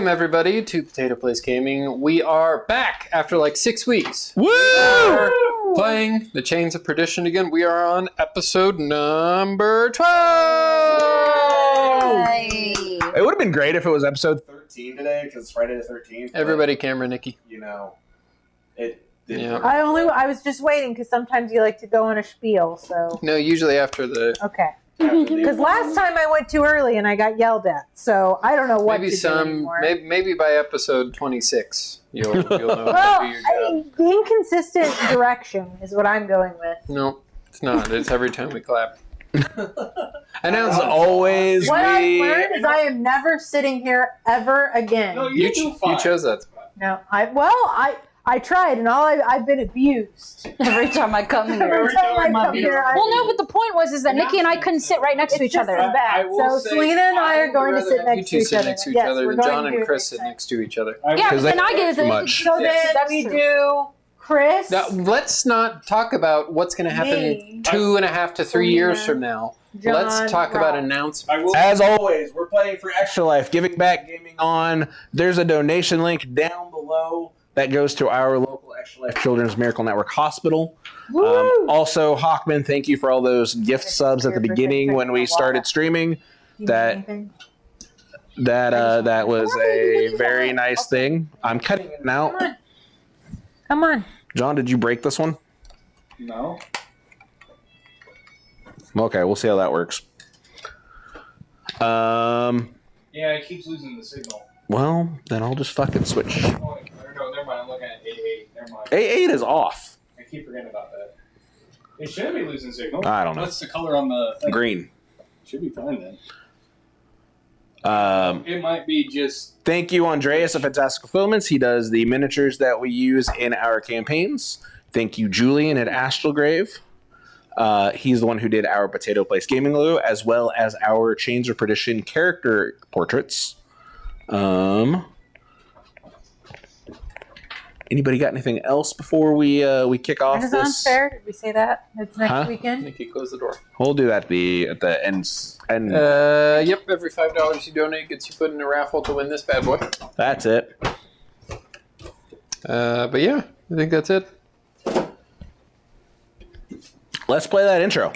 Welcome, everybody, to Potato Place Gaming. We are back after like 6 weeks. Woo! We are playing the Chains of Perdition again. We are on episode number 12! Yay. It would have been great if it was episode 13 today, because it's Friday the 13th. Everybody, camera, Nikki. You know, it didn't Yeah. work. I was just waiting because sometimes you like to go on a spiel, so. No, usually after the... Okay. Because last time I went too early and I got yelled at, so I don't know what Maybe to do anymore. maybe by episode 26, you'll know Well, how to do your job. the inconsistent direction is what I'm going with. No, it's not. It's every time we clap. And as always, What I've learned is I am never sitting here ever again. No, You chose that spot. No, I tried, and I've been abused. Every time I come here. Every time I come here, Well, no, but the point was that Nikki and I couldn't sit right next to each other. It's bad. So Selena and I are going to sit next to You each sit other. next to each Yes, other, we're and going John to and do Chris it sit next next to each other. Yeah, Because and I get too it. much. So Yes, then that's we true. do Chris. Now, let's not talk about what's going to happen Me. 2.5 to 3 years from now. John, Let's talk about Rob. announcements. As always, we're playing for Extra Life, giving back gaming on. There's a donation link down below that goes to our local Extra Life Children's Miracle Network Hospital. Woo! Also, Hawkman, thank you for all those gift subs at the beginning when we started streaming. That was a very nice thing. I'm cutting it out. Come on. John, did you break this one? No. Okay, we'll see how that works. Yeah, it keeps losing the signal. Well, then I'll just fucking switch. Oh, no, never mind. I'm looking at A8. Never mind. A8 is off. I keep forgetting about that. It shouldn't be losing signal. I don't know. What's the color on the thing? Green. Should be fine then. Um, It might be just... Thank you, Andreas of Fantastic Fulfillments. He does the miniatures that we use in our campaigns. Thank you, Julian at Astralgrave. He's the one who did our Potato Place Gaming logo, as well as our Chains of Perdition character portraits. Anybody got anything else before we kick off Renaissance this? Fair, did we say that? It's next weekend? Nikki, close the door. We'll do that at the end. Yep, every $5 you donate gets you put in a raffle to win this bad boy. That's it. But yeah, I think that's it. Let's play that intro.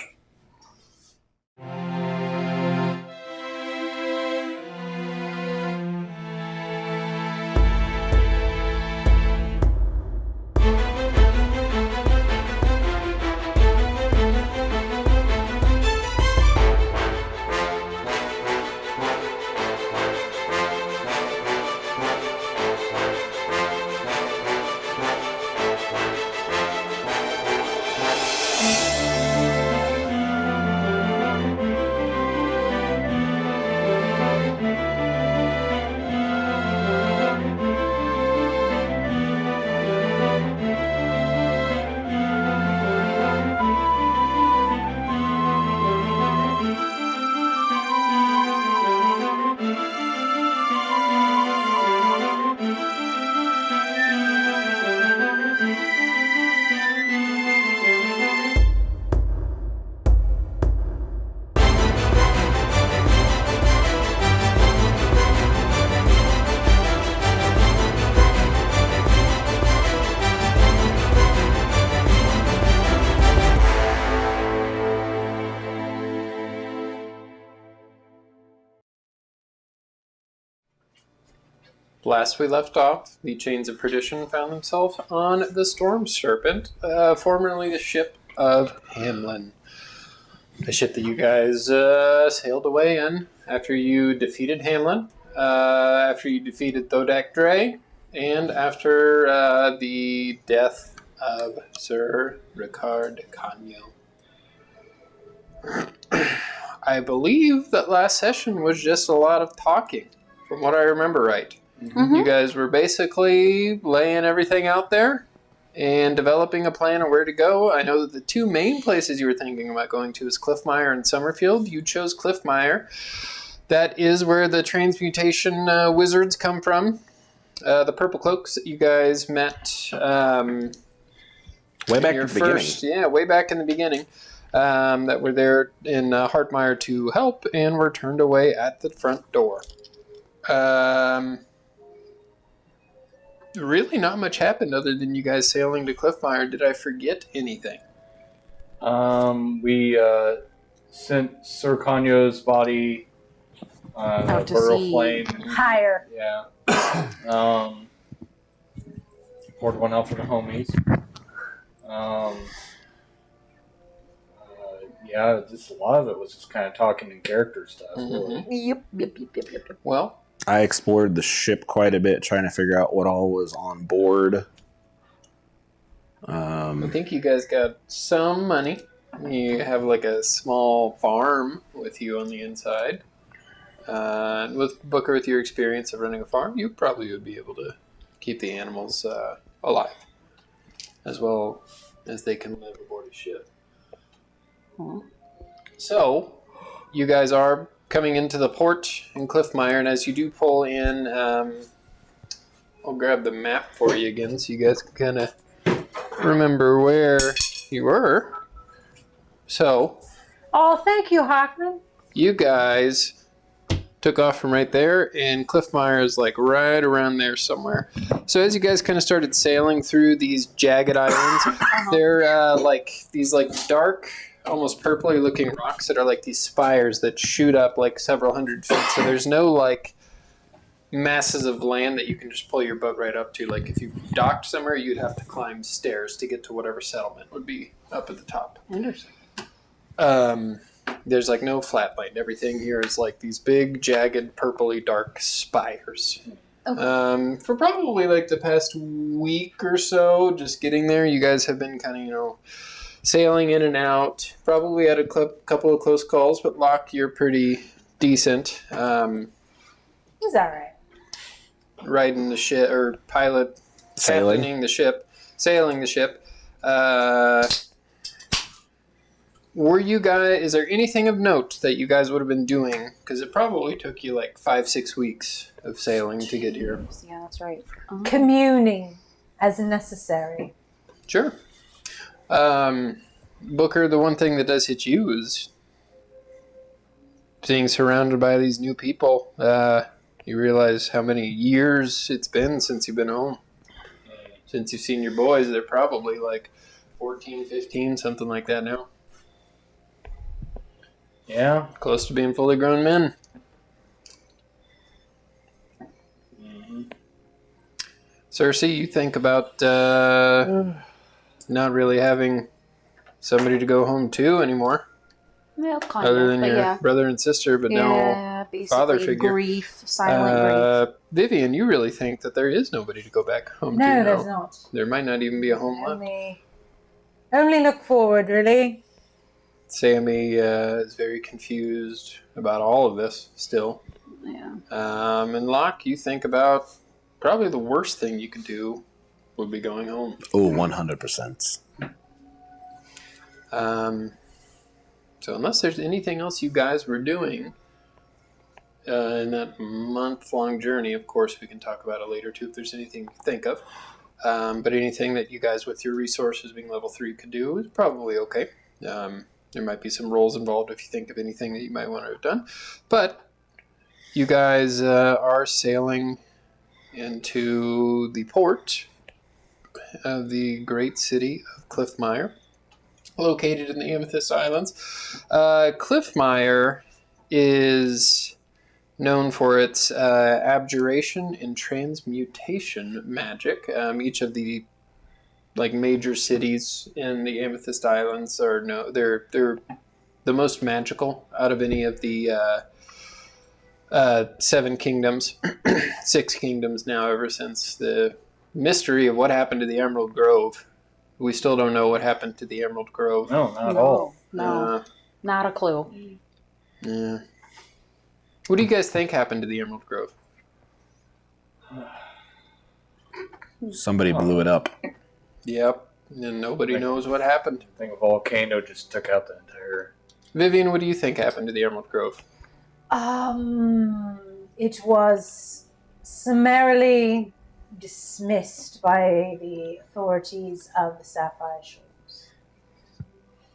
Last we left off, the Chains of Perdition found themselves on the Storm Serpent, formerly the ship of Hamlin. The ship that you guys sailed away in after you defeated Hamlin, after you defeated Thodak Dre, and after the death of Sir Ricard Canyo. I believe that last session was just a lot of talking, from what I remember right. Mm-hmm. You guys were basically laying everything out there and developing a plan of where to go. I know that the two main places you were thinking about going to is Cliffmire and Summerfield. You chose Cliffmire. That is where the transmutation wizards come from. The purple cloaks that you guys met Way back your at the first, beginning. yeah, way back in the beginning. That were there in Hartmire to help and were turned away at the front door. really not much happened other than you guys sailing to Cliffmire. Did I forget anything? We sent Sir Kanyo's body Out to Burrow sea. Flame. Higher. Yeah. Poured one out for the homies. Yeah, just a lot of it was just kind of talking in character stuff. Really. Yep. Well, I explored the ship quite a bit, trying to figure out what all was on board. I think you guys got some money. You have like a small farm with you on the inside. With Booker, with your experience of running a farm, you probably would be able to keep the animals alive, as well as they can live aboard a ship. So, you guys are coming into the port in Cliffmire, and as you do pull in, I'll grab the map for you again so you guys can kind of remember where you were. So, Oh, thank you, Hockman. you guys took off from right there, and Cliffmire is like right around there somewhere. So as you guys kind of started sailing through these jagged islands, they're like these like dark, almost purpley looking rocks that are like these spires that shoot up like several hundred feet. So there's no like masses of land that you can just pull your boat right up to. Like if you docked somewhere, you'd have to climb stairs to get to whatever settlement would be up at the top. Interesting. There's like no flat land. Everything here is like these big, jagged, purpley, dark spires. Okay. For probably like the past week or so, just getting there, you guys have been kind of, sailing in and out. Probably had a couple of close calls, but Locke, you're pretty decent. He's all right. Riding the ship, or captaining the ship, sailing the ship. Is there anything of note that you guys would have been doing? Because it probably took you like 5-6 weeks of sailing to get here. Yeah, that's right. Communing as necessary. Sure. Booker, the one thing that does hit you is being surrounded by these new people. You realize how many years it's been since you've been home. Since you've seen your boys, they're probably like 14, 15, something like that now. Yeah. Close to being fully grown men. Cersei, you think about not really having somebody to go home to anymore, Yeah, kind other of. than But your yeah. brother and sister, but Yeah, no basically father figure. grief, silent grief. Vivian, you really think that there is nobody to go back home to No, now? there's not. There might not even be a home left. Only look forward, really. Sammy is very confused about all of this still. Yeah. And Locke, you think about probably the worst thing you could do would be going home. Oh, 100%. So unless there's anything else you guys were doing in that month-long journey, of course we can talk about it later too if there's anything you think of. But anything that you guys with your resources being level 3 could do is probably okay. There might be some rolls involved if you think of anything that you might want to have done. But you guys are sailing into the port of the great city of Cliffmire, located in the Amethyst Islands. Cliffmire is known for its abjuration and transmutation magic. Each of the major cities in the Amethyst Islands they're the most magical out of any of the 7 kingdoms, 6 kingdoms now, ever since the mystery of what happened to the Emerald Grove. We still don't know what happened to the Emerald Grove. No, not at all. No, not a clue. Yeah. What do you guys think happened to the Emerald Grove? Somebody blew it up. Yep. And nobody knows what happened. I think a volcano just took out the entire... Vivian, what do you think happened to the Emerald Grove? It was summarily dismissed by the authorities of the Sapphire Shores.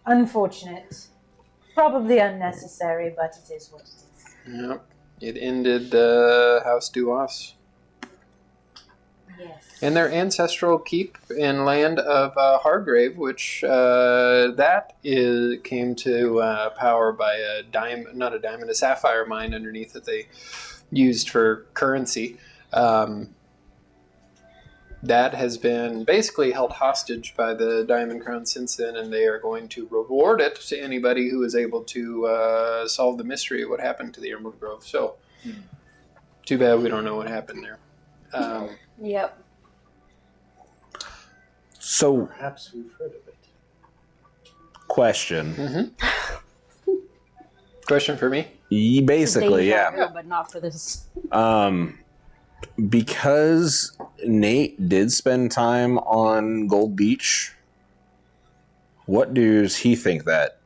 Unfortunate. Probably unnecessary, but it is what it is. Yep. It ended House Duas. in their ancestral keep and land of Hargrave, which came to power by a sapphire mine underneath that they used for currency. That has been basically held hostage by the Diamond Crown since then, and they are going to reward it to anybody who is able to solve the mystery of what happened to the Emerald Grove. So, too bad we don't know what happened there. Yep. So, Perhaps we've heard of it. question. Question for me? Basically, Deja yeah. vu, but not for this. Because Nate did spend time on Gold Beach, what does he think that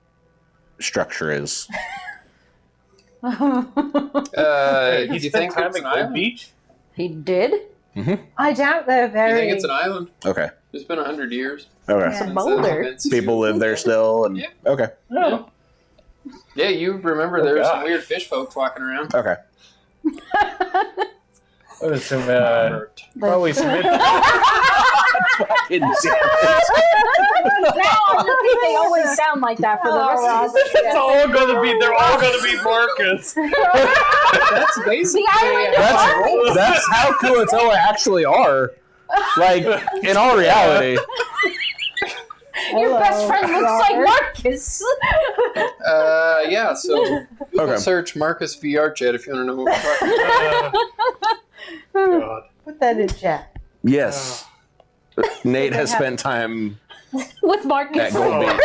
structure is? He Do you spent think time it's at an Gold island? Beach? He did? I doubt they're Do very. you think it's an island? Okay. It's been 100 years. Okay. Yeah. since Boulder. those events. People live there still, and Yeah. okay. No. Yeah, you remember Oh, there were some gosh. weird fish folks walking around. Okay. There's some, Robert. probably some... Fucking Now I think they always sound like that for the rest of the It's all gonna be, they're all gonna be Marcus. That's basically that's how Kuatoa actually are. Like, in all reality. Your best friend looks like Marcus. yeah, so Google Okay. search Marcus VR Chat if you want to know what we're talking about. God. Put that in chat. Yes. Nate has spent time With at Marcus. Gold Beach.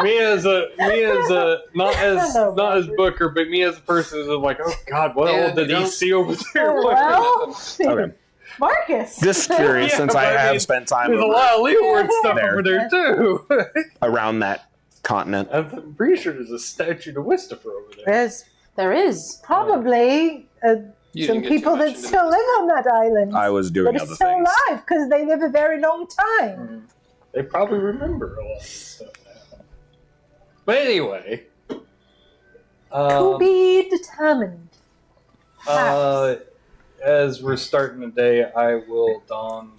Me as not as Booker, but me as a person is like, oh God, what Yeah, all did you he don't- see over there? Well, Okay. Marcus. Just curious, Yeah, since but I I have mean, spent time There's a over- lot of Leeward stuff There. over there too. around that continent. I'm pretty sure there's a statue to Wistifer over there. There's There is. probably You some didn't get too people much that into still this. live on that island. I was doing that are other still things. alive because they live a very long time. They probably remember a lot of this stuff now. But anyway, To be determined. as we're starting the day, I will don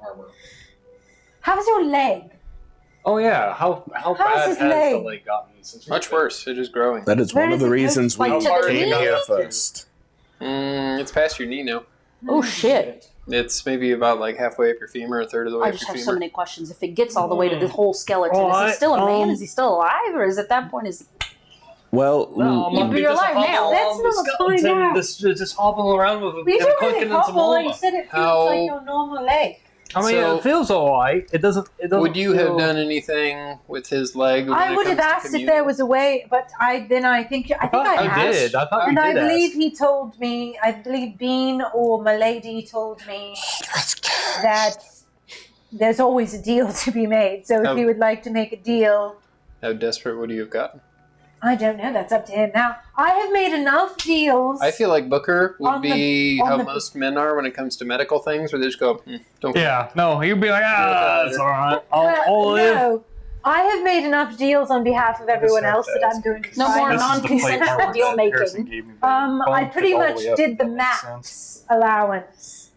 armor. How's your leg? Oh yeah, how How's bad his has leg? the leg gotten since Much worse. It is growing. That is Where one of does the it go? reasons we Like to the came knee? here first. It's past your knee now. Oh shit. It's maybe about like halfway up your femur, a third of the way I up just your have so femur. many questions. If it gets all the way to the whole skeleton, Oh, is he still a man? I- Is he still alive? Or is at that point is Well, You're alive now. Let's not find out. Just hobbling around with We and don't clicking really in some hobble. You lava. said it feels How- like your normal leg. I mean, So- it feels alright. It doesn't. Would you have feel- done anything with his leg? when I it would have comes to asked if communion? there was a way, but I think I I did. I thought And you I did believe ask. he told me, I believe Bean or Milady told me that there's always a deal to be made. So if Oh. he would like to make a deal, How desperate would you have gotten? I don't know. That's up to him. Now, I have made enough deals. I feel like Booker would On the- be on how the- most men are when it comes to medical things, where they just go, don't Yeah, no, he'd be like, it's alright. I'll Well, live. no, I have made enough deals on behalf of everyone else that I'm doing. No more fine. non-consensual deal making. I pretty much did the max allowance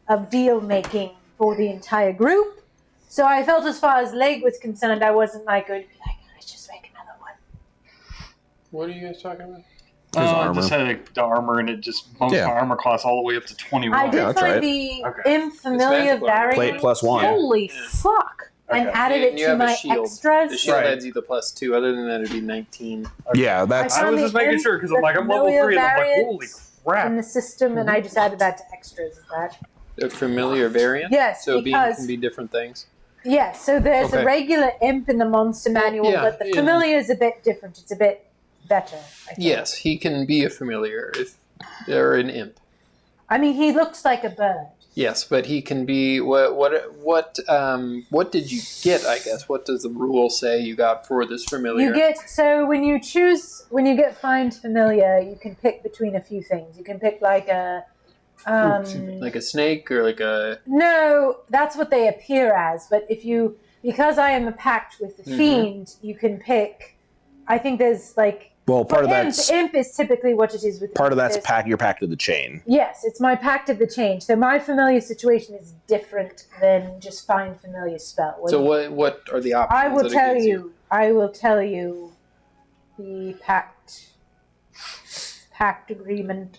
of deal making for the entire group. So I felt as far as leg was concerned, I wasn't like going to be like, let's just make another one. What are you guys talking about? His I armor. just had the armor and it just bumped Yeah. my armor class all the way up to 21. I did that's find right. the Okay. imp familiar It's magical. variant plate plus one. holy fuck. and Okay. added And it you to have a my shield. extras. The shield Right. adds you the +2. Other than that, it'd be 19. Yeah, that's I I was found just the making imp- sure because the I'm like, I'm level 3 and I'm like, familiar holy in crap. the system, and I just added that to extras. Is that? A familiar variant? Yes, So being because can be different things. yes. So there's Okay. a regular imp in the monster manual, Yeah, but the yeah. familiar is a bit different. It's a bit better. I think. Yes, he can be a familiar if they're an imp. I mean, he looks like a bird. Yes, but he can be what did you get, I guess? What does the rule say you got for this familiar? You get when you get find familiar, you can pick between a few things. You can pick like a like a snake or like a no, that's what they appear as. But because I am a pact with the Mhm. fiend, you can pick. I think there's like Well, part of that's imp is typically what it is with part of that's this. your pact of the chain. Yes, it's my pact of the chain. So my familiar situation is different than just find familiar spell. So what are the options? I will that it tell gives you. I will tell you the pact agreement.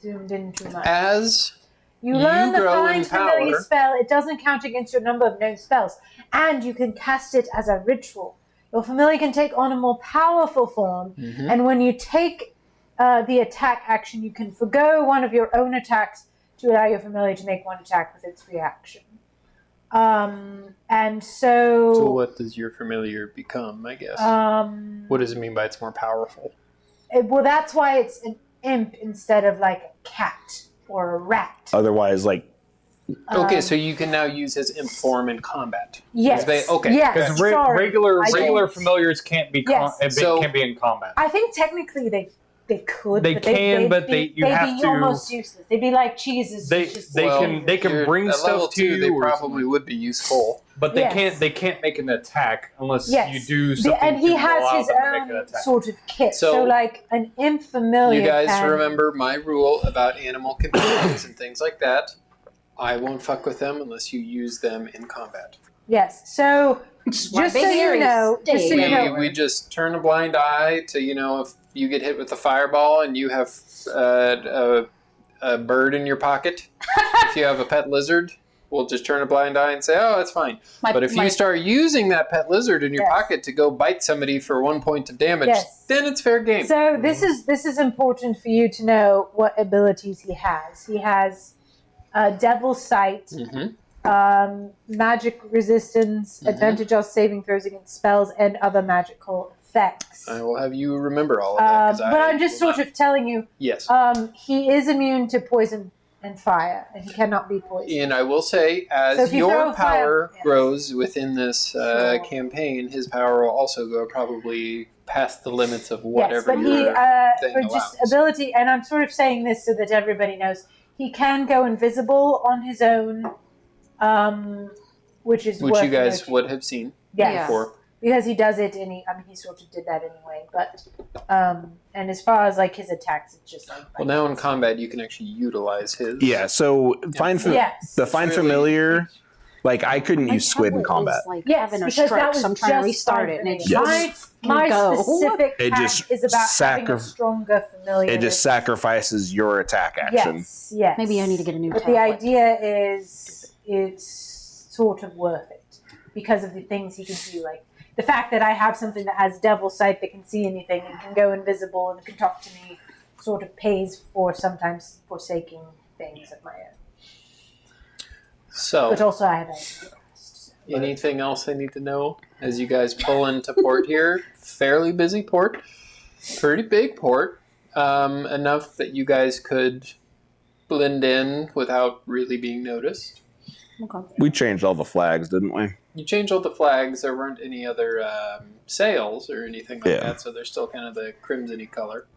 Zoomed in too much. As you learn the grow in find familiar power- spell, it doesn't count against your number of known spells, and you can cast it as a ritual. Your familiar can take on a more powerful form, and when you take the attack action, you can forgo one of your own attacks to allow your familiar to make one attack with its reaction. And so... So what does your familiar become, I guess? What does it mean by it's more powerful? Well, that's why it's an imp instead of like a cat or a rat. Otherwise, like Okay, so you can now use his imp form in combat. Yes. Okay. Yes. Because Sorry, regular I didn't. familiars can't be Yes. can be in combat. I think technically they could. They but can, but they'd you have be to- almost useless. They'd be like cheeses. They just they Well, can You're- bring at level stuff to 2, you, they or probably would be useful. but they Yes. can't make an attack unless Yes. you do something. And he to has allow his them to make an own attack. sort of kit. So- So like an imp familiar. You guys can- remember my rule about animal companions and things like that. I won't fuck with them unless you use them in combat. Yes. So Just my just so big you Aries know, just so day. you know, We just turn a blind eye to, if you get hit with a fireball and you have a bird in your pocket, if you have a pet lizard, we'll just turn a blind eye and say, oh, that's fine. But if you start using that pet lizard in your Yes. pocket to go bite somebody for 1 point of damage, Yes. then it's fair game. So this is important for you to know what abilities he has. He has Devil Sight, Mhm. magic resistance, advantage on saving throws against spells, and other magical effects. I will have you remember all of that. 'Cause But I'm just will sort of telling you, Yes. he is immune to poison and fire, and he cannot be poisoned. And I will say, So as if you throw your a fire- power yes. grows within this Sure. campaign, his power will also go probably past the limits of Yes, whatever but he, your thing for just allows. ability, and I'm sort of saying this so that everybody knows, he can go invisible on his own, which is Which worth you guys noting. would have seen Yes. before. Because he does it, and he sort of did that anyway. But and as far as like his attacks, it's just like Well, now in combat, you can actually utilize his. yeah. So find yes, the find Really- familiar. Like I couldn't My use squid in tablet combat. is like yes, having a because that stroke, was so I'm trying to just restart fine it, and it for me. just My go. specific It pack just is about having a sacri- stronger familiar. It just sacrifices your attack action. yes. Maybe I need to get a new But tablet. the idea is it's sort of worth it because of the things he can do, like the fact that I have something that has devil sight that can see anything and can go invisible and can talk to me sort of pays for sometimes forsaking things of my own. So, But also I have a anything else I need to know as you guys pull into port here? Fairly busy port, pretty big port, enough that you guys could blend in without really being noticed. Okay. We changed all the flags, didn't we? You changed all the flags. There weren't any other sails or anything like Yeah. that, so there's still kind of the crimson-y color.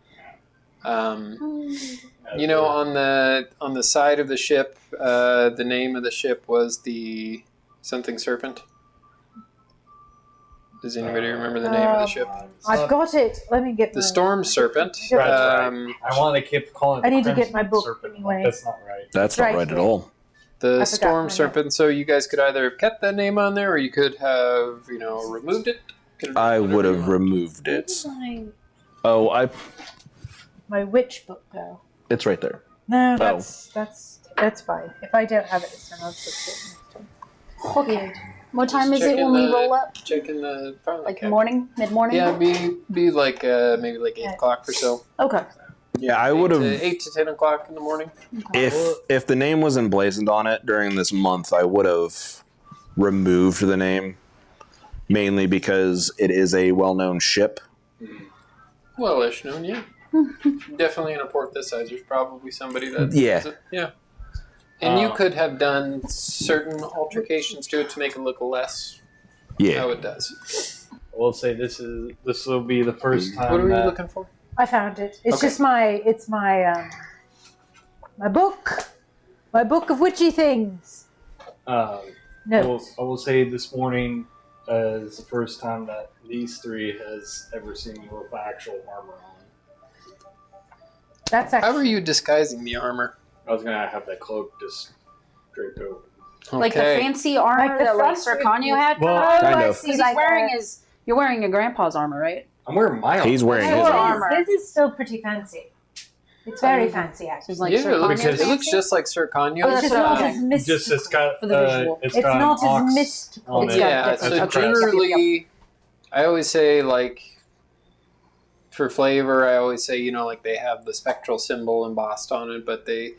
On the side of the ship, the name of the ship was the something serpent. Does anybody remember the name of the ship? I've got it. Let me get The my- Storm Serpent. That's right. I want to keep calling it I the need to get Crimson my book Serpent. anyway. That's not right. That's Right not right at here. all. The I forgot Storm my Serpent. So you guys could either have kept that name on there, or you could have, removed it. Could have I done would whatever have you want. removed Where it. did Oh, my witch book go? it's right there. No, Oh. that's fine. If I don't have it this time, I'll just put it next time. Okay. What time is Check it in when we the- roll up? Checking the filing Like cabinet. morning, mid morning? Yeah, be like maybe like 8 o'clock or so. Okay. Yeah, I would have 8 to 10 o'clock in the morning. if the name was emblazoned on it during this month, I would have removed the name, mainly because it is a well-known ship. Well-ish known, yeah. Definitely in a port this size, there's probably somebody that. Yeah. Yeah. And you could have done certain altercations to it to make it look less how Yeah, it does. I will say this will be the first time. What are you that- looking for? I found it. It's Okay. just my book. My book of witchy things. I Notes. will say this morning as the first time that these three has ever seen me with actual armor on. That's actually. How are you disguising the armor? I was gonna have that cloak just draped over. Like the fancy armor Like the that like front Sercanio had? Well, kind I of. see, Because you're wearing your grandpa's armor, right? I'm wearing my armor. He's wearing His his armor. armor. His is still pretty fancy. It's very fancy, So actually. it's like Yeah, it looks, Sercanio's it looks fancy? just like Sercanio. Oh, that's It's what not okay. as mystical. Just it's got For the visual. it's It's got not an ox as mystical. on It's it. got Yeah, different- so okay. generally, I always say, like, for flavor, I always say, like they have the spectral symbol embossed on it, but they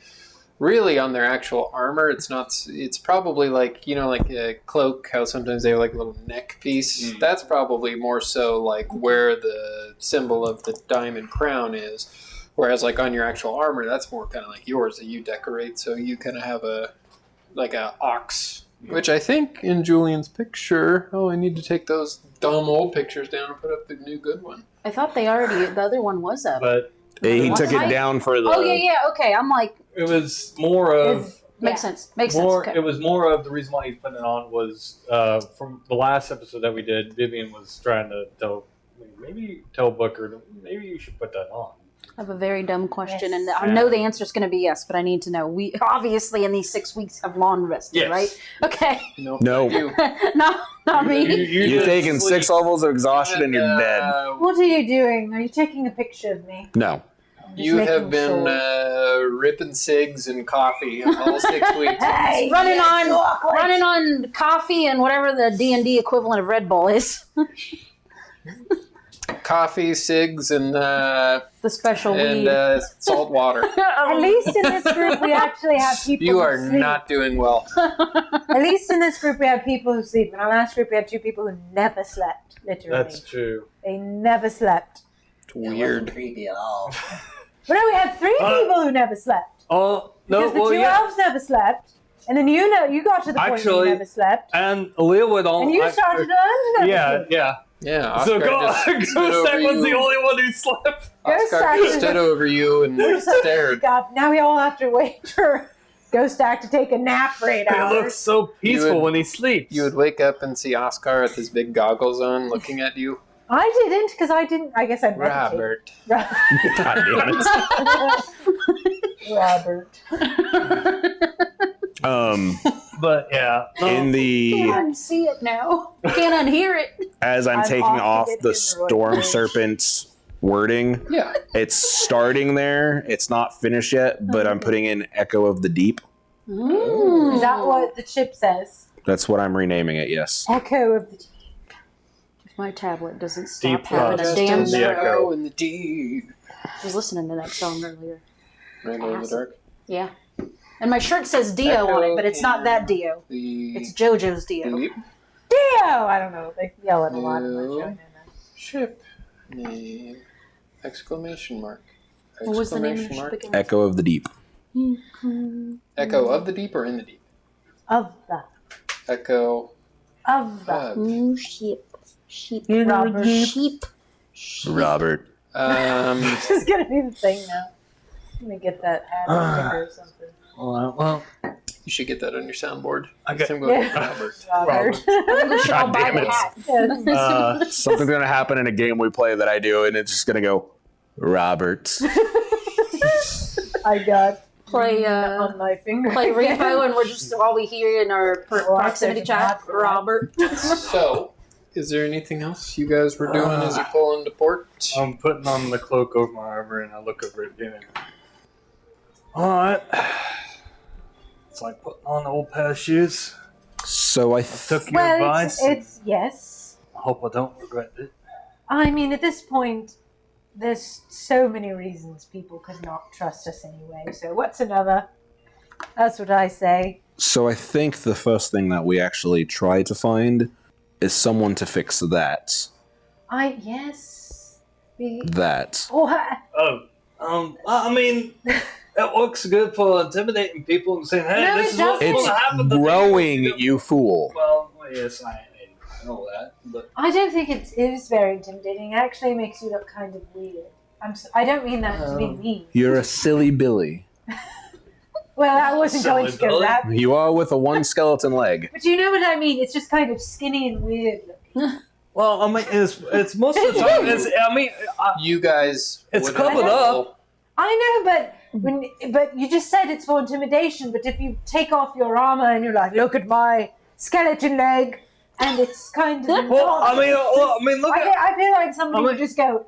really, on their actual armor, it's probably like, like a cloak, how sometimes they have like a little neck piece. That's probably more so like where the symbol of the diamond crown is. Whereas like on your actual armor, that's more kind of like yours that you decorate. So you kind of have a ox, which I think in Julian's picture. Oh, I need to take those dumb old pictures down and put up the new good one. I thought the other one was up. But He took it down for the. Oh, yeah, okay. I'm like, it was more of makes sense. Makes more. sense. It Okay. was more of the reason why he's putting it on was from the last episode that we did. Vivian was trying to tell Booker maybe you should put that on. I have a very dumb question, Yes. and I know the answer is going to be yes, but I need to know. We obviously in these 6 weeks have lawn rested, Yes. right? Okay. Nope. No. You. not me. You're just taking sleep. 6 levels of exhaustion and you're dead. What are you doing? Are you taking a picture of me? No. I'm just You making have been sure. ripping cigs and coffee all 6 weeks. Hey, running yes, chocolate. running on coffee and whatever the DnD equivalent of Red Bull is. Coffee, cigs, and The special weed. salt water. At least in this group, we actually have people You who are sleep. not doing well. At least in this group, we have people who sleep. In our last group, we had 2 people who never slept, literally. That's true. They never slept. It's weird. Creepy at all. But no, we had 3 people who never slept. Oh Because no! the 2 elves never slept. And then you got to the point where Actually, you never slept. And Aaliyah would all. And you started to learn to never sleep. Yeah. Yeah, So Oscar just stood Ghost over was the you. only one who slept. Ghost Oscar Act just stood over you and stared. God, now we all have to wait for Ghost Act to take a nap for 8 He hours. looks so peaceful would- when he sleeps. You would wake up and see Oscar with his big goggles on, looking at you. I didn't, because I didn't. I guess I meditated. Robert. God damn it. But yeah, no, In the Can't unsee it now. Can't unhear it. as I'm I'm taking off off to get the hemorrhoid storm pain. serpent's wording, Yeah. it's starting there. It's not finished yet, but I'm putting in Echo of the Deep. Is that what the chip says? That's what I'm renaming it. Yes. Echo of the deep. If my tablet doesn't stop Deep having thoughts. a damn Just in the stroke. echo. in the deep. I was listening to that song earlier. Rainbow in the dark. Yeah. And my shirt says Dio on it, but it's not that Dio. The It's JoJo's Dio. deep Dio! I don't know. They yell it a lot in my No. show. don't ship name. Exclamation mark. What was the name of the Exclamation ship mark. again? Echo of the Deep. Echo of the deep or in the deep? they? Of the. Echo Of the. of. Sheep. Sheep. Robert. Sheep. Robert. This is going to be the thing now. I'm going to get that ad sticker or something. well, You should get that on your soundboard. I got- I'm going Yeah. Robert. Robert. I think we should all God buy damn the it. hat. Something's gonna happen in a game we play that I do, and it's just gonna go, Robert. I got Play, on my finger. Play repo, and we're just all we hear in our proximity chat. Robert. So, is there anything else you guys were doing as you pull into port? I'm putting on the cloak over my armor and I look over at Vivian. Alright. It's like putting on an old pair of shoes. So I Took your Well, advice. it's yes. I hope I don't regret it. I mean, at this point, there's so many reasons people could not trust us anyway. So what's another? That's what I say. So I think the first thing that we actually try to find is someone to fix that. Yes. We. That. Oh, I mean, it looks good for intimidating people and saying, hey, No, this it is what's doesn't. going It's to happen to growing, people. you fool. Well, yes, I know that, but I don't think it is very intimidating. It actually makes you look kind of weird. I don't mean that to be mean. You're a silly Billy. Well, I wasn't Silly going to go Billy. that. You are with a one skeleton leg. But you know what I mean? It's just kind of skinny and weird looking. Well, I mean, it's most of the time. You guys, It's would covered roll- up. I know, but you just said it's for intimidation. But if you take off your armor and you're like, look at my skeleton leg, and it's kind of Well, I mean, look at. I feel like somebody would just go,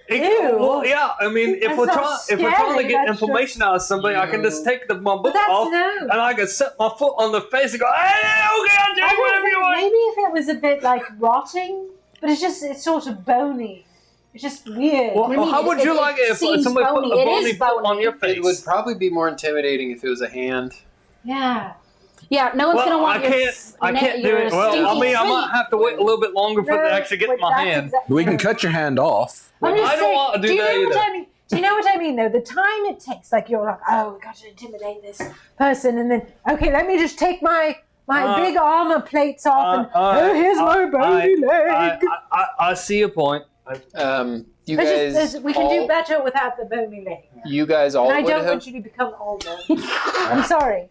ew. Well, yeah, I mean, if That's we're not trying to get scary, information out of somebody, I can just take my book that's off no. and I can set my foot on the face and go, hey, okay, I'll do I don't whatever you think, want. maybe if it was a bit like rotting, but it's sort of bony. It's just weird. Well, how would you like it if seems somebody put bony. a It bony is foot on your face? It would probably be more intimidating if it was a hand. Yeah. Yeah, no one's gonna want I can't do your it. Well, I stinky mean, I feet. might have to wait a little bit longer for it to actually get in my hand. We can cut your hand off. I'm just I don't saying, want to do you that know what either. I mean? Do you know what I mean, though? The time it takes, like, you're like, oh, we got to intimidate this person, and then, okay, let me just take my big armor plates off, and, here's my bony leg. I see your point. You guys, We can do better without the bony leg. you guys all And I would don't have. want you to become older. I'm sorry.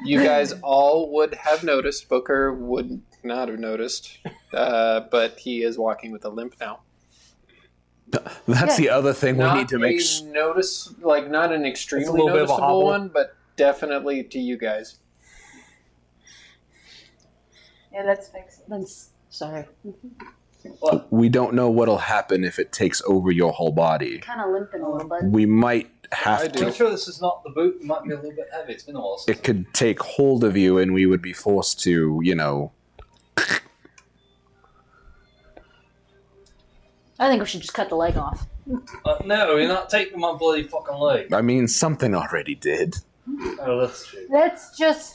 You guys all would have noticed. Booker would not have noticed, but he is walking with a limp now. That's the other thing we Not need to make. a notice, like not an extremely little bit of a noticeable hobble. one, but definitely to you guys. Yeah, let's fix it. Sorry. We don't know what'll happen if it takes over your whole body. Kind of limping a little bit. We might I have do. I'm to. sure this is not the boot. It might be a little bit heavy. It's been a while since. It could take hold of you, and we would be forced to, I think we should just cut the leg off. No, you're not taking my bloody fucking leg. I mean, something already did. Oh, that's true. Let's just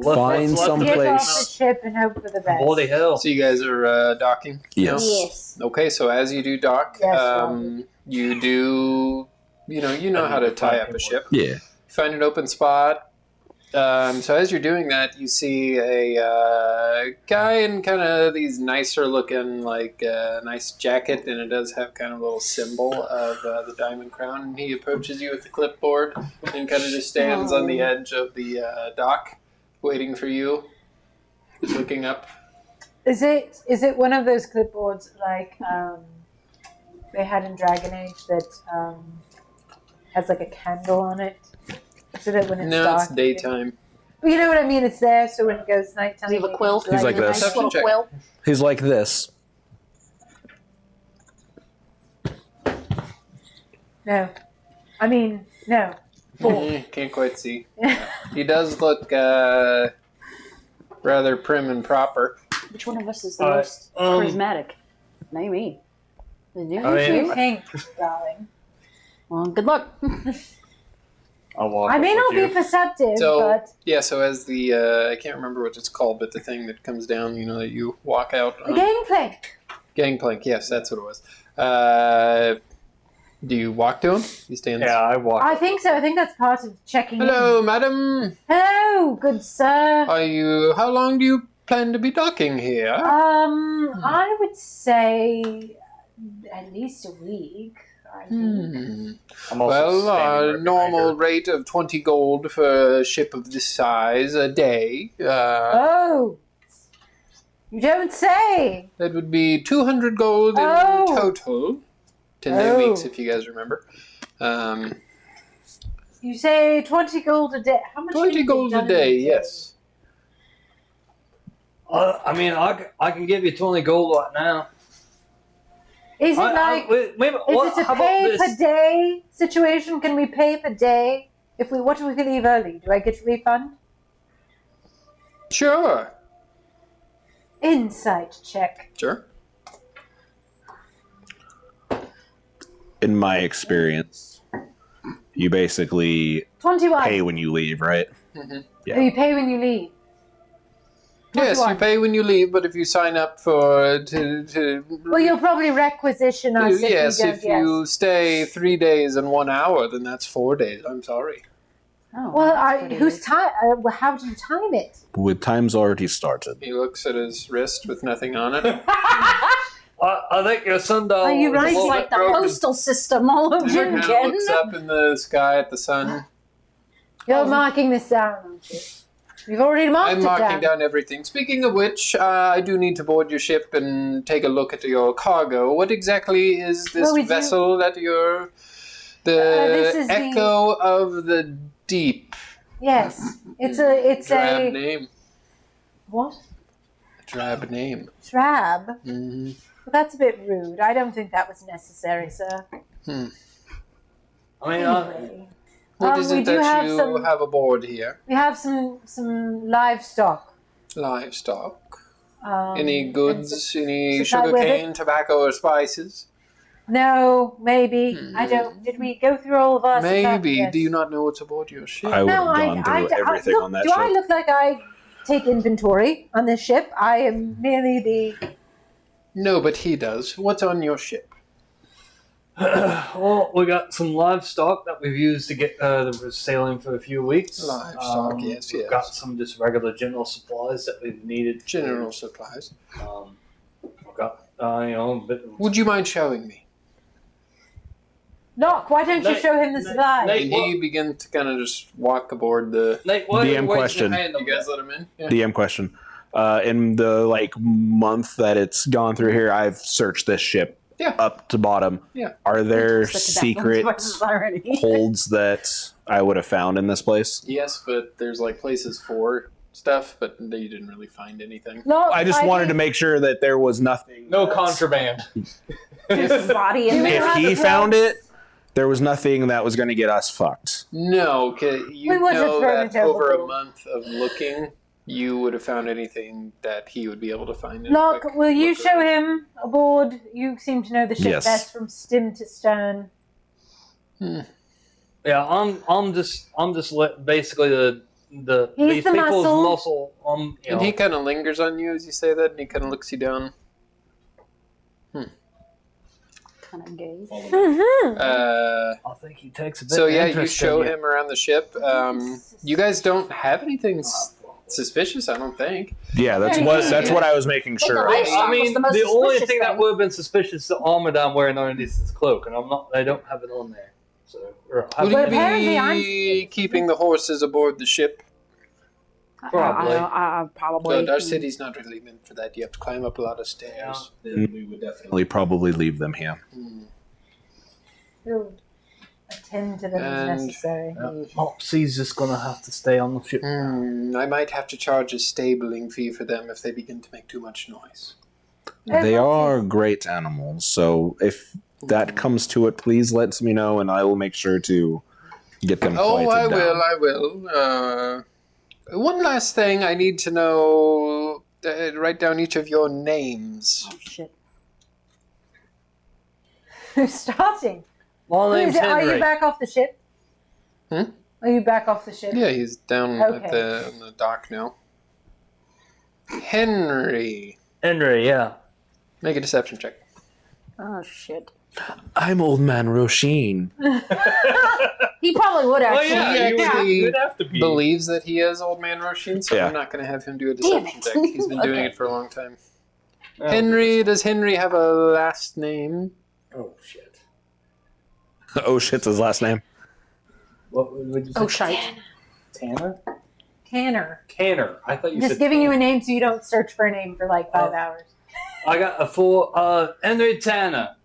Find some get off the place. ship and hope for the best. Bloody hell. So you guys are docking? Yes. Yes. Okay, so as you do dock, Yes, you do, you know how to tie up a ship. Yeah. Find an open spot. So as you're doing that, you see a guy in kind of these nicer looking, like nice jacket, and it does have kind of a little symbol of the diamond crown. And he approaches you with the clipboard and kind of just stands on the edge of the dock, waiting for you, just looking up. Is it one of those clipboards like they had in Dragon Age that has like a candle on it, so that when it's No, dark, it's daytime. But you know what I mean. It's there, so when it goes nighttime, Does he have a quill? He's like a this. nice little Check. quill. He's like this. No, I mean no. Can't quite see. He does look rather prim and proper. Which one of us is the most charismatic? Maybe. I You mean, think, darling? Well, good luck. I'll walk I may up not with be you. perceptive, So but yeah, so as the I can't remember what it's called, but the thing that comes down, that you walk out the on. gangplank. Gangplank, yes, that's what it was. Do you walk to him? He stands. Yeah, I walk. I think so. I think that's part of checking Hello, in. madam. Hello, good sir. How long do you plan to be docking here? I would say at least a week. I think. I'm also Well, standing right behind normal her. rate of 20 gold for a ship of this size a day. Oh, you don't say. That would be 200 gold in Oh. total. 10-day weeks, if you guys remember. You say 20 gold a day. How much? 20 have you gold a done day, in yes. I mean, I can give you 20 gold right now. Is it like? Is it a pay per day situation? Can we pay per day? What if we leave early? Do I get a refund? Sure. Insight check. Sure. In my experience, you basically 21. pay when you leave, right? Yeah. Oh, you pay when you leave. Yes, you 21. pay when you leave, but if you sign up for Well, you'll probably requisition us yes, if you don't. if you stay 3 days and 1 hour, then that's 4 days. I'm sorry. Oh, Well, that's pretty whose good. time? How do you time it? With time's already started. He looks at his wrist with nothing on it. I think your sundial Are you is a right? It's little like bit the broken. postal system all over He kind of again. looks up in the sky at the sun. You're marking this down, aren't you? We've already marked I'm it marking down. down everything. Speaking of which, I do need to board your ship and take a look at your cargo. What exactly is this Well, we do- vessel that you're... this The is the- Echo of the Deep. Yes, it's a Drab name. what? Drab name. Drab. Mm-hmm. Well, that's a bit rude. I don't think that was necessary, sir. I mean, Anyway, What is we it do that have you some- have aboard here? we have some livestock. Livestock. Um, Any and goods? Any supply with sugarcane, tobacco, or spices? No, maybe. I don't. Did we go through all of our supply? Maybe. Yes. Do you not know what's aboard your ship? I would No, have gone through everything look, on that do ship. I look like I take inventory on this ship? I am merely the. No, but he does. What's on your ship? well, we got some livestock that we've used to get that was sailing for a few weeks. Livestock, yes, We've yes. got some just regular general supplies that we've needed. for- General supplies. We've got a bit of Would you mind showing me? Knock, why don't you Nate- show him the supplies? Nate- And he begins to kind of just walk aboard the... Nate, why are you DM raising question. your hand You guys let him in? Yeah. DM question. In the month that it's gone through here, I've searched this ship Yeah. up to bottom. Yeah. Are there The tobacco secret devices already. holds that I would have found in this place? Yes, but there's places for stuff, but you didn't really find anything. Knock, I just wanted to think- make sure that there was nothing. No that's- contraband. His body in Do we there. If have he a found plan? it, there was nothing that was going to get us fucked. No, 'cause you We would have know thrown that it over a overboard. month of looking, you would have found anything that he would be able to find. Knock, will you show him aboard? You seem to know the ship Yes. best from stem to stern. Yeah, I'm just basically the He's these the people's muscle. muscle. And he kind of lingers on you as you say that, and he kind of looks you down. Kind of gay. Mm-hmm. I think he takes a bit. So of yeah, you interest show in him around the ship. You guys don't have anything suspicious, I don't think. Yeah, that's what I was making sure. Hey, of. Livestock I mean, was the most only suspicious thing that thing. would have been suspicious is the armor that I'm wearing underneath his cloak, and I don't have it on there. So, or I Would haven't- apparently I'm you be keeping the horses aboard the ship? Probably. Probably. But our city's not really meant for that. You have to climb up a lot of stairs. Then we would definitely probably leave them here. We'll attend to them And- as necessary. Mopsy's just gonna have to stay on the ship. I might have to charge a stabling fee for them if they begin to make too much noise. They are great animals, so if that comes to it, please let me know, and I will make sure to get them quieted I down. will. One last thing I need to know. Write down each of your names. Oh, shit. Who's starting? My name's Are Henry. you back off the ship? Hmm? Are you back off the ship? Yeah, he's down Okay. on the dock now. Henry. Henry, yeah. Make a deception check. Oh, shit. I'm old man Roshin. He probably would Oh actually. yeah, He you'd have to be. believes that he is old man Roshin, so Yeah. I'm not going to have him do a Damn deception it. check. He's been doing Okay. it for a long time. Oh. Henry, does Henry have a last name? Oh shit. Oh shit's his last name. What would you say? Oh, shite. Tanner? Tanner. Tanner. I thought you Just said giving you a Tanner. name so you don't search for a name for 5 Oh. hours. I got a full Henry Tanner.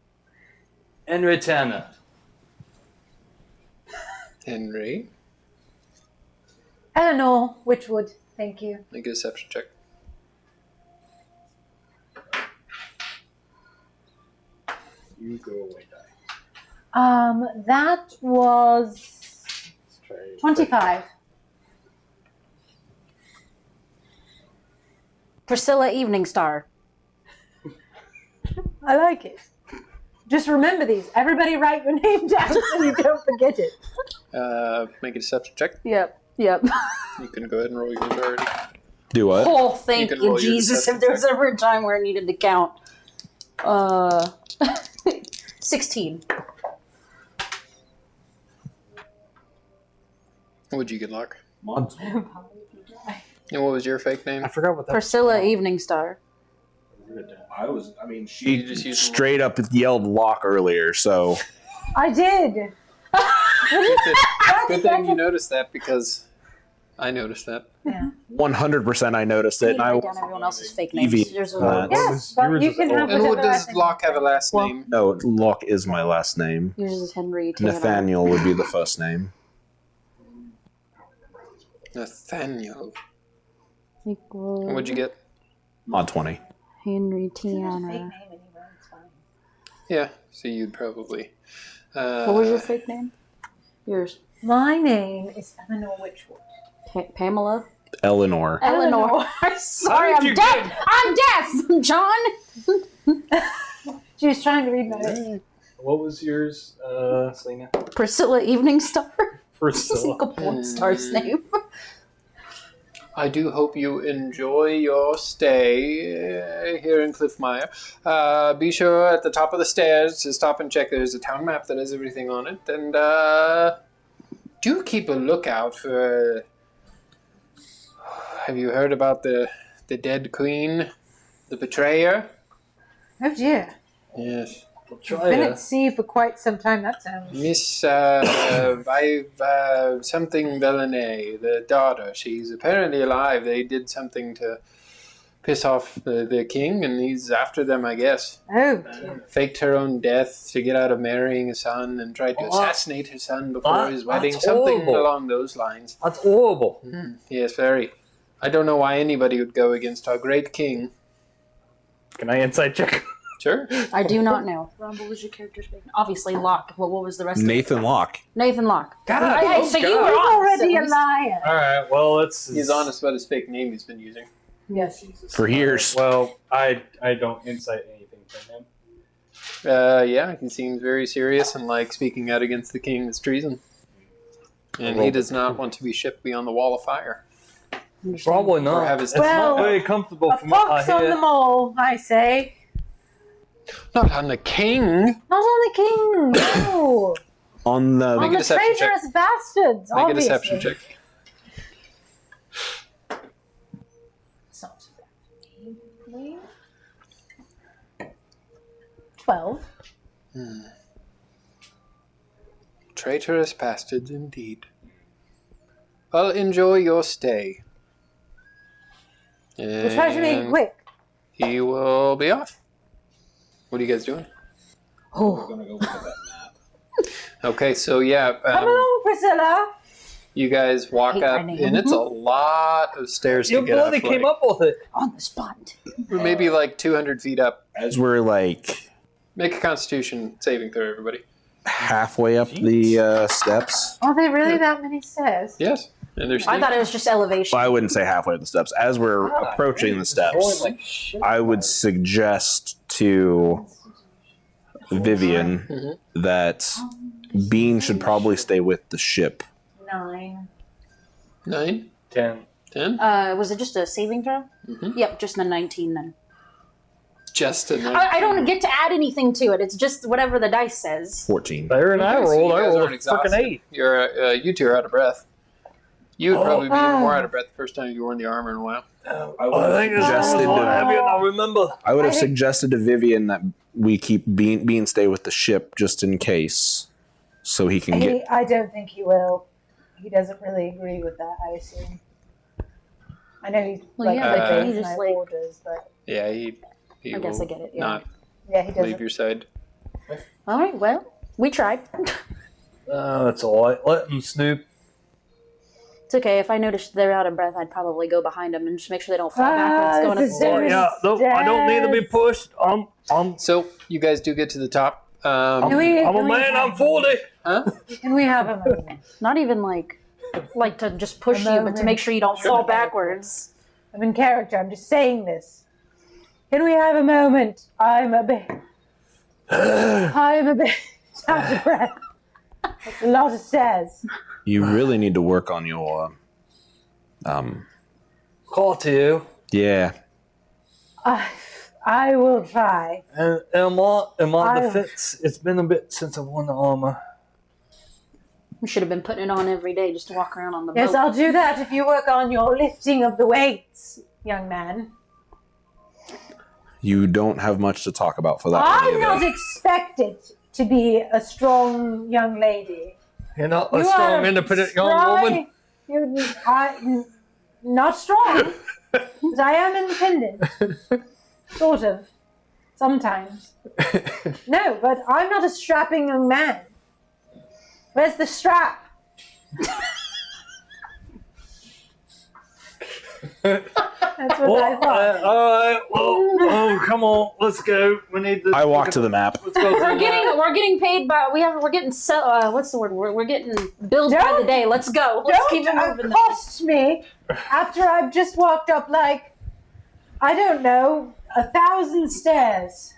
Henry Tanner. Henry. Eleanor Witchwood. Thank you. Make a deception check. You go away, die. That was Let's try 25. Priscilla Evening Star. I like it. Just remember these. Everybody write your name down so you don't forget it. Make a deception check. Yep. Yep. You can go ahead and roll yours already. Do what? Oh, thank You can you, roll your Jesus. deception If there was ever a time where I needed to count. 16. What'd you get, Locke? Month. And what was your fake name? I forgot what that Priscilla Evening Star. She You just used straight up yelled lock earlier, so I did. Good thing you noticed that because I noticed that. Yeah. 100% I noticed it. And I write down everyone else's fake names. Evie. Yours is Yes, but you can have And whatever does I Locke have a last Well- name? No, Locke is my last name. Yours is Henry Taylor. Nathaniel would be the first name. Nathaniel. Equals What'd you get? Mod 20. Henry Fake name Tiana. anywhere, it's fine. Yeah, so you'd probably. What was your fake name? Yours. My name is Eleanor Witchwood. Pamela. Eleanor. Eleanor. Sorry, How I'm did deaf. you I'm deaf, John. She was trying to read my lips. What was yours, Selena? Priscilla Evening Star. Priscilla. Single porn star's name. I do hope you enjoy your stay here in Cliffmire. Be sure at the top of the stairs to stop and check. There's a town map that has everything on it. And do keep a lookout for... Have you heard about the dead queen? The betrayer? Oh dear. Yes. Been at sea for quite some time, that sounds. Miss something Villeneuve, the daughter. She's apparently alive. They did something to piss off the king, and he's after them, I guess. Oh dear. Faked her own death to get out of marrying a son and tried to assassinate her son before his wedding. Something along those lines. That's horrible. Yes, very. I don't know why anybody would go against our great king. Can I insight check? Sure. I do not know. Ron, what was your character's name? Obviously, Locke. What was the rest Nathan Locke. of it? Nathan Locke. God, So you He's were already a honest. liar. All right. Well, let's. He's honest about his fake name he's been using. Yes. For years. Well, I don't insight anything from him. Yeah, he seems very serious and like speaking out against the king is treason. And he does not want to be shipped beyond the wall of fire. Probably not. Or have his- It's Well, not very comfortable A from what fox I on hear. the mole, I say. Not on the king! Not on the king, no. On the... On a the deception check. traitorous bastards, Make obviously. a deception check. It's not so bad. 12. Traitorous bastards indeed. Well, enjoy your stay. We'll try to make it And quick. he will be off. What are you guys doing? Oh, gonna go look at that map. Okay, so yeah, Come along, Priscilla. you guys walk Hate up, my name. and it's a lot of stairs You to get bloody up. came up with it. on the spot. Maybe like 200 feet up. As we're like Make a Constitution saving throw, everybody. halfway up the steps. Are there really that many stairs? Yes, and there's. I thought it was just elevation. Well, I wouldn't say halfway up the steps. As we're approaching the steps, I would suggest to Vivian that Bean should probably stay with the ship. 9. 9, 10. 10, Was it just a saving throw? Mhm. Yep, just a 19 then. just a 9. I don't get to add anything to it. It's just whatever the dice says. 14. Better than I Okay, so rolled. you I guys rolled aren't a exhausted. freaking 8. You two are out of breath. You would probably be even wow. more out of breath the first time you wore the armor in a while. I think it's Suggested just to- heavy, and I remember. I would have suggested to Vivian that we keep Bean stay with the ship just in case, so he can get. I don't think he will. He doesn't really agree with that, I assume. I know he's Well, like yeah, but obeys he just, my like- orders, but Yeah, he I guess will I get it, yeah. not yeah, he doesn't. leave your side. All right, well, we tried. That's all right. Let him snoop. It's okay. If I notice they're out of breath, I'd probably go behind them and just make sure they don't fall backwards going up this the is stairs. very- Yeah, no, I don't need to be pushed. I'm So you guys do get to the top. Can we- a can we- man. I'm 40. Can we have a moment? Not even like to just push you, but to make sure you don't fall backwards. I'm in character. I'm just saying this. Can we have a moment? I'm a bit out of breath. It's a lot of stairs. You really need to work on your. Call to you. Yeah. I will try. And in my I- defense, it's been a bit since I won the armor. We should have been putting it on every day just to walk around on the Yes, boat. I'll do that if you work on your lifting of the weights, young man. You don't have much to talk about for that. I'm any not of it. expected to be a strong young lady. You're not a You strong, are independent young woman. Not strong, but I am independent. Sort of. Sometimes. No, but I'm not a strapping young man. Where's the strap? That's what I thought. All right. Well, come on. Let's go. We need to. I walk to the map. Let's go. We're getting paid by we're getting what's the word? We're getting billed by the day. Let's go. Let's keep it moving. Don't accost me after I've just walked up like I don't know 1,000 stairs.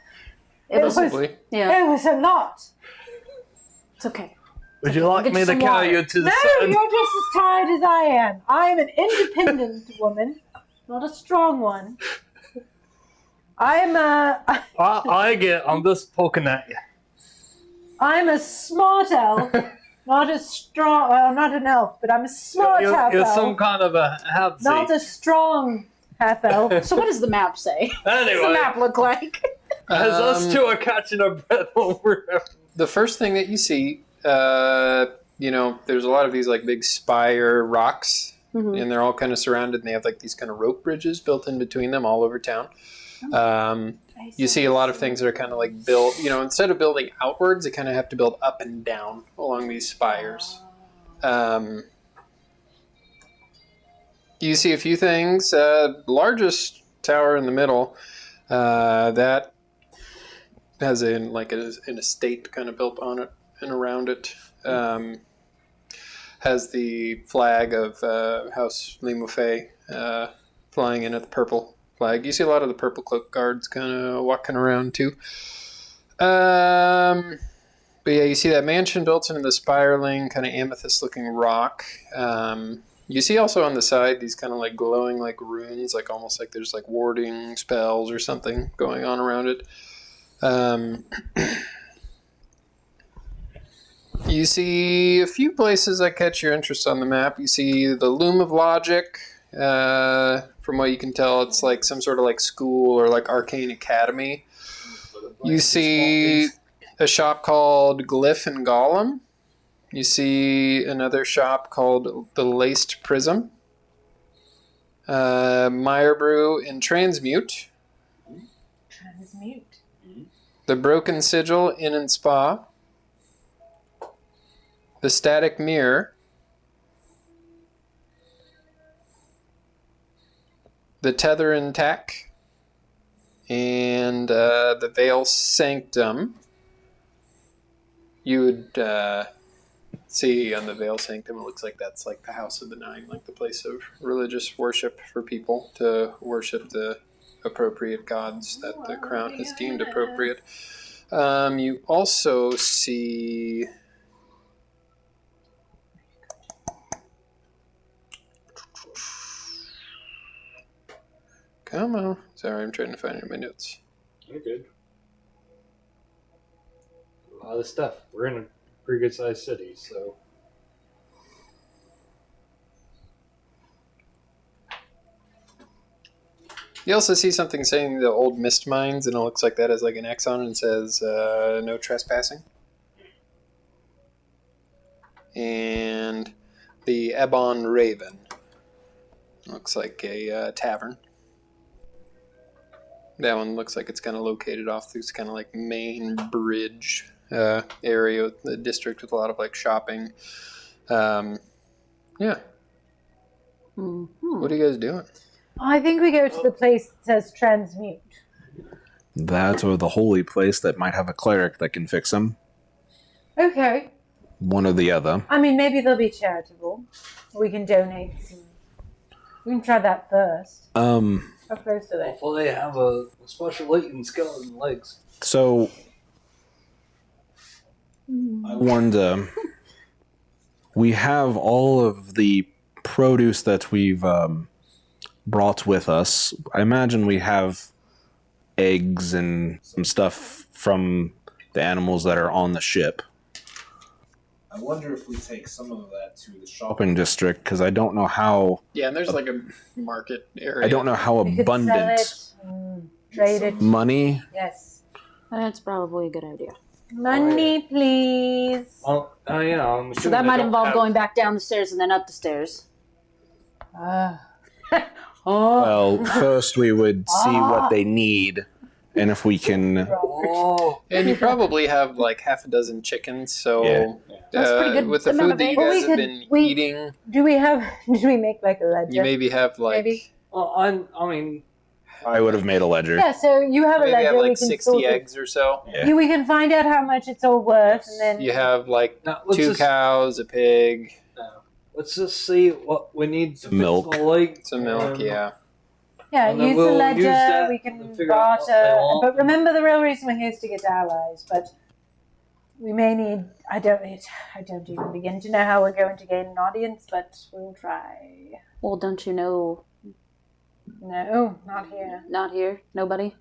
It was a lot. It's okay. Would you like me to carry you to the No, you're just as tired as I am. I am an independent woman, not a strong one. I'm I'm just poking at you. I'm a smart elf, not a strong. Well, not an elf, but I'm a smart half You're elf. some kind of a half. Not a strong half elf. So what does the map say? Anyway, What does the map look like? as us two are catching our breath over. The first thing that you see, there's a lot of these like big spire rocks, and they're all kind of surrounded, and they have like these kind of rope bridges built in between them all over town. You see a lot of things that are kind of like built, instead of building outwards, they kind of have to build up and down along these spires. You see a few things. Largest tower in the middle, that has an estate kind of built on it and around it. Has the flag of House Limofey flying in at the purple flag. You see a lot of the purple cloak guards kind of walking around too. But yeah, you see that mansion built into the spiraling kind of amethyst-looking rock. You see also on the side these kind of like glowing like runes, like almost like there's like warding spells or something going on around it. You see a few places that catch your interest on the map. You see the Loom of Logic. From what you can tell, it's like some sort of like school or like arcane academy. You see a shop called Glyph and Golem. You see another shop called the Laced Prism. Meyer Brew and Transmute. Transmute. The Broken Sigil Inn and Spa. The Static Mirror. The Tether and Tack. And the Veil Sanctum. You would see on the Veil Sanctum, it looks like that's like the House of the Nine, like the place of religious worship for people to worship the appropriate gods that the crown has deemed appropriate. You also see... Come on. Sorry, I'm trying to find it in my notes. You're good. A lot of stuff. We're in a pretty good sized city, so. You also see something saying the old mist mines, and it looks like that has like an X on it and says no trespassing. And the Ebon Raven. Looks like a tavern. That one looks like it's kind of located off this kind of like main bridge area of the district with a lot of like shopping. Yeah. Mm-hmm. What are you guys doing? I think we go to the place that says Transmute. That's the holy place that might have a cleric that can fix them. Okay. One or the other. I mean, maybe they'll be charitable. We can donate some. We can try that first. How close are they? Hopefully they have a special eating skeleton legs. So, I warned, we have all of the produce that we've brought with us. I imagine we have eggs and some stuff from the animals that are on the ship. I wonder if we take some of that to the shopping district, because I don't know how... Yeah, and there's like a market area. I don't know how We could abundant sell it, trade it. money... Yes. That's probably a good idea. Money, please. Oh, yeah. I'm So that might involve going back down the stairs and then up the stairs. Well, first we would see what they need, and if we can. And you probably have like half a dozen chickens, so Yeah. That's pretty good with the amount food of that you eggs. guys have been eating, Do we make like a ledger? you maybe have like Maybe. Well, I mean, I would have made a ledger. Yeah, so you have a maybe ledger. have we like can 60 sort of- eggs or so. Yeah. we can find out how much it's all worth, and then You have like now, let's 2 just, cows, a pig, let's just see what we need to Milk. fix the lake. some milk. Yeah. yeah, and then use the we'll ledger. use that We to can figure out what they barter. want. But remember, the real reason we're here is to get allies. But we may need. I don't even begin to know how we're going to gain an audience, but we'll try. Well, don't you know? No, not here. Not here. Nobody.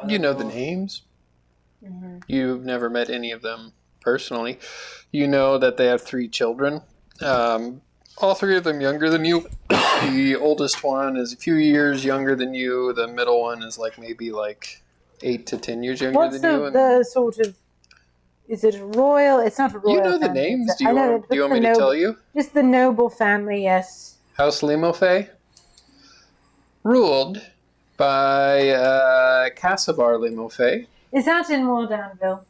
You know the names. Mm-hmm. You've never met any of them personally. You know that they have 3 children. All 3 of them younger than you. The oldest one is a few years younger than you. The middle one is maybe 8 to 10 years younger What's than you. And the sort of? Is it a royal? It's not a royal. you know the family, names. it's a- Do I know you that- want what's me the to tell you? Just the noble family, yes. House Limofey, ruled by Cassavar Limofey. Is that in Mordanville?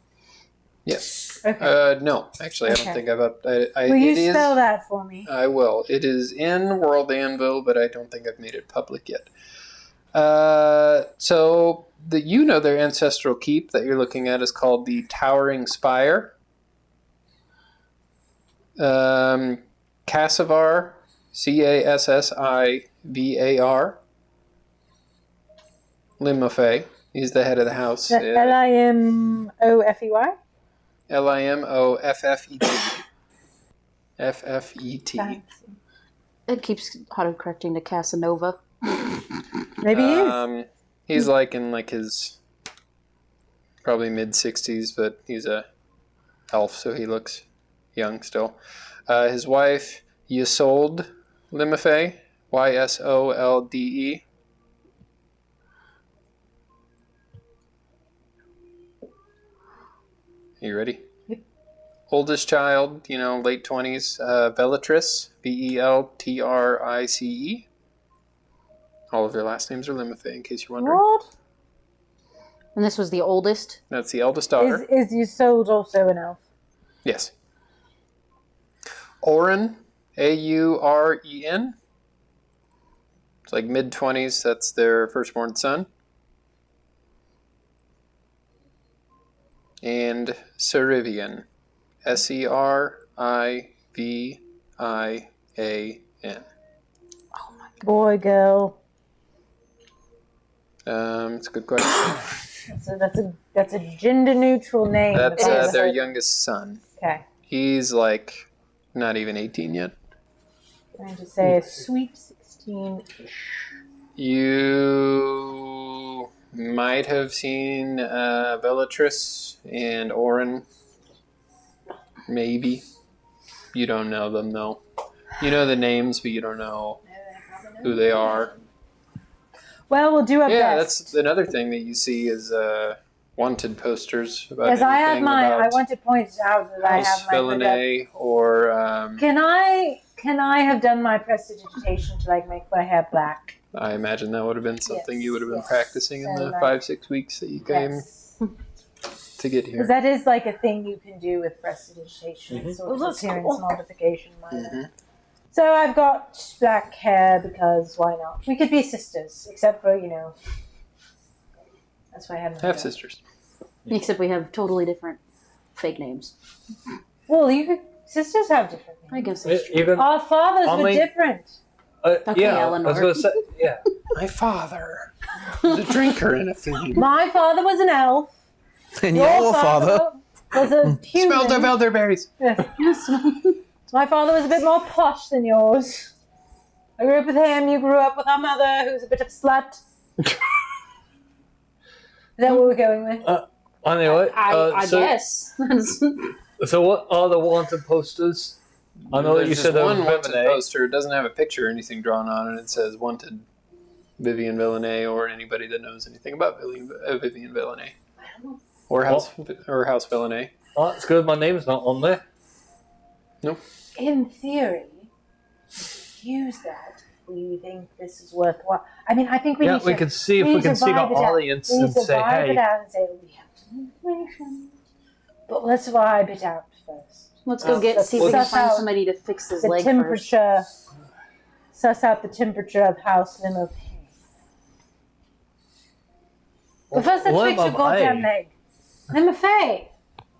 Yes. Okay. No, actually, I don't Okay. think I've up. Will you spell that for me? I will. It is in World Anvil, but I don't think I've made it public yet. So their ancestral keep that you're looking at is called the Towering Spire. Cassavar, Cassivar, Limofey. He's the head of the house. Limofey? Limoffet. Ffet. Fancy. It keeps autocorrecting to Casanova. Maybe he is. He's in his probably mid-60s, but he's a elf, so he looks young still. His wife, Ysolde Limofey, Ysolde. You ready? Yep. Oldest child, late 20s, Bellatrice, Beltrice. All of their last names are Limofey, in case you're wondering. What? And this was the oldest. That's the eldest daughter. Is Ysolde also an elf? Yes. Auren, Auren. It's mid-20s. That's their firstborn son. And Serivian, Serivian. Boy, girl. It's a good question. That's a gender neutral name. That's If I ever their heard- youngest son. Okay. He's not even 18 yet. Trying to say a sweet 16. You might have seen Bellatrice and Auren. Maybe. You don't know them, though. You know the names, but you don't know who they are. Well, we'll do our Yeah, best. that's another thing that you see is wanted posters about Yes, I have anything my. I about want to point out that I have House my. Villeneuve or Can I have done my prestidigitation to make my hair black? I imagine that would have been something you would have been Yes. practicing in So, the 5-6 weeks that you came Yes. to get Because here. that is a thing you can do with prestidigitation. Mm-hmm. It's sort of Oh, that's appearance cool. modification. Mhm. So I've got black hair because why not? We could be sisters, except for that's why I have my Half hair. sisters. Except we have totally different fake names. Well, sisters have different names. I guess that's true. Even Our fathers were Only- different. Okay, yeah, Eleanor. I was gonna say, yeah. My father was a drinker and a fiend. My father was an elf. And your father. was a human. Smelled of elderberries. Yes. My father was a bit more posh than yours. I grew up with him. You grew up with our mother, who's a bit of a slut. Is that what we're going with? Anyway, I so, guess. So what are the wanted posters? I know that you There's said just there was one wanted Vivian. poster. It doesn't have a picture or anything drawn on it. It says wanted Vivian Villeneuve or anybody that knows anything about Vivian Villeneuve. Or House Villeneuve. Oh, it's good. My name's not on there. In theory, use that we think this is worthwhile. I mean, I think we need to... we can see if we can see the audience and say, hey. We out and say, we have some information. But let's vibe it out first. Let's go see if we can find somebody to fix his leg temperature, first. Suss out the temperature of how slim of hay. But first, let's fix your goddamn leg. I'm a fae.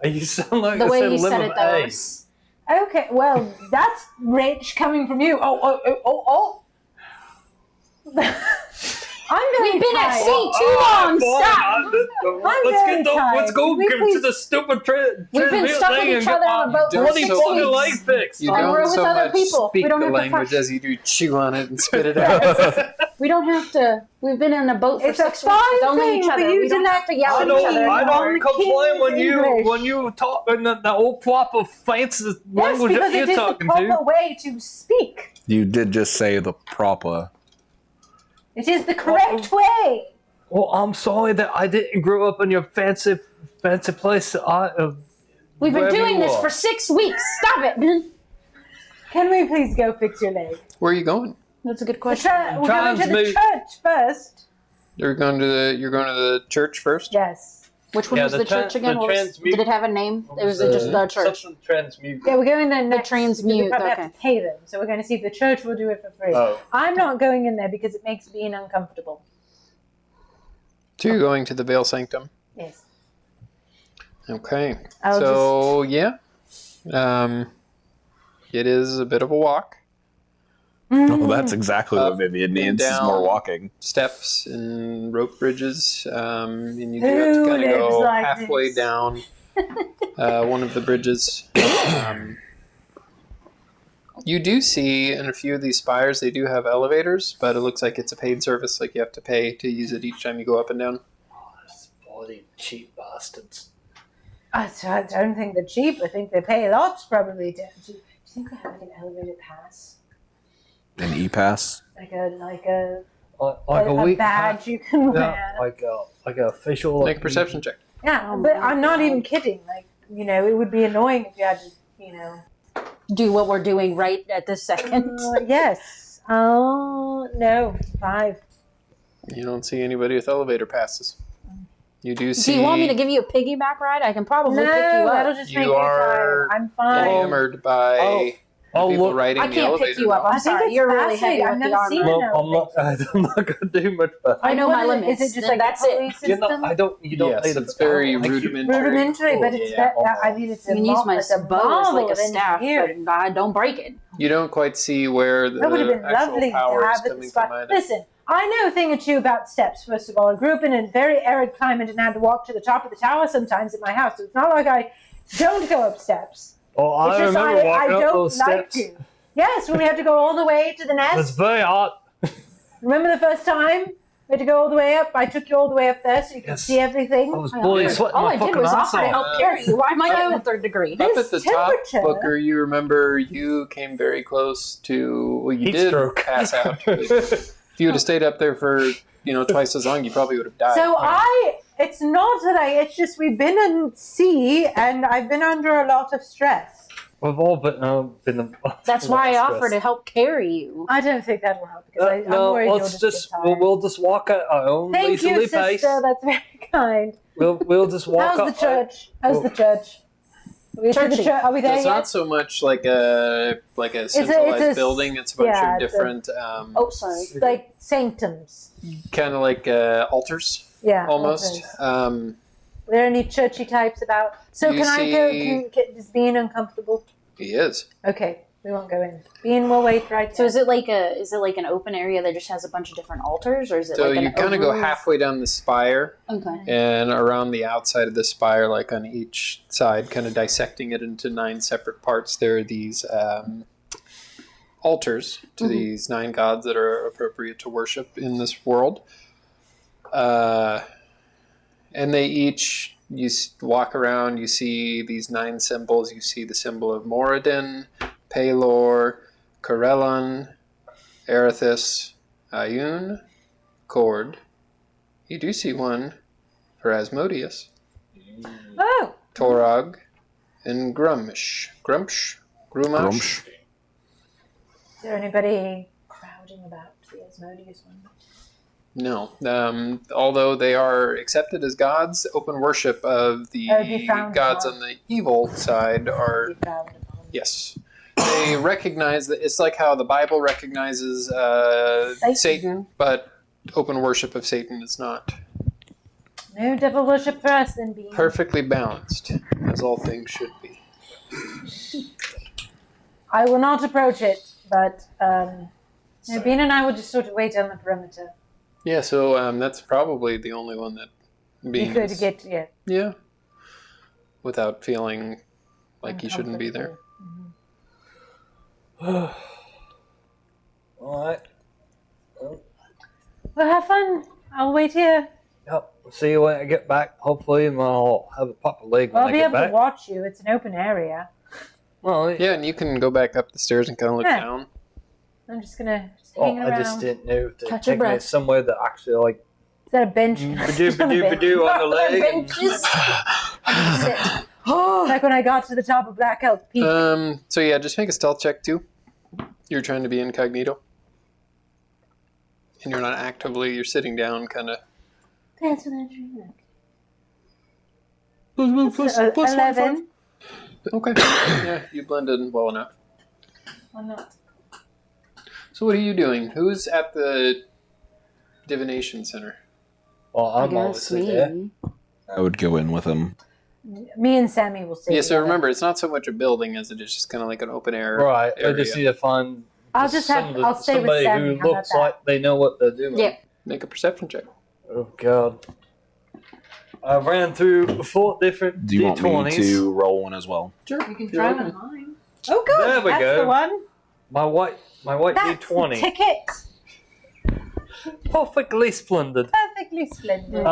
You sound like the way you said it, though. Okay, well, that's rich coming from you. Oh. We've been at sea too long. Stop. Let's go to the stupid We've been stuck with each other on a boat for 6 weeks. Fixed. You don't so much speak the language as you do chew on it and spit it out. We don't have to. We've been in a boat for 6 weeks. It's only each other. We don't have to yell at each other. I don't complain when you talk in the old proper fancy language that you're talking to. Yes, because it is the proper way to speak. You did just say the proper. It is the correct way. Well, I'm sorry that I didn't grow up in your fancy place. We've been doing this for 6 weeks. Stop it. Can we please go fix your leg? Where are you going? That's a good question. We're going to the church first. You're going to the church first? Yes. Which one was the church again? Did it have a name? It was just the church. Transmute. Yeah, we're going there next. The transmute. We probably have to pay them, so we're going to see if the church will do it for free. Oh. I'm not going in there because it makes being uncomfortable. So you're going to the Veil Sanctum? Yes. Okay. It is a bit of a walk. Oh, that's exactly what Vivian needs. Is more walking. Steps and rope bridges, and you do have to kind of go halfway down one of the bridges. You do see in a few of these spires they do have elevators, but it looks like it's a paid service. Like you have to pay to use it each time you go up and down. Oh, those bloody cheap bastards! I don't think they're cheap. I think they pay lots, probably. Do you think we have like an elevator pass? An e-pass? Like a weak badge you can wear. Like a facial. Make a perception check. Yeah, but I'm not even kidding. Like, it would be annoying if you had to, do what we're doing right at this second. Yes. Oh, no. 5. You don't see anybody with elevator passes. You do see... Do you want me to give you a piggyback ride? I can probably pick you up. That'll just make me tired. I'm fine. Hammered by... people riding I can't pick you up. I'm sorry. You're really heavy with the armor. I'm not going to do much better. I know my limits. Is it just like that's it? System? You don't need it's very rudimentary. Rudimentary, but it's it's you can use my bow as like a staff, but I don't break it. You don't quite see where the actual power is coming from either. Listen, I know a thing or two about steps, first of all. I grew up in a very arid climate and had to walk to the top of the tower sometimes at my house. So it's not like I don't go up steps. Oh, I remember walking up those steps. Yes, when we had to go all the way to the nest. It's very hot. Remember the first time we had to go all the way up? I took you all the way up there so you could see everything. I was bloody sweating my fucking All I did was ass offer to help carry you. Why am I getting a 3rd degree? Up at the top, Booker, you remember you came very close to... Well, you Heat did stroke. pass out. If you would have stayed up there for twice as long, you probably would have died. So it's not that it's just we've been in sea and I've been under a lot of stress. We've all been That's why I offer to help carry you. I don't think that will help because I'm worried you'll just get tired. We'll just walk at our own leisurely pace. Thank you, sister. That's very kind. We'll just walk. How's the church? How's the church? Are we there It's yet? not so much like a centralized building. It's a bunch of different. Like sanctums. Kind of like altars. Yeah. Almost. Altars. Are there any churchy types about? So can I go? Is Bean uncomfortable? He is. Okay, we won't go in. Bean will wait right. So is it like an open area that just has a bunch of different altars, or is it? So like you kind of go halfway down the spire, okay, and around the outside of the spire, like on each side, kind of dissecting it into 9 separate parts. There are these altars to these 9 gods that are appropriate to worship in this world. And they each, you walk around, you see these 9 symbols. You see the symbol of Moradin, Pelor, Corellon, Erithus, Ayun, Cord. You do see one for Asmodeus. Oh! Torog, and Grumash. Is there anybody crowded gouging about the Asmodeus one. No. Although they are accepted as gods, open worship of the gods on the evil side are... Yes. They recognize that it's like how the Bible recognizes Satan, but open worship of Satan is not. No devil worship for us, then, Bean. Perfectly balanced, as all things should be. I will not approach it, but Bean and I will just sort of wait on the perimeter. Yeah, so that's probably the only one that Bean You could get, yeah. Yeah. Without feeling like you shouldn't be there. All right. Well, have fun. I'll wait here. Yep. See you when I get back. Hopefully, and I'll have a proper leg when I'll I be get able back. to watch you. It's an open area. Well, Yeah, and you can go back up the stairs and kind of look down. I'm just gonna hang around. I just didn't know to Catch your take me breath. somewhere that actually like Is that a bench? ba-doo on the leg. Benches. Sit. Like when I got to the top of Black Elk Peak. So yeah, just make a stealth check too. You're trying to be incognito. And you're not actively, you're sitting down kind of. That's what I dreamed. Plus 11. Okay. Yeah, you blend in well enough. I'm not. So what are you doing? Who's at the divination center? Well, I I'm guess obviously there. me. I would go in with him. Me and Sammy will stay Yeah, so together. remember, it's not so much a building as it is just kind of like an open air Right. I area. just need to find. I'll stay with somebody Sammy. who How about looks that? like they know what they're doing. Yeah. Make a perception check. Oh God. I ran through 4 different Do you want D20s. me to roll one as well? Sure. You can You're try welcome. one of mine. Oh, good. There we That's go. the one. My white That's the D20. ticket. Perfectly splendid. Perfectly splendid.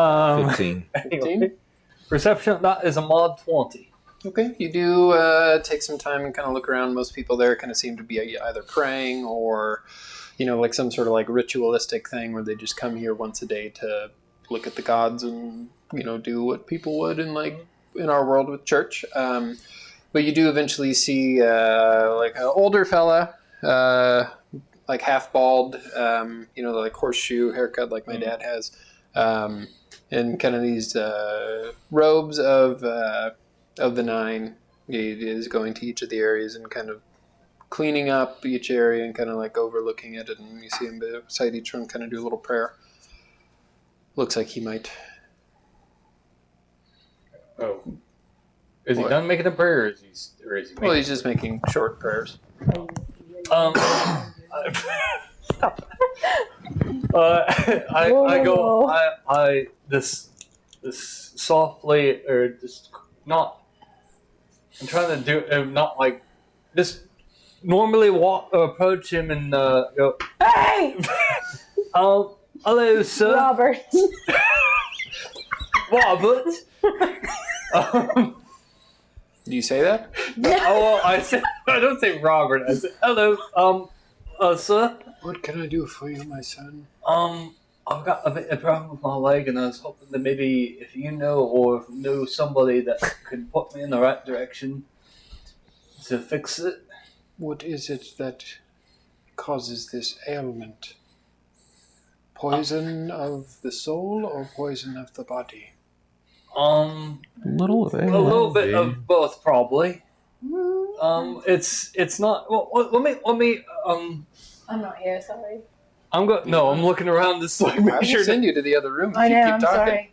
15. Anyway, perception, that is a mod 20. Okay, you do take some time and kind of look around. Most people there kind of seem to be either praying or, like some sort of like ritualistic thing where they just come here once a day to look at the gods and, do what people would in our world with church. But you do eventually see like an older fella, like half bald, like horseshoe haircut like my dad has, and kind of these robes of the 9. He is going to each of the areas and kind of cleaning up each area and kind of like overlooking it, and you see him beside each one kind of do a little prayer. Looks like he might. Oh. Is he What? done making a prayer, or is he Well, he's just making short prayers. I go this softly, or just not. I'm trying to do not like just normally walk or approach him and go. Hey! Hello, sir. Robert. Robert. Do you say that? I don't say Robert. I say hello, sir. What can I do for you, my son? I've got a bit of problem with my leg, and I was hoping that maybe if you know or know somebody that could put me in the right direction to fix it. What is it that causes this ailment? Poison of the soul or poison of the body? A little bit of both, probably. It's not. Well, let me. I'm not here, sorry. I'm looking around this way. I Make will sure. send you to the other room if I you know, keep I'm talking. sorry.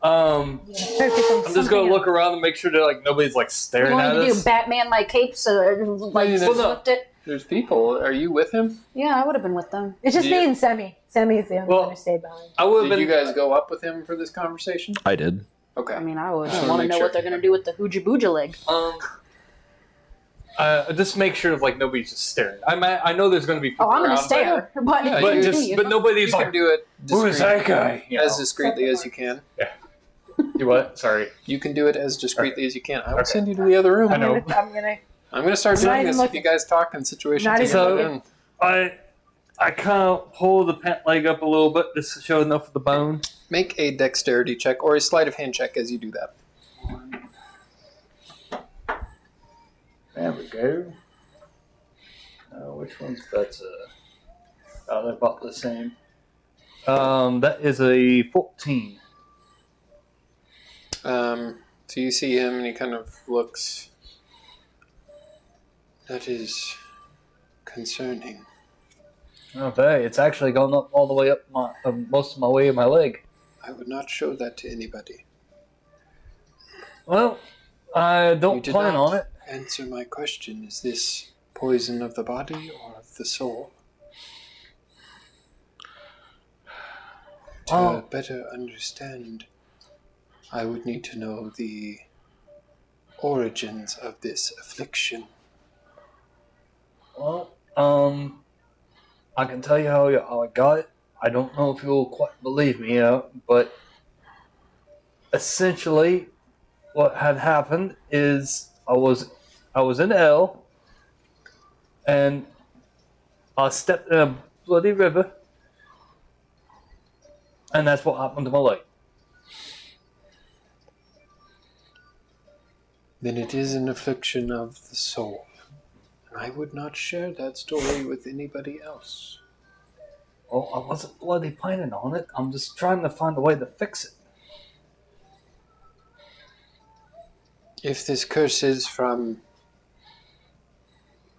Focus on I'm just gonna something look around and make sure that nobody's You staring want at me to us. do Batman like capes or there's- flipped it? There's people. Are you with him? Yeah, I would have been with them. It's just Yeah. me and Sammy. Sammy is the only Well, one who stayed behind. I would have Did been. you guys go up with him for this conversation? I did. Okay. I mean, I would Just wanna want to make know sure. what they're gonna do with the hooja booja leg. Just make sure nobody's just staring. I know there's gonna be people Oh, I'm gonna around, stare, but Yeah, but you- just but nobody's You can like, do it who is that guy? You as know. discreetly as you can. You what? Sorry. You can do it as discreetly as you can. I will Okay. send you to the other room. I know. I'm gonna. I'm going to start I'm not doing even this if looking. you guys talk in situations. Not you even get looking. in. I kind of pull the pant leg up a little bit just to show enough of the bone. Make a dexterity check or a sleight of hand check as you do that. There we go. Which one's better? They're about the same. That is a 14. So you see him, and he kind of looks. That is concerning. Okay, it's actually gone up all the way up most of my way in my leg. I would not show that to anybody. Well, I don't plan on it. Answer my question. Is this poison of the body or of the soul? To better understand, I would need to know the origins of this affliction. Well, I can tell you how I got it. I don't know if you'll quite believe me, but essentially, what had happened is I was in L, and I stepped in a bloody river, and that's what happened to my leg. Then it is an affliction of the soul. I would not share that story with anybody else. Well, I wasn't bloody planning on it. I'm just trying to find a way to fix it. If this curse is from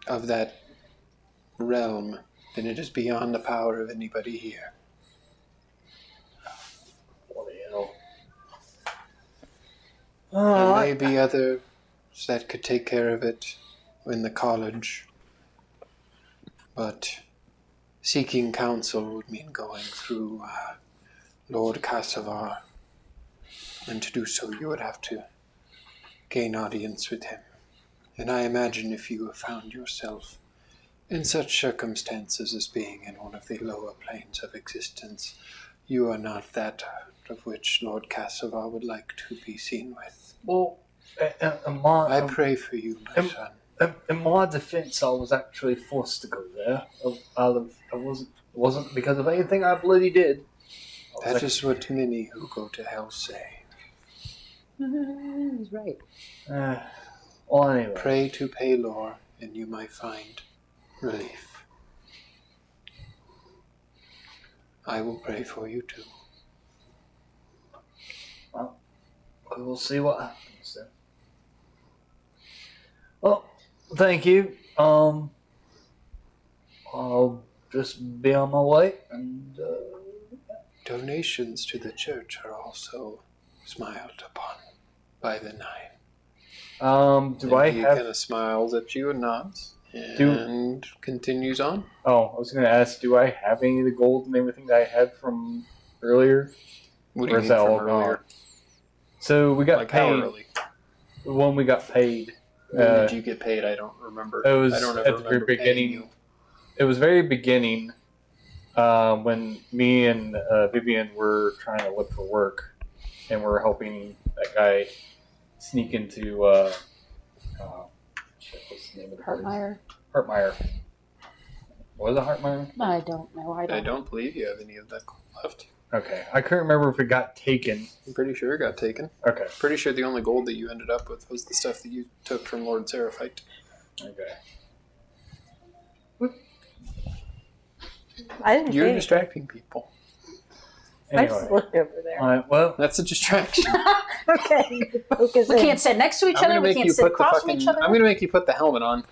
of that realm, then it is beyond the power of anybody here. Bloody hell. There may be others that could take care of it in the college, but seeking counsel would mean going through Lord Kassavar, and to do so you would have to gain audience with him. And I imagine if you have found yourself in such circumstances as being in one of the lower planes of existence, you are not that of which Lord Kassavar would like to be seen with. Well, I pray for you, my son. In my defense, I was actually forced to go there. It wasn't because of anything I bloody did. That is what many who go to hell say. He's right. Well, anyway. Pray to Paylor, and you might find relief. I will pray for you too. Well, we will see what happens then. Well, thank you. I'll just be on my way, and Donations to the church are also smiled upon by the 9. do I he have? kind of smiles at you and nods, and continues on. Oh, I was going to ask, do I have any of the gold and everything that I had from earlier? What do Or you is mean that from all earlier? gone? So we got Like how paid. early? When we got paid. When did you get paid? I don't remember. It was I don't at ever the very remember paying beginning. you. It was very beginning when me and Vivian were trying to look for work, and we're helping that guy sneak into what's the name of the place? Hartmeyer. Was it Hartmeyer? I don't know. I don't believe you have any of that left. Okay, I couldn't remember if it got taken. I'm pretty sure it got taken. Okay. Pretty sure the only gold that you ended up with was the stuff that you took from Lord Seraphite. Okay. I didn't You're say distracting people. I Anyway. just looked over there. All right. Well, That's a distraction. Okay, focus We in. can't sit next to each other. We can't sit across from each other. I'm gonna make you put the helmet on.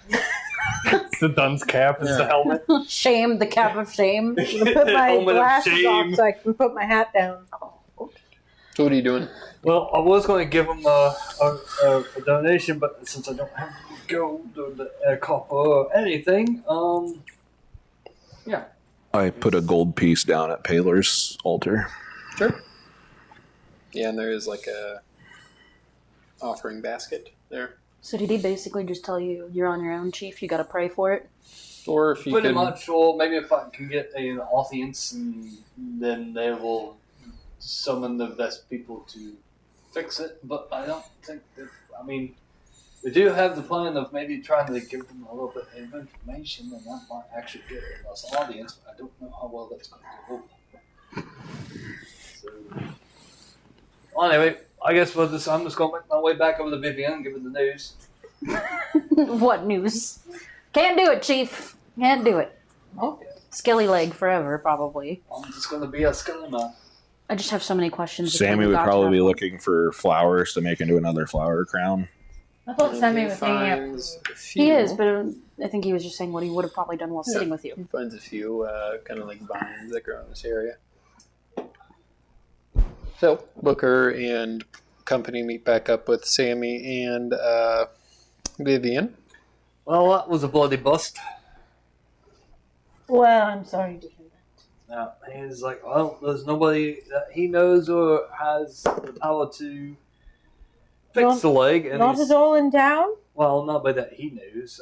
it's the dunce cap is the Yeah. helmet. Shame, the cap of shame. I'm gonna put my Helmet of glasses shame. off so I can put my hat down. So what are you doing? Well, I was going to give him a donation, but since I don't have gold or the copper or anything, yeah. I put a gold piece down at Paylor's altar. Sure. Yeah, and there is like a offering basket there. So did he basically just tell you you're on your own, Chief? You got to pray for it. Or if you Pretty could, much, or maybe if I can get an audience, and then they will summon the best people to fix it. But I don't think that. I mean, we do have the plan of maybe trying to give them a little bit of information, and that might actually get us an audience. But I don't know how well that's going to go. So, well, anyway, I guess I'm just going to make my way back over to Vivian and give her the news. What news? Can't do it, Chief. Can't do it. Okay. Skelly leg forever, probably. I'm just gonna be a skelly man. I just have so many questions. Sammy would probably be looking for flowers to make into another flower crown. I thought Sammy was hanging out. finds a few. He is, but I think he was just saying what he would have probably done while sitting with you. He finds a few kind of like vines that grow in this area. So Booker and company meet back up with Sammy and Vivian. Well, that was a bloody bust. Well, I'm sorry to hear that. Now, he's like, well, there's nobody that he knows or has the power to fix the leg. And Not at all in town? Well, nobody that he knows.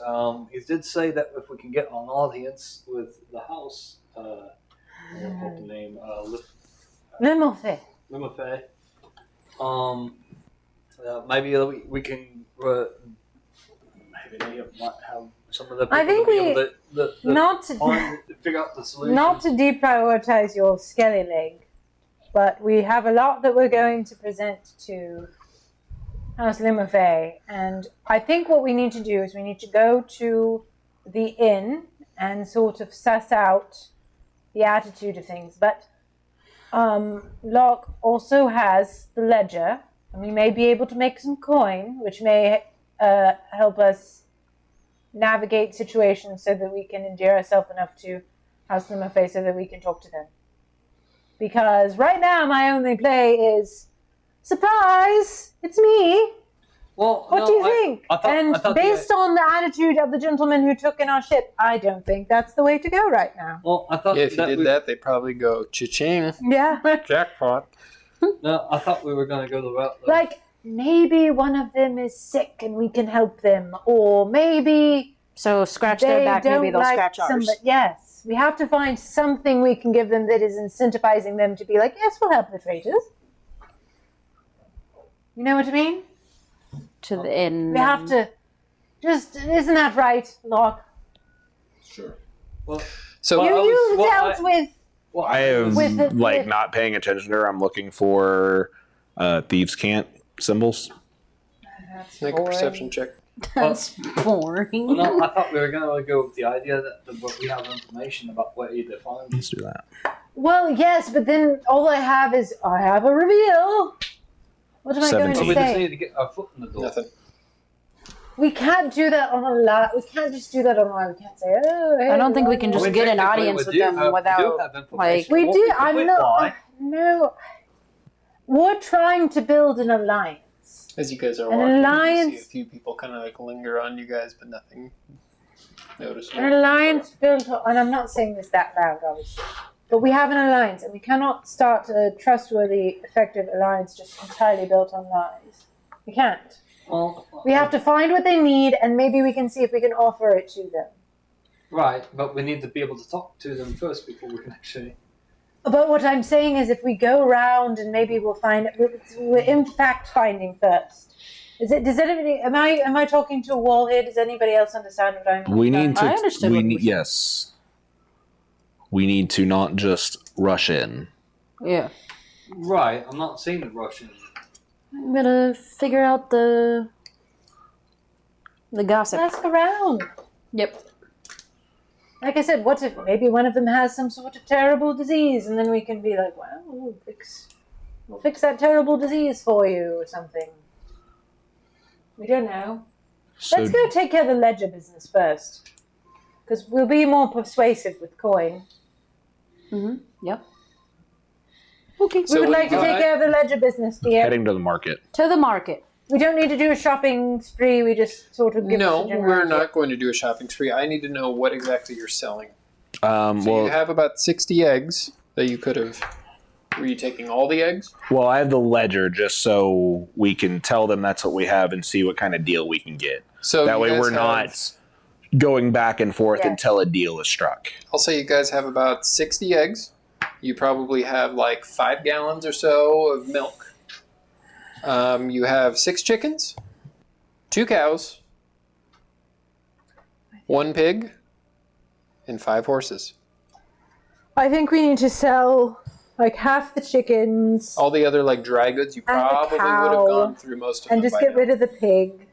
He did say that if we can get an audience with the house, I don't know the name, Limofé. Limofé, maybe we can, maybe they might have some of the people I think to be able to not to figure out the solution. not to deprioritize your skelly leg, but we have a lot that we're going to present to House Limofé, and I think what we need to do is we need to go to the inn and sort of suss out the attitude of things. But Locke also has the ledger, and we may be able to make some coin, which may help us navigate situations so that we can endear ourselves enough to House Limofé so that we can talk to them. Because right now my only play is, surprise, it's me. Well, What do you think? I thought based on the attitude of the gentleman who took in our ship, I don't think that's the way to go right now. Well, I thought Yeah, if you did that, they'd probably go cha-ching. Yeah. Jackpot. No, I thought we were going to go the route. Like, maybe one of them is sick and we can help them. Or maybe So scratch their they back, don't maybe they'll like scratch ours. somebody. Yes. We have to find something we can give them that is incentivizing them to be like, yes, we'll help the traitors. You know what I mean? To the end. We have to just, isn't that right, Locke? Sure. Well, So You dealt with I am With the- like with- not paying attention to her. I'm looking for thieves' cant symbols. make a perception check. That's boring. well, no, I thought we were going to go with the idea that we have information about what either find. Let's do that. Well, yes, but then all I have is I have a reveal. What am I going 17. to We just say? need to get our foot in the door. Nothing. We can't do that on a live. We can't just do that online. We can't say, oh, hey, I don't think we can just Well, get an technically audience we with do them have- without. We do have information. We It won't do. be I'm complete not. lie. No. We're trying to build an alliance. As you guys are An walking, you alliance- see a few people kind of like linger on you guys, but nothing noticeable. An alliance built on, and I'm not saying this that loud, obviously, but we have an alliance, and we cannot start a trustworthy, effective alliance just entirely built on lies. We can't. Well, We have to find what they need, and maybe we can see if we can offer it to them. right, but we need to be able to talk to them first before we can actually. But what I'm saying is, if we go around and maybe we'll find, we're in fact finding first. Does anybody? Am I talking to a wall here? Does anybody else understand what I'm? We need to. I understood We what you need were saying. yes. We need to not just rush in. Yeah. Right, I'm not seeing the Russian. I'm gonna figure out the gossip. Ask around. Yep. Like I said, what if maybe one of them has some sort of terrible disease, and then we can be like, well, we'll fix that terrible disease for you or something. We don't know. So Let's go take care of the ledger business first, because we'll be more persuasive with coin. Yep. Okay. So We would like to what- take care of the ledger business, dear. heading to the market. To the market. We don't need to do a shopping spree. We just sort of give No, us a general we're idea. not going to do a shopping spree. I need to know what exactly you're selling. So you Well, have about 60 eggs that you could have. Were you taking all the eggs? well, I have the ledger just so we can tell them that's what we have and see what kind of deal we can get. So That you way, guys we're have- not going back and forth Yes. until a deal is struck. I'll say you guys have about 60 eggs. You probably have like 5 gallons or so of milk. You have 6 chickens, 2 cows, 1 pig, and 5 horses. I think we need to sell like half the chickens All the other like dry goods, you And the probably would cow, have gone through most of and them just by get now. rid of the pig.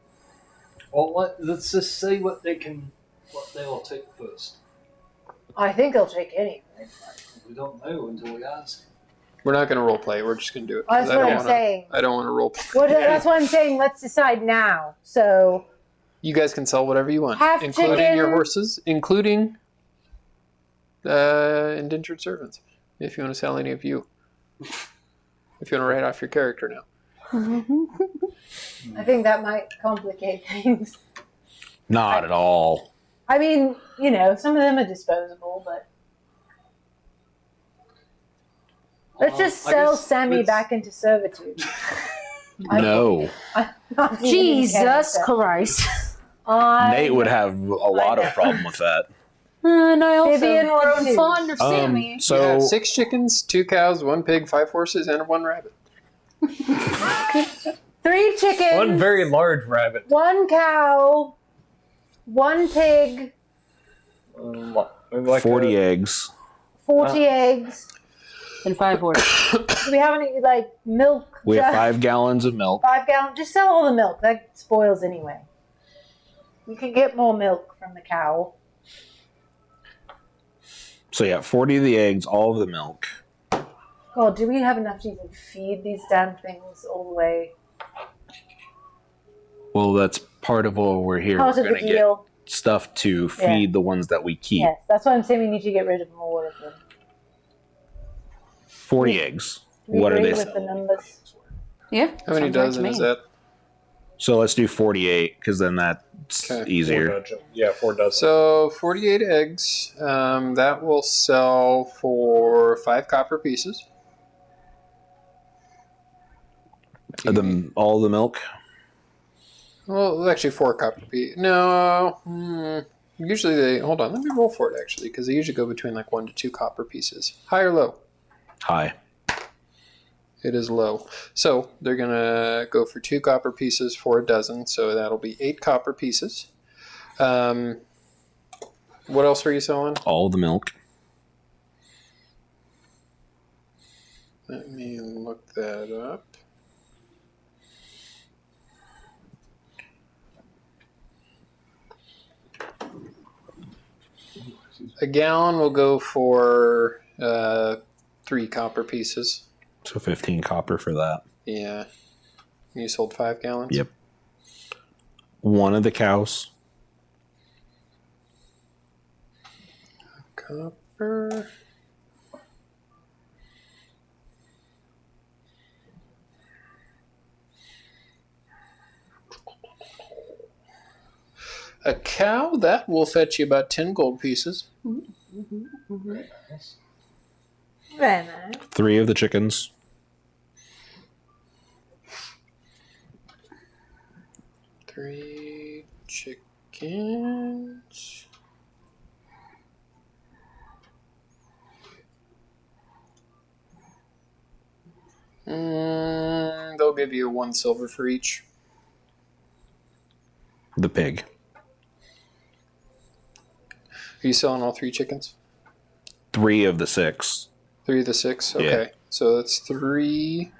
Well, let's just see what they will take first. I think I'll take any. We don't know until we ask. We're not going to role play. We're just going to do it. That's what I'm saying. I don't want to role play. Well, that's what I'm saying. Let's decide now. So You guys can sell whatever you want, Half including chicken. your horses, including indentured servants. If you want to sell any of you. If you want to write off your character now. I think that might complicate things. Not at all. I mean, some of them are disposable, but let's just sell Sammy back into servitude. No. Jesus Christ. Nate would have a lot of problem with that. And I also Vivian would grown too. fond of Sammy. You So have 6 chickens, 2 cows, 1 pig, 5 horses, and 1 rabbit. 3 chickens. One very large rabbit. 1 cow. 1 pig. Like 40 eggs. 40 eggs. And 5 horses. Do we have any milk? We have 5 gallons of milk. 5 gallons. Just sell all the milk. That spoils anyway. We can get more milk from the cow. So yeah, 40 of the eggs, all of the milk. God, do we have enough to even feed these damn things all the way? Well, that's part of what we're here. Part We're of the going to get deal. stuff to feed the ones that we keep. Yes, that's why I'm saying we need to get rid of more of them. 40 eggs. Do we What are agree they with the selling? numbers? Yeah. How many sounds right dozen to is me. that? So let's do 48, because then that's Okay. easier. 4 dozen. So 48 eggs. That will sell for 5 copper pieces. All the milk? Well, actually 4 copper pieces. No. Usually they... Hold on, let me roll for it actually, because they usually go between 1 to 2 copper pieces. High or low? High. It is low. So they're going to go for 2 copper pieces for a dozen. So that'll be 8 copper pieces. What else were you selling? All the milk. Let me look that up. A gallon will go for 3 copper pieces. So 15 copper for that. Yeah. You sold 5 gallons? Yep. 1 of the cows. Copper. A cow, that will fetch you about 10 gold pieces. Very nice. 3 of the chickens. Three chickens. They'll give you 1 silver for each. The pig. Are you selling all 3 chickens? 3 of the 6. 3 of the 6? Okay. Yeah. So that's 3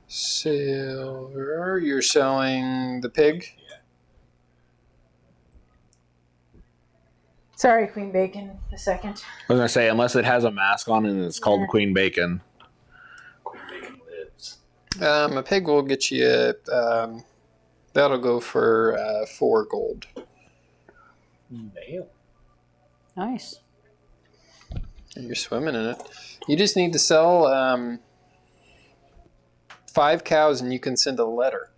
silver. You're selling the pig? Sorry, Queen Bacon, a second. I was going to say, unless it has a mask on and it's called Queen Bacon. Queen Bacon lives. A pig will get you, that'll go for 4 gold. Damn. Nice. You're swimming in it. You just need to sell 5 cows and you can send a letter.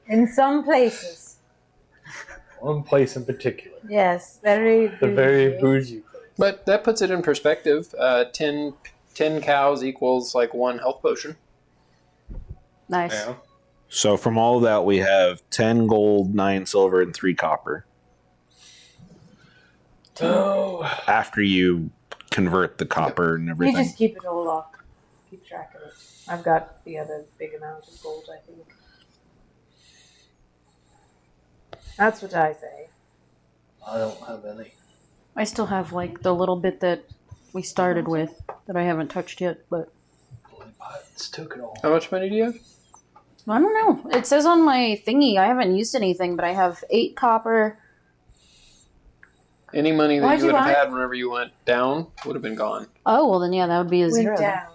In some places. One place in particular. Yes, very The very bougie place. But that puts it in perspective. 10 cows equals 1 health potion. Nice. Yeah. So from all that, we have 10 gold, 9 silver, and 3 copper. Oh. After you convert the copper and You everything. just keep it all up. Keep track of it. I've got the other big amount of gold, I think. That's what I say. I don't have any. I still have the little bit that we started with that I haven't touched yet, but Bloody pirates took it all. How much money do you have? I don't know. It says on my thingy I haven't used anything, but I have 8 copper, Any money that Why'd you would you have want? had whenever you went down would have been gone. Oh, well then, yeah, that would be a Went zero. then. down.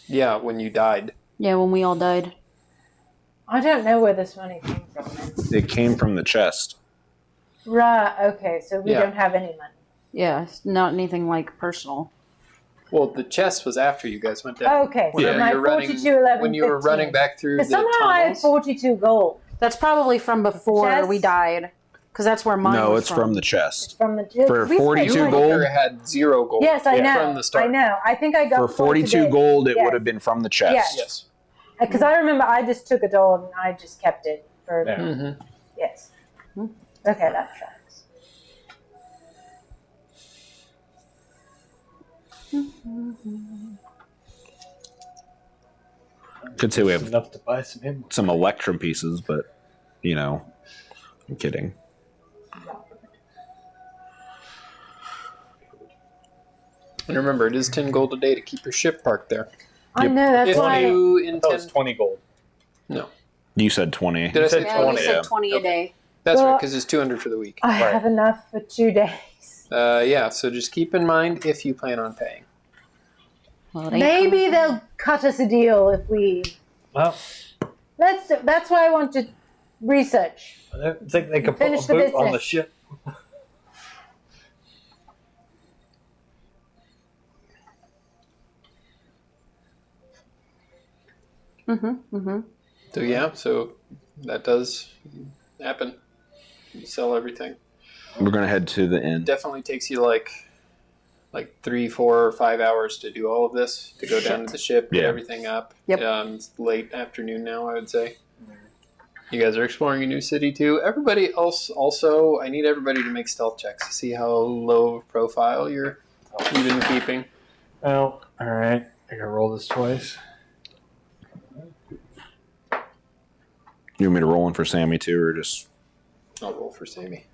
Yeah, when you died. Yeah, when we all died. I don't know where this money came from. It came from the chest. Right. Okay. So we Yeah. don't have any money. Yeah, it's not anything like personal. Well, the chest was after you guys went down. Okay. So Whenever my you're running, 42, 11, when you were 15. running back through the Because somehow I had tunnels. 42 gold That's probably from before chest? we died. Because that's where mine No, was it's from the chest. from the. For we spent 42 money. gold? Walker had 0 gold. Yes, I know. From the start. I know. I think I got For 42 gold, it would have been from the chest. Yes. Yes. Because I remember I just took a doll and I just kept it for. Yeah. Mm-hmm. Yes. Okay, that tracks. Could say we have enough to buy some him. some Electrum pieces, but, you know, I'm kidding. And remember, it is 10 gold a day to keep your ship parked there. I know, that's If why. you I thought it was intend... 20 gold. No. You said 20. Did I say said Yeah, 20? you said yeah. 20 a day. That's right, Well- because it's 200 for the week. I Right. have enough for 2 days. Yeah, so just keep in mind if you plan on paying. Well, it ain't Maybe coming. they'll cut us a deal if we. Well, That's why I want to research. I don't think they could put Finish a the boot on the business. ship. So yeah, so that does happen. You sell everything. We're going to head to the inn. Definitely takes you like 3, 4, or 5 hours to do all of this, to go down to the ship, get Yeah. everything up. Yep. It's late afternoon now, I would say. You guys are exploring a new city too. Everybody else also, I need everybody to make stealth checks to see how low of profile you're even keeping. Well, alright. I gotta roll this twice. You want me to roll one for Sammy too, or just... I'll roll for Sammy.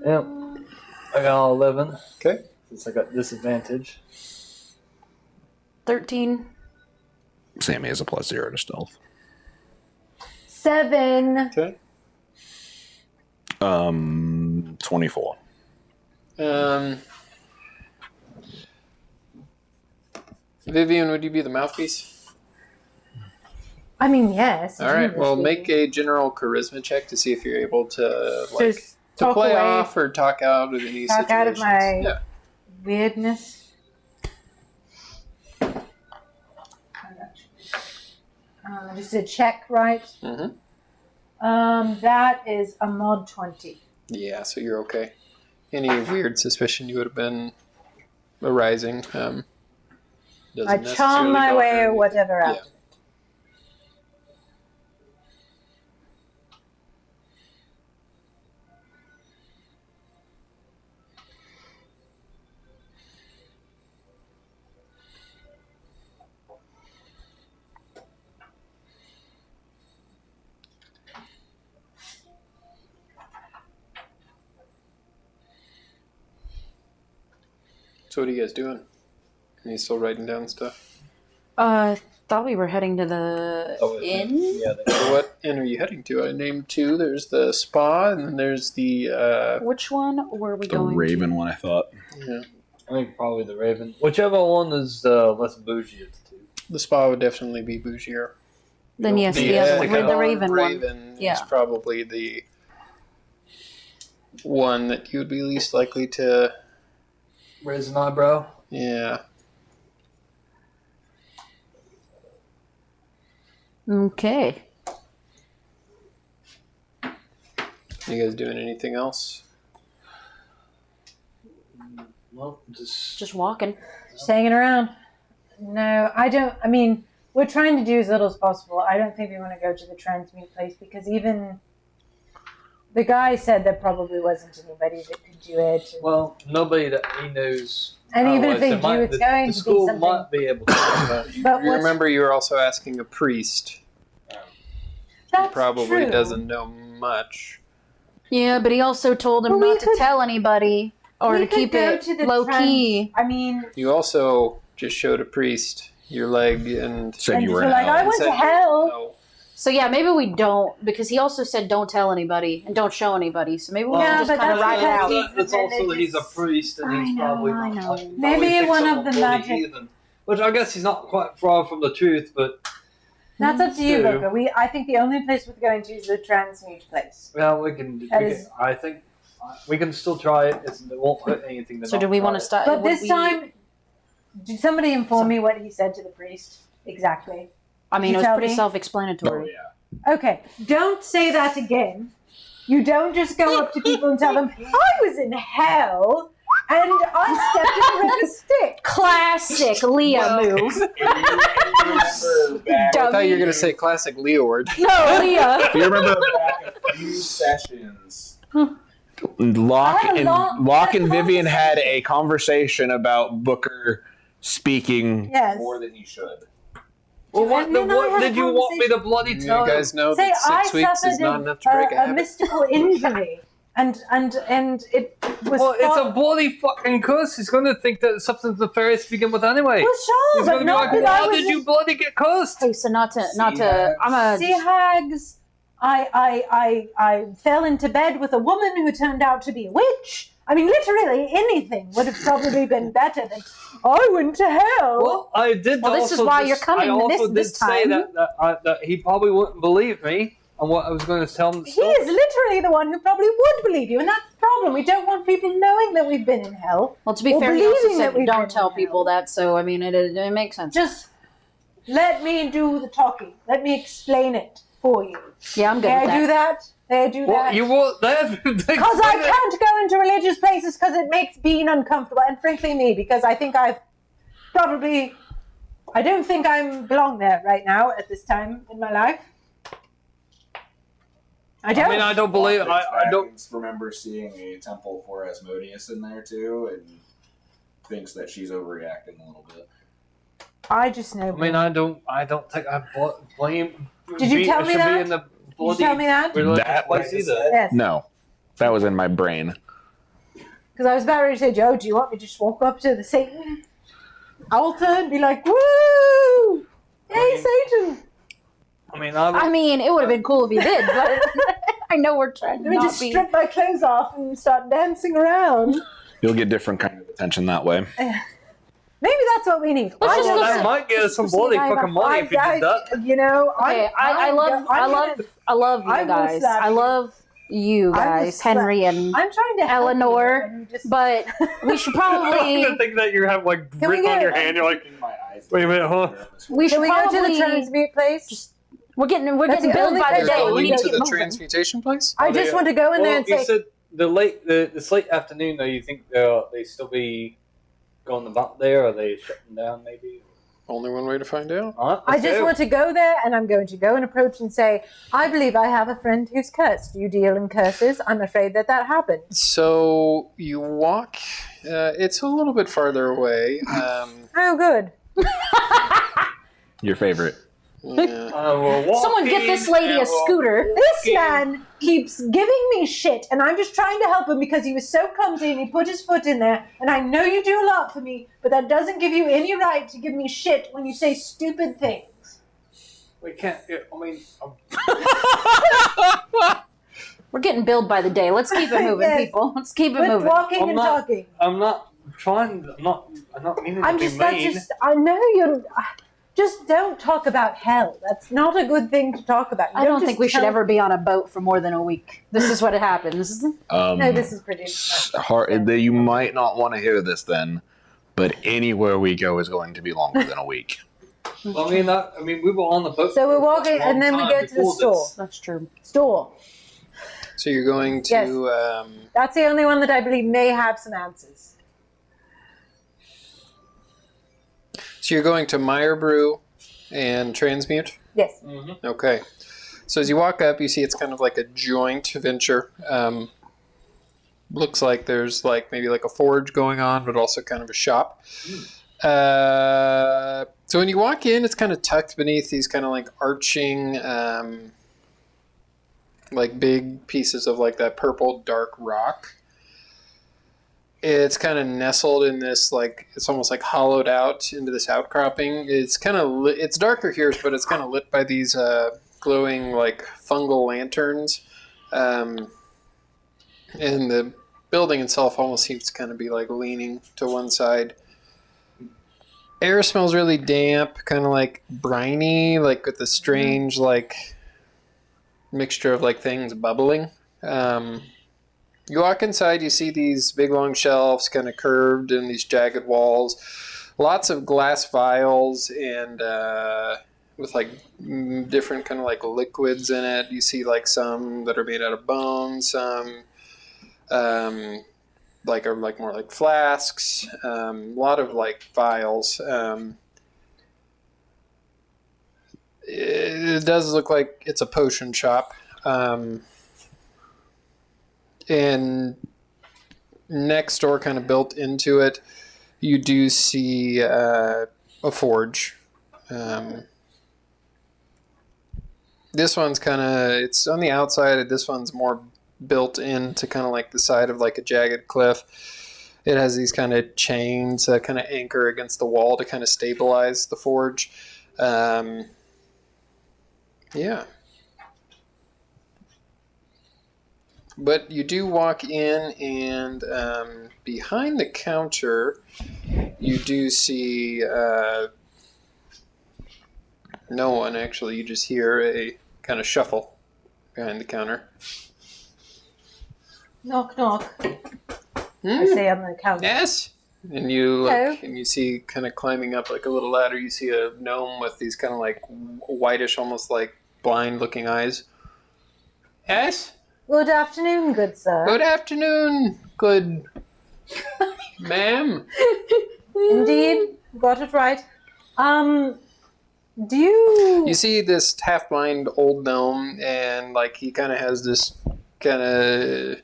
Yep. I got 11. Okay. Since I got disadvantage. 13. Sammy has a +0 to stealth. 7. Okay. 24. Vivian, would you be the mouthpiece? I mean, yes. All right. Well, make a general charisma check to see if you're able to Just to talk play away. off or talk out of any Talk out of situations. my- Yeah. weirdness. Just a check, right? Mhm. That is a mod 20. Yeah. So you're okay. Any weird suspicion you would have been arising? Doesn't I charm necessarily my bother way or you. whatever out. Yeah. So what are you guys doing? Are you still writing down stuff? Thought we were heading to the inn. Yeah, So what inn are you heading to? I named 2. There's the spa, and then there's the Which one were we The going Raven to? one, I thought. yeah. I think probably the Raven. Whichever one is less bougie of the two. The spa would definitely be bougier. Then yes, the other one. Echelon The Raven one. Raven Yeah. is probably the one that you would be least likely to. Raise an eyebrow. Yeah. Okay. You guys doing anything else? Well, just Just walking. Just hanging around. No, I don't. I mean, we're trying to do as little as possible. I don't think we want to go to the transmute place because even the guy said there probably wasn't anybody that could do it. well, nobody that he knows. And even if otherwise, they there do, might- it's going the to be school something- might be able to. But But You what's- remember, you were also asking a priest. That's He probably true. doesn't know much. Yeah, but he also told him But we not to could- tell anybody or We to could keep go it to the low trans- key. I mean, You also just showed a priest your leg and Said and you just were were in like, hell. I went said to you were in hell. hell. So yeah, maybe we don't, because he also said don't tell anybody and don't show anybody. So maybe we Yeah, can just but kind of that's ride it out. because It's also that he's a priest and he's probably I not. know. Probably Maybe thinks one I'm of a the bloody magic- heathen. Which I guess he's not quite far from the truth, but That's up to you, True. Booker. I think the only place we're going to is the transmute place. well, we can. I think we can still try it. It won't hurt anything. To So not do we try want to it. start? But this time, did somebody inform me what he said to the priest exactly? I mean, you it was tell pretty me? self-explanatory. Okay, don't say that again. You don't just go up to people and tell them, I was in hell and I stepped in with a stick. Classic Leah move. I thought you were going to say classic Leo word. No, Leah. Do you remember Back a few sessions. Locke I had a long- and Vivian had a conversation about Booker speaking? Yes. More than he should. Well, what, And then I had a did you want me to bloody You tell guys know Say, that I 6 weeks is suffered not enough to break a a habit. mystical injury. And it was Well, it's a fought- bloody fucking curse. He's going to think that something's nefarious to begin with anyway. Well, sure, He's but going to be not like, that I "How was did you bloody get cursed?" Hey, so not to. I'm a. Sea hags. I fell into bed with a woman who turned out to be a witch. I mean, literally anything would have probably been better than I went to hell. Well, I did. Well, this is also why dis- you're coming I to also this did say time. that he probably wouldn't believe me and what I was going to tell him. The He is literally the one who probably would believe you, and that's the problem. We don't want people knowing that we've been in hell. Well, to be Or fair, he also believing said that we've don't been tell in people hell. that. So I mean, it makes sense. Just let me do the talking. Let me explain it for you. Yeah, I'm good May with I do that. that? May I do Well, that? you won't. Because I can't go into religious places because it makes being uncomfortable, and frankly me, because I think I don't think I belong there right now at this time in my life. I don't. I mean, I don't believe. I don't. remember seeing a temple for Asmodeus in there too, and thinks that she's overreacting a little bit. I just know. I mean, I don't think I blame. Did you tell me should that? be in the Did you bloody tell me that? religious That place was either. Yes. No, that was in my brain. Because I was about ready to say, Joe, do you want me to just walk up to the Satan altar and be like, woo! Yay, Satan! I I mean, it would have been cool if he did, but I know we're trying to Let me not just be. strip my clothes off and start dancing around. You'll get different kind of attention that way. Maybe that's what we need. Let's just well, go that see- might get us some let's go bloody see fucking money if you did that. You know, Okay, I love you I will guys. slap I you. love you I will guys, slap- Henry and I'm trying to help Eleanor, you, and you just- but we should probably to think that you have like Can we written on get- your hand. You're like, In my eyes. Wait a minute, huh? we should Can we go to the probably transmute place? we're getting That's billed the only by the place day. that We we need go to to get the moving. transmutation place? I just want to go in there and you say, said this late afternoon. Though, you think they still be going about there? Or are they shutting down? Maybe. Only one way to find out. I just want to go there, and I'm going to go and approach and say, I believe I have a friend who's cursed. You deal in curses. I'm afraid that happens. So you walk. It's a little bit farther away. Oh, good. Your favorite. Yeah. Someone get this lady a scooter. This man keeps giving me shit, and I'm just trying to help him because he was so clumsy and he put his foot in there. And I know you do a lot for me, but that doesn't give you any right to give me shit when you say stupid things. We can't. I mean, We're getting billed by the day. Let's keep it moving, Yes. people. Let's keep it Quit moving. walking I'm and not- talking. I'm not trying. I'm not meaning to I'm be just, that's mean. just, I know you're, just don't talk about hell. That's not a good thing to talk about. You I don't just think we should tell- ever be on a boat for more than a week. This is what happens. No, this is pretty. You might not want to hear this then, but anywhere we go is going to be longer than a week. I mean, we were on the boat. So we're for a walking, long and then we time get to the before store. this. That's true. Store. So you're going to. Yes. That's the only one that I believe may have some answers. So you're going to Meyer Brew and Transmute? Yes. Okay. So as you walk up, you see it's kind of like a joint venture. Looks like there's maybe a forge going on, but also kind of a shop. So when you walk in, it's kind of tucked beneath these kind of arching, big pieces of that purple dark rock. It's kind of nestled in this it's almost hollowed out into this outcropping. It's kind of it's darker here, but it's kind of lit by these glowing like fungal lanterns, and the building itself almost seems to kind of be like leaning to one side. Air smells really damp, kind of like briny, like with a strange like mixture of like things bubbling. You walk inside, you see these big long shelves kind of curved in these jagged walls, lots of glass vials and with like different kind of like liquids in it. You see like some that are made out of bone, some like are like more like flasks, a lot of like vials. It does look like it's a potion shop. And next door, kind of built into it, you do see a forge. This one's kind of, it's on the outside. This one's more built into kind of like the side of like a jagged cliff. It has these kind of chains that kind of anchor against the wall to kind of stabilize the forge. Yeah. But you do walk in, and behind the counter, you do see no one, actually. You just hear a kind of shuffle behind the counter. Knock, knock. I say on the counter. Yes? And you look, Hello. and you see kind of climbing up like a little ladder, you see a gnome with these kind of like whitish, almost like blind-looking eyes. Yes? Good afternoon, good sir. Good afternoon, good ma'am. Indeed, got it right. Do you... You see this half-blind old gnome, and like he kind of has this kind of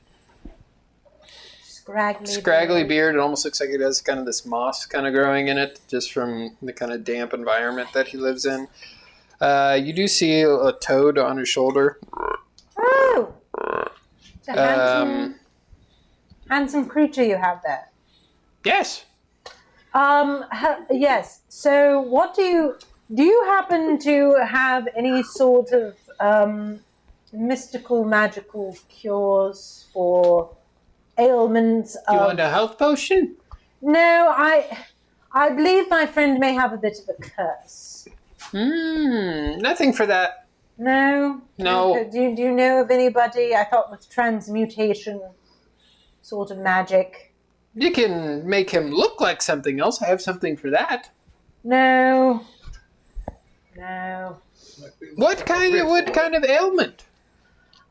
scraggly beard. It almost looks like it has kind of this moss kind of growing in it, just from the kind of damp environment that he lives in. You do see a toad on his shoulder. Oh! It's a handsome creature you have there. Yes. Yes. So, what do you happen to have any sort of mystical, magical cures for ailments? Do you want a health potion? No, I believe my friend may have a bit of a curse. Nothing for that. No? No. Do you know of anybody, I thought, with transmutation sort of magic? You can make him look like something else. I have something for that. No. No. What kind of ailment?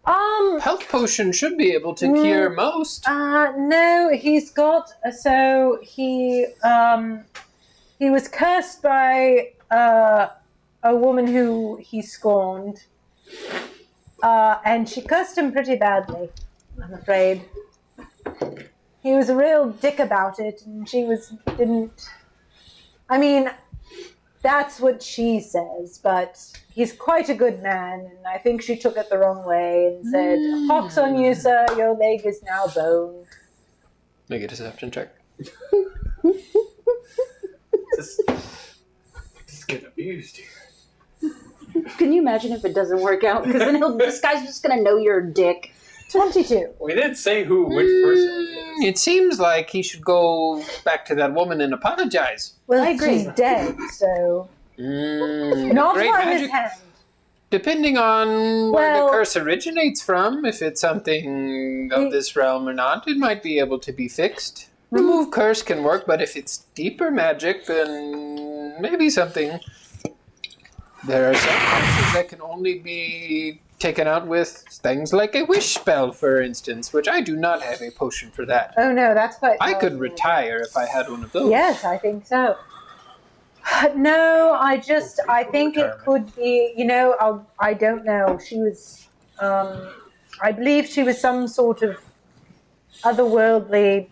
Health potion should be able to cure most. No, he's got, so he was cursed by a woman who he scorned, and she cursed him pretty badly, I'm afraid. He was a real dick about it, and she didn't. I mean, that's what she says, but he's quite a good man, and I think she took it the wrong way and said, "Pox on you, sir, your leg is now bone." Make a deception check. Just get abused here. Can you imagine if it doesn't work out? Because then this guy's just going to know you're a dick. 22. We didn't say which person it is. It seems like he should go back to that woman and apologize. Well, I agree. she's dead, so not Great by magic. his hand. Depending on where Well- the curse originates from, if it's something of this realm or not, it might be able to be fixed. Remove curse can work, but if it's deeper magic, then maybe something. There are some curses that can only be taken out with things like a wish spell, for instance, which I do not have a potion for that. Oh no, that's quite. I could retire if I had one of those. Yes, I think so. No, I think it could be, I don't know. She was, I believe she was some sort of otherworldly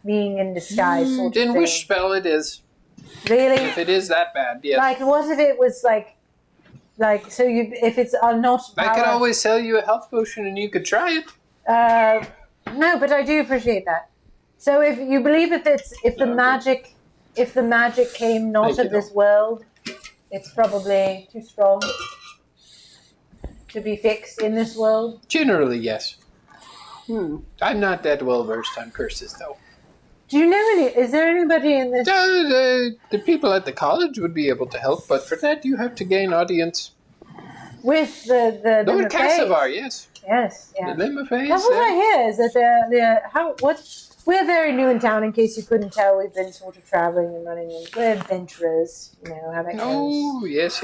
being in disguise sort of Then thing. wish spell it is. Really? If it is that bad, yes. Like, what if it was like, so if it's not I could power- always sell you a health potion and you could try it. No, but I do appreciate that. So if you believe if the magic came not Thank of you. this world, it's probably too strong. to be fixed in this world? Generally, yes. I'm not that well versed on curses, though. Do you know any? Is there anybody in this? The people at the college would be able to help, but for that you have to gain audience. With the Lord Cassavar, yes. Yes, yeah. The Limmafays. That's what I hear. Is that we're very new in town. In case you couldn't tell, we've been sort of traveling and running. We're adventurers. You know how that goes. Oh, yes.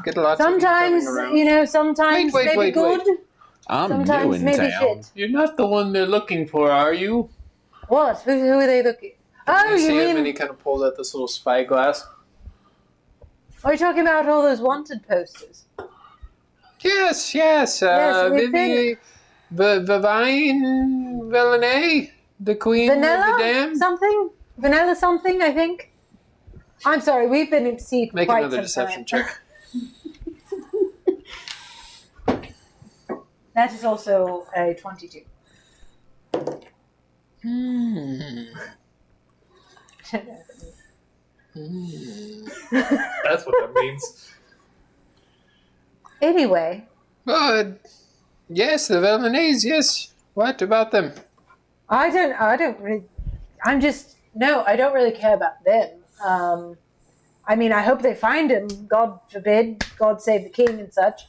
Get lots Sometimes, of coming around. sometimes Wait, maybe good. I'm Sometimes new in maybe town. shit. You're not the one they're looking for, are you? What? Who are they looking? Oh, You see you him mean? and he kind of pulls out this little spyglass. Are you talking about all those wanted posters? Yes. Yes, we've been- Vivine Villeneuve, the queen of the Vanilla dam. something? Vanilla something? I think. I'm sorry. We've been at sea for Make quite another some deception time. check. That is also a 22. That's what that means. Anyway, Yes, the Villeneuves, yes. What about them? I don't really. I don't really care about them. I mean, I hope they find him. God forbid, God save the king and such.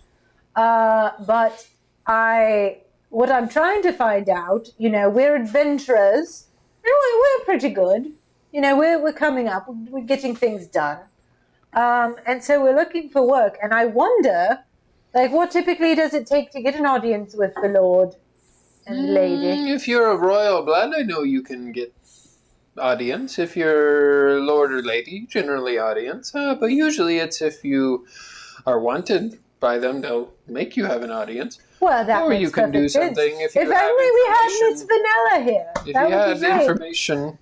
But what I'm trying to find out, we're adventurers. And we're pretty good. We're coming up. We're getting things done. And so we're looking for work. And I wonder, what typically does it take to get an audience with the Lord and Lady? If you're of royal blood, I know you can get audience. If you're lord or lady, generally audience. But usually it's if you are wanted by them, they'll make you have an audience. Well, that Or makes you can do perfect sense. something if If you have only we had information. Miss Vanilla here. If That you would had be great. information,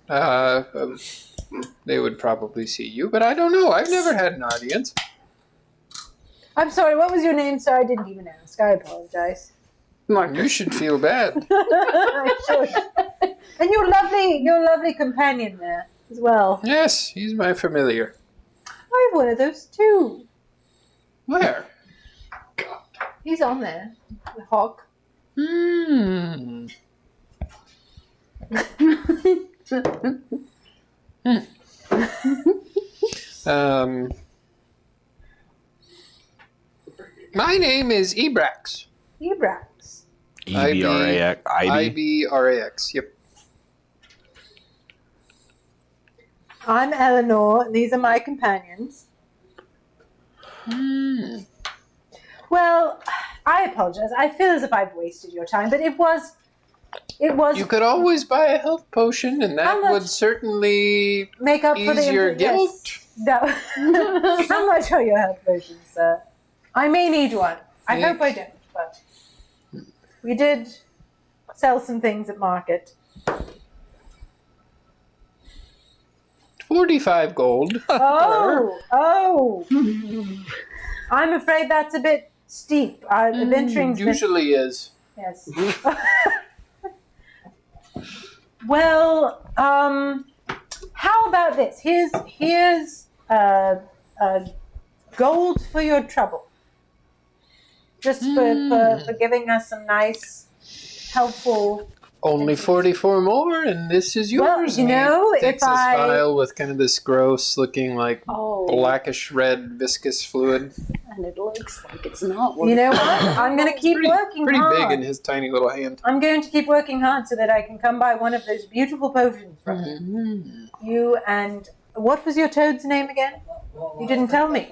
they would probably see you. But I don't know. I've never had an audience. I'm sorry, what was your name, sir? I didn't even ask. I apologize. You should feel bad. I should. And your lovely companion there as well. Yes, he's my familiar. I have one of those too. Where? He's on there. The hawk. My name is Ebrax. Ebrax. EBRAX. IBRAX. Yep. I'm Eleanor, and these are my companions. Well, I apologize. I feel as if I've wasted your time, but it was. You could always buy a health potion, and that How much- would certainly Make up for ease the your yes. guilt. No. How much are your health potions, sir? I may need one. I hope I don't, but we did sell some things at market. 45 gold. Oh. I'm afraid that's a bit steep. Adventuring's been- Usually is. Yes. Well, how about this? Here's gold for your trouble. Just for giving us some nice, helpful. Only 44 more, and this is yours. Well, And he takes if this I- vial with kind of this gross looking, like Oh, blackish red viscous fluid. and it looks like it's not You know what? I'm going to keep Pretty, working pretty hard. big in his tiny little hand. I'm going to keep working hard so that I can come by one of those beautiful potions from you. And what was your toad's name again? You didn't tell me.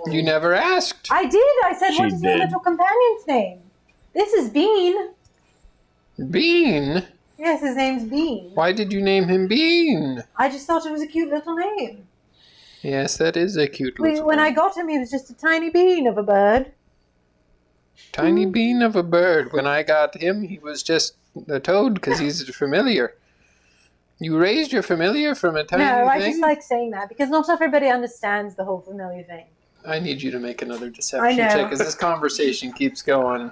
You never asked. I did. I said, She what is your did. little companion's name? This is Bean. Bean? Yes, his name's Bean. Why did you name him Bean? I just thought it was a cute little name. Yes, that is a cute little When I name. got him, he was just a tiny bean of a bird. Tiny bean of a bird. When I got him, he was just a toad because he's a familiar. You raised your familiar from a tiny No, I thing? just like saying that because not everybody understands the whole familiar thing. I need you to make another I deception know. check as this conversation keeps going.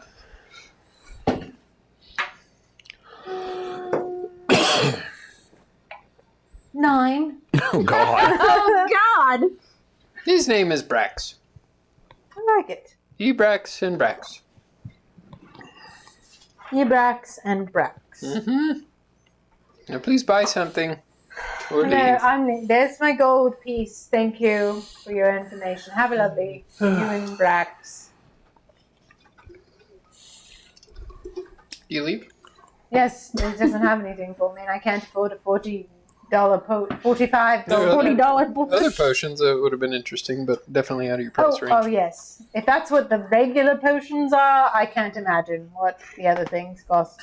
Nine. Oh, God. Oh God! His name is Brax. I like it. Ebrax and Brax. Ebrax and Brax. Mm-hmm. Now please buy something. Or No, leave. there's my gold piece. Thank you for your information. Have a lovely you and Brax. You leave? Yes, it doesn't have anything for me, and I can't afford a $40 $45 There are $40 book. Other potions would have been interesting, but definitely out of your price range. Oh yes. If that's what the regular potions are, I can't imagine what the other things cost.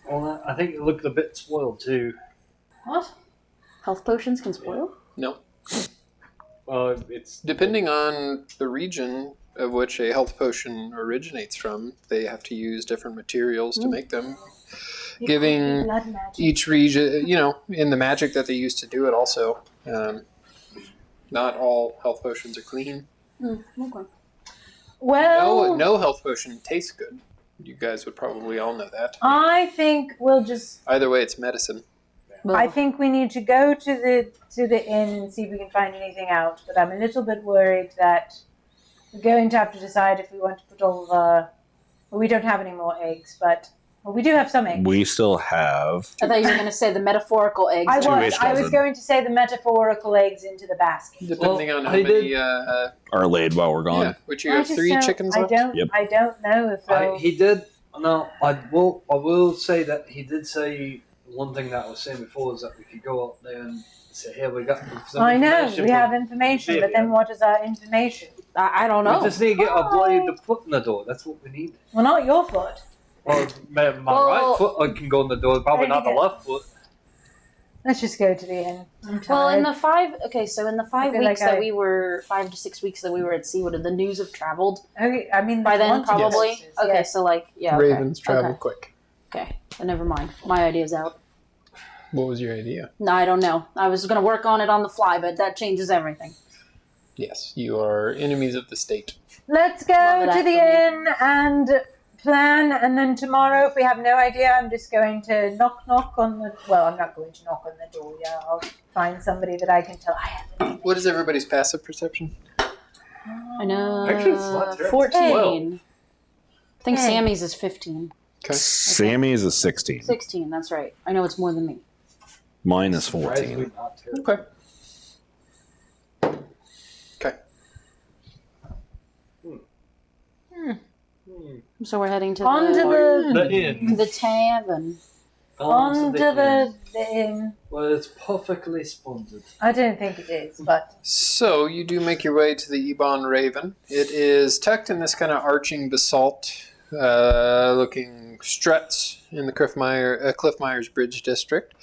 Well, I think it looked a bit spoiled too. What? Health potions can spoil? No. It's Depending on the region of which a health potion originates from, they have to use different materials to make them. Giving Blood magic. each region, in the magic that they use to do it also. Not all health potions are clean. Okay. Well, No health potion tastes good. You guys would probably all know that. I think we'll just. Either way, it's medicine. I think we need to go to the inn and see if we can find anything out. But I'm a little bit worried that we're going to have to decide if we want to put all of our. Well, we don't have any more eggs, but we do have some eggs. We still have. I thought you were going to say the metaphorical eggs. I was going to say the metaphorical eggs into the basket. Depending on how I many Are laid while we're gone. Yeah, which you have 3 chickens left? Yep. I don't know if they'll... He did. No, I will say that he did say one thing that I was saying before is that we could go up there and say, "Here, we got some I know, information we from have information, but then what is our information? I don't know. We just need to get our blade to foot in the door. That's what we need. Well, not your foot. Well, my right foot I can go in the door, probably not the left foot. Let's just go to the inn. I'm tired. Well, in the 5 feel weeks like that we were 5 to 6 weeks that we were at sea, would have the news have traveled Okay, I mean, by there's then? one to go Probably. places, Okay, yes. so okay. Ravens travel Okay. quick. Okay, then never mind. My idea's out. What was your idea? No, I don't know. I was going to work on it on the fly, but that changes everything. Yes, you are enemies of the state. Let's go Love to that the for inn and plan, and then tomorrow, if we have no idea, I'm just going to knock on the... Well, I'm not going to knock on the door, yeah. I'll find somebody that I can tell I have. What is everybody's passive perception? I know. Actually, it's not terrible. 14. I think Hey. Sammy's is 15. Okay. Sammy is a 16. 16, that's right. I know it's more than me. Mine is Surprisingly 14. not terrible. Okay. Okay. So we're heading to On to The inn. the tavern. On to the inn. Well, it's perfectly splendid. I don't think it is, but... So you do make your way to the Ebon Raven. It is tucked in this kind of arching basalt looking struts in the Cliff Myers Bridge district.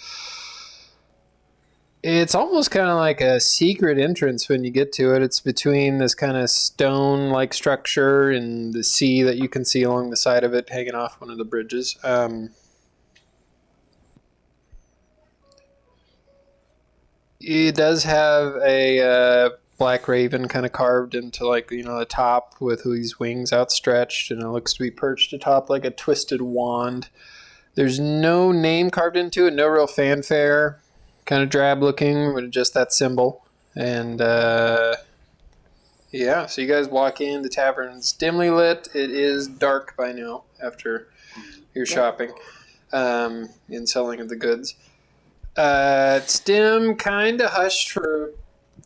It's almost kind of like a secret entrance when you get to it. It's between this kind of stone-like structure and the sea that you can see along the side of it hanging off one of the bridges. It does have a black raven kind of carved into the top with these wings outstretched, and it looks to be perched atop like a twisted wand. There's no name carved into it, no real fanfare. Kind of drab looking, but just that symbol. And so you guys walk in. The tavern's dimly lit. It is dark by now after your shopping and selling of the goods. It's dim, kind of hushed for a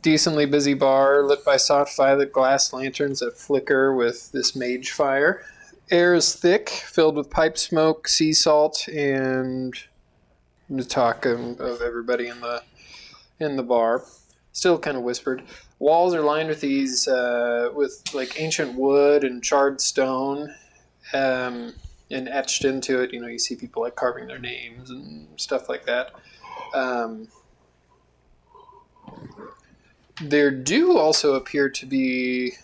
decently busy bar, lit by soft violet glass lanterns that flicker with this mage fire. Air is thick, filled with pipe smoke, sea salt, and the talk of everybody in the bar. Still kind of whispered. Walls are lined with these with like ancient wood and charred stone, and etched into it. You see people like carving their names and stuff like that. There do also appear to be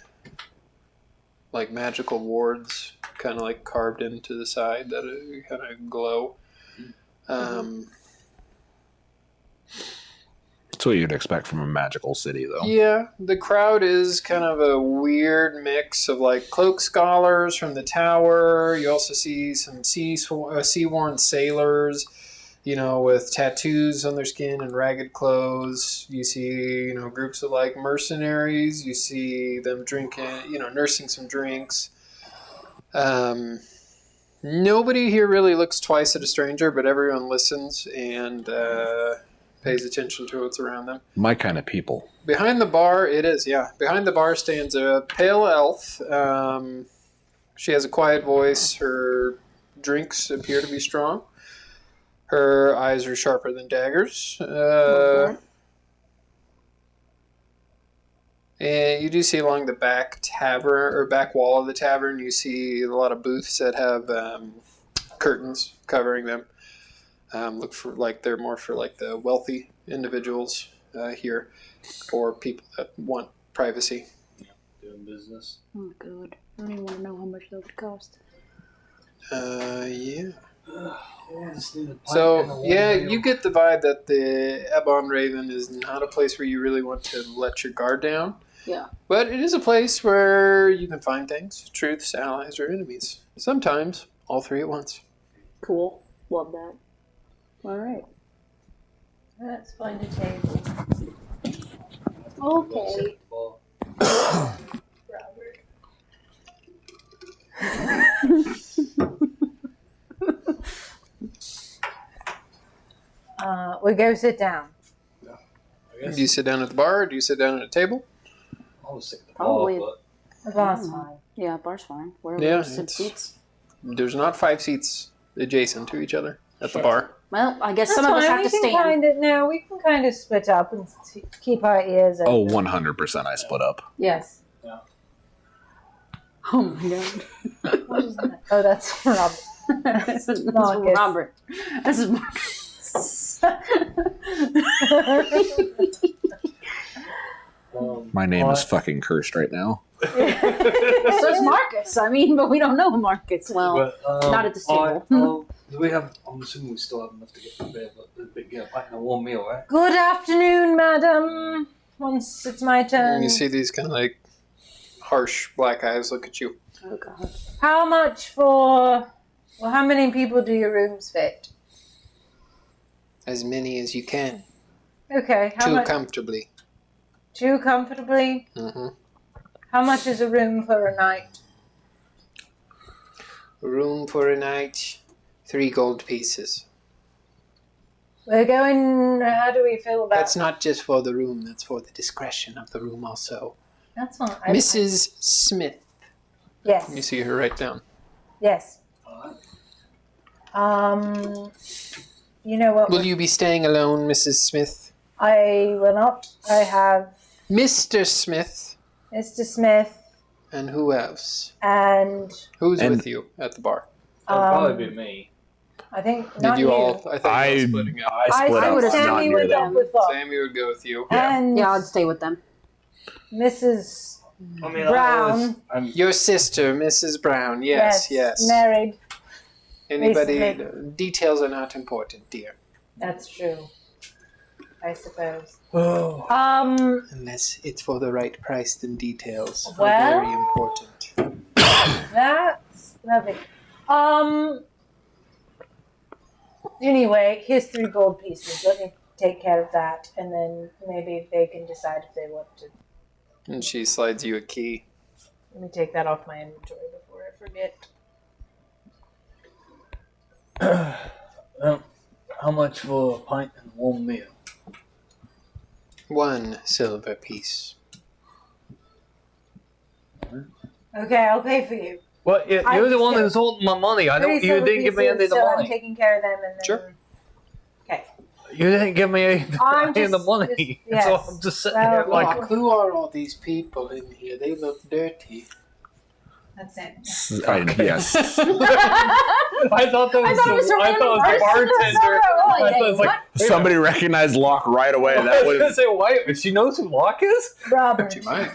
like magical wards, kind of like carved into the side that kind of glow. That's what you'd expect from a magical city, though. Yeah, the crowd is kind of a weird mix of like cloak scholars from the tower. You also see some sea-worn sailors with tattoos on their skin and ragged clothes. You see, groups of like mercenaries. You see them drinking, nursing some drinks. Nobody here really looks twice at a stranger, but everyone listens and pays attention to what's around them. My kind of people. Behind the bar, it is, yeah. Behind the bar stands a pale elf. She has a quiet voice. Her drinks appear to be strong. Her eyes are sharper than daggers. And you do see along the back tavern or back wall of the tavern, you see a lot of booths that have curtains covering them. Look for they're more for the wealthy individuals here, or people that want privacy. Doing business. Oh, God. I don't even want to know how much that would cost. Yeah. So, yeah, you get the vibe that the Ebon Raven is not a place where you really want to let your guard down. Yeah. But it is a place where you can find things, truths, allies, or enemies. Sometimes, all three at once. Cool. Love that. All right. Let's find a table. Okay. We go sit down. Do you sit down at the bar, or do you sit down at a table? I was sick of the Probably. bar, The bar's fine. Yeah, bar's fine. Where Yeah, are some it's- seats? There's not 5 seats adjacent to each other at the bar. Well, I guess That's some of us fine. have to We can stand. we can kind of split up and keep our ears open. Oh, 100% I split up. Yes. Oh my God. What is that? Oh, that's Robert. This is Marcus. Robert. This is Marcus. My name is fucking cursed right now. So is Marcus. I mean, but we don't know Marcus. Well, not at this table. Do we have? I'm assuming we still have enough to get to bed, but get a warm meal, right? Good afternoon, madam. Once it's my turn. And you see these kind of harsh black eyes look at you. Oh God. How much for... Well, how many people do your rooms fit? As many as you can. Okay. How Too much? comfortably. Too comfortably? Mm-hmm. How much is a room for a night? A room for a night, 3 gold pieces. We're going... How do we feel about... That's not just for the room, that's for the discretion of the room also. That's not... Mrs. Smith. Yes. You see her right down. Yes. You know what? Will you be staying alone, Mrs. Smith? I will not. I have Mr. Smith. Mr. Smith And who else? and Who's And- with you at the bar? That'll probably be me. I think Did not you you. all? I think I- you're all splitting up. I split I up. would've I'm not Sammy near went them. off with Bob. Sammy would go with you. And Yeah, I'd stay with them. Mrs. I mean, Brown. Your sister, Mrs. Brown. Yes, yes. Married. Anybody? recently. Details are not important, dear. That's true. I suppose. Oh. Unless it's for the right price, then details are Well- very important. That's lovely. Anyway, here's 3 gold pieces. Let me take care of that, and then maybe they can decide if they want to. And she slides you a key. Let me take that off my inventory before I forget. How much for a pint and a warm meal? 1 silver piece. Okay, I'll pay for you. Well, you're I the one said- who's holding my money. I 3 don't. You silver didn't give me any of pieces, the so I'm money. taking care of them, and then. Sure. Okay. You didn't give me any I'm of the just- money. yes. So I'm just sitting Well, here like. Look, who are all these people in here? They look dirty. That's it. Yes. I thought that was. thought it was a I thought it was the random person. bartender. Oh, I yeah, thought it was like. wait a Somebody recognized Locke right away. minute. I That was gonna was say, why? She knows who Locke is. Robert. She might.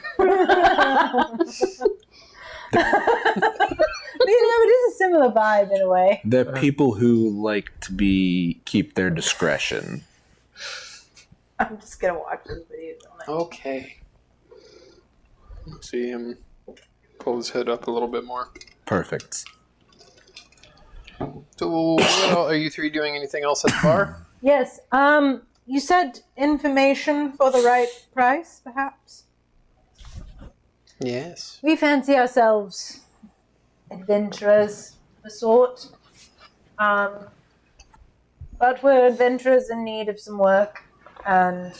It is a similar vibe in a way. the people who like to keep their discretion. I'm just gonna watch this video. Okay. See him pull his head up a little bit more. Perfect. So, well, are you three doing anything else at the bar? Yes. You said information for the right price, perhaps? Yes. We fancy ourselves adventurers of a sort. But we're adventurers in need of some work. And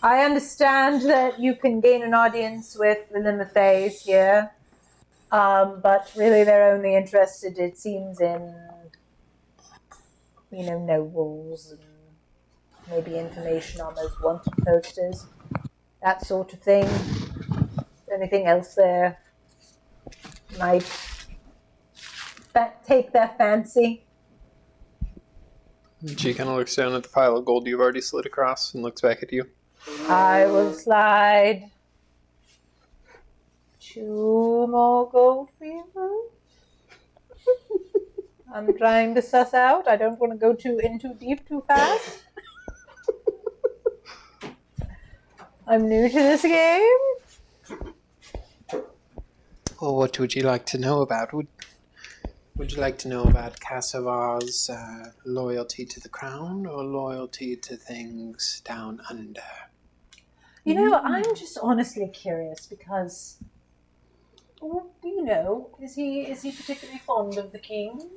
I understand that you can gain an audience with the Limafays here. But really they're only interested, it seems, in, nobles and maybe information on those wanted posters. That sort of thing. Anything else there might take their fancy? She kind of looks down at the pile of gold you've already slid across and looks back at you. I will slide 2 more gold people. I'm trying to suss out. I don't want to go in too deep too fast. I'm new to this game. Well, what would you like to know about? Would you like to know about Cassavar's loyalty to the crown or loyalty to things down under? I'm just honestly curious because, is he particularly fond of the king?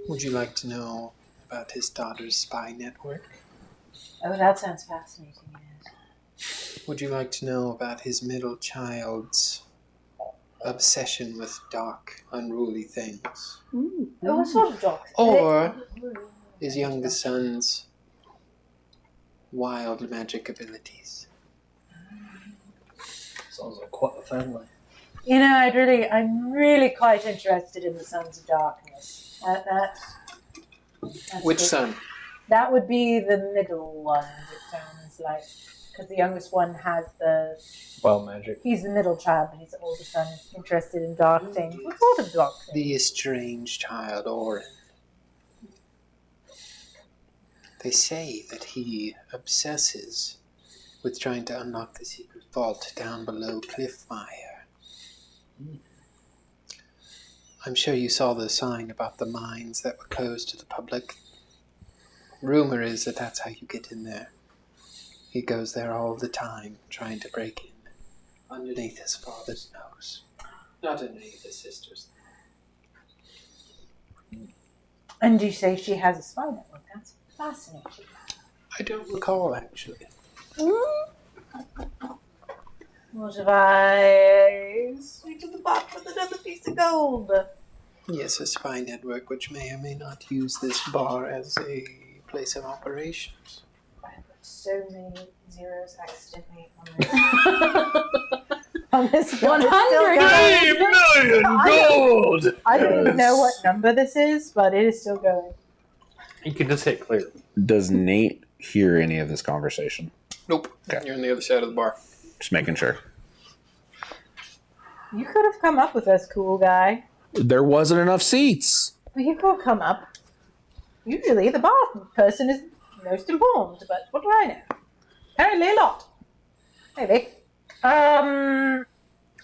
Would you like to know about his daughter's spy network? Oh, that sounds fascinating, yes. Would you like to know about his middle child's obsession with dark, unruly things? Oh, what sort of dog? Or his youngest son's wild magic abilities? Sounds like quite a family. I'm really quite interested in the Sons of Darkness. That's Which son? That would be the middle one, it sounds like. Because the youngest one has the... Wild magic. He's the middle child, but his older son is interested in dark things. What sort of dark things? The estranged child, Orin. They say that he obsesses with trying to unlock the secret vault down below Cliffmire. I'm sure you saw the sign about the mines that were closed to the public. Rumor is that that's how you get in there. He goes there all the time, trying to break in, underneath his father's nose. Not underneath his sister's. And you say she has a spy network. That's fascinating. I don't recall, actually. What if I sweep to the bottom with another piece of gold? Yes, a spy network which may or may not use this bar as a place of operations. I put so many zeros accidentally on this 100 million gold! I don't even know what number this is, but it is still going. You can just hit clear. Does Nate hear any of this conversation? Nope. Okay. You're on the other side of the bar. Just making sure. You could have come up with us, cool guy. There wasn't enough seats. Well, you could come up. Usually the bar person is most informed, but what do I know? Apparently a lot. Maybe. I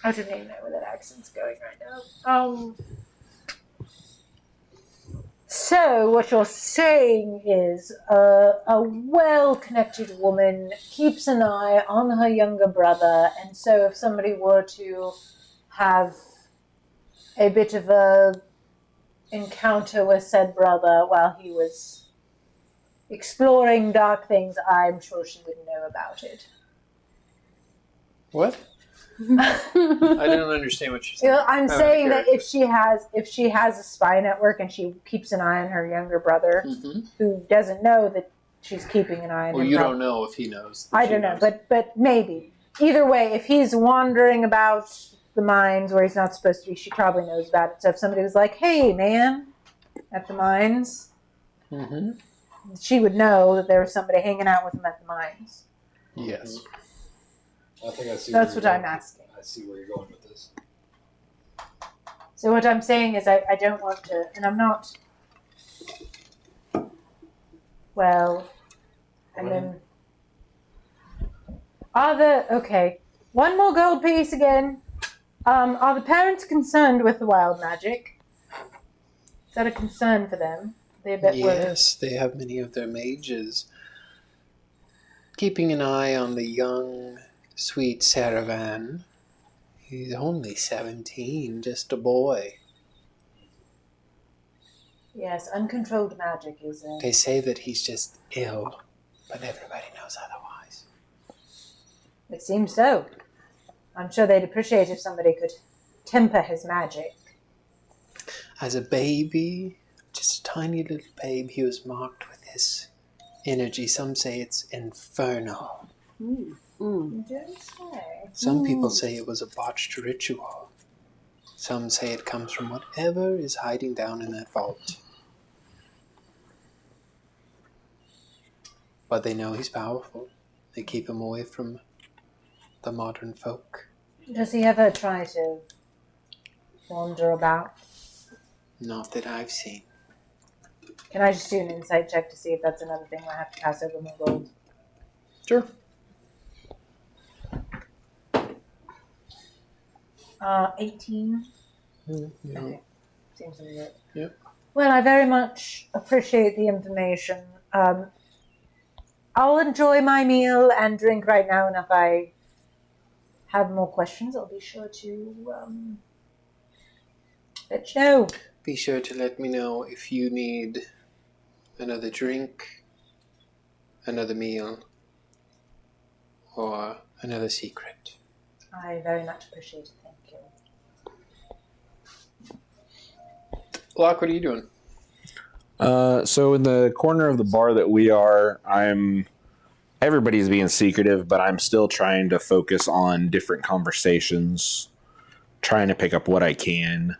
don't even know where that accent's going right now. So what you're saying is a well-connected woman keeps an eye on her younger brother, and so if somebody were to have a bit of a encounter with said brother while he was exploring dark things, I'm sure she would know about it. What? I don't understand what you're saying. I'm saying that if she has a spy network and she keeps an eye on her younger brother, who doesn't know that she's keeping an eye on him. Well, you don't know if he knows. I don't know, but maybe. Either way, if he's wandering about the mines where he's not supposed to be, she probably knows about it. So if somebody was like, "Hey, man," at the mines, she would know that there was somebody hanging out with him at the mines. Yes. I think I see. That's what I'm asking. I see where you're going with this. So what I'm saying is I don't want to, and I'm not, well, and then, okay, one more gold piece again. Are the parents concerned with the wild magic? Is that a concern for them? They're a bit worried. Yes, they have many of their mages keeping an eye on the young, sweet Saravan. He's only 17, just a boy. Yes, uncontrolled magic is a... They say that he's just ill, but everybody knows otherwise. It seems so. I'm sure they'd appreciate if somebody could temper his magic. As a baby, just a tiny little babe, he was marked with his energy. Some say it's infernal. You don't say. Some people say it was a botched ritual. Some say it comes from whatever is hiding down in that vault. But they know he's powerful. They keep him away from the modern folk. Does he ever try to wander about? Not that I've seen. Can I just do an insight check to see if that's another thing I have to pass over my gold? Sure. 18. Yeah. Okay. Seems to be it. Yep. Well, I very much appreciate the information. I'll enjoy my meal and drink right now, and if I have more questions, I'll be sure to let you know. Be sure to let me know if you need another drink, another meal, or another secret. I very much appreciate it. Thank you. Locke, what are you doing? So in the corner of the bar that we are, everybody's being secretive, but I'm still trying to focus on different conversations, trying to pick up what I can.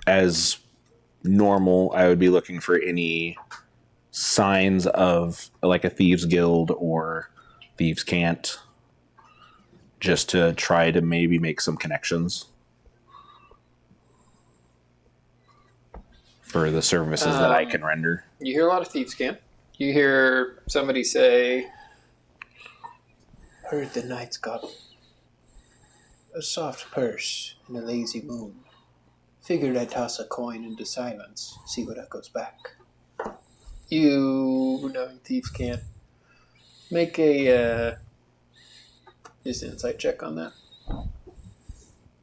As normal, I would be looking for any signs of like a thieves guild or thieves can't, just to try to maybe make some connections for the services that I can render. You hear a lot of thieves camp. You hear somebody say, "Heard the knight's got a soft purse and a lazy moon. Figured I'd toss a coin into silence, see what echoes back." You, knowing thieves can't, make a just insight check on that.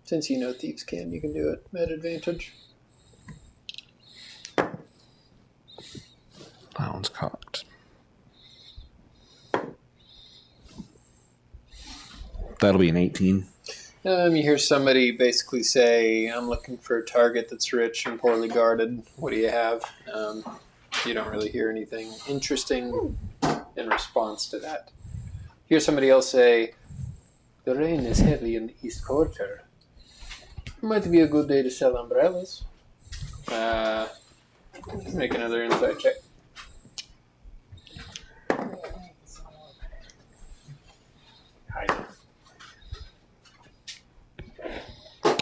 Since you know thieves can, you can do it at advantage. That one's cocked. That'll be an 18. You hear somebody basically say, "I'm looking for a target that's rich and poorly guarded. What do you have?" You don't really hear anything interesting in response to that. You hear somebody else say, "The rain is heavy in the East Quarter. Might be a good day to sell umbrellas." Make another insight check.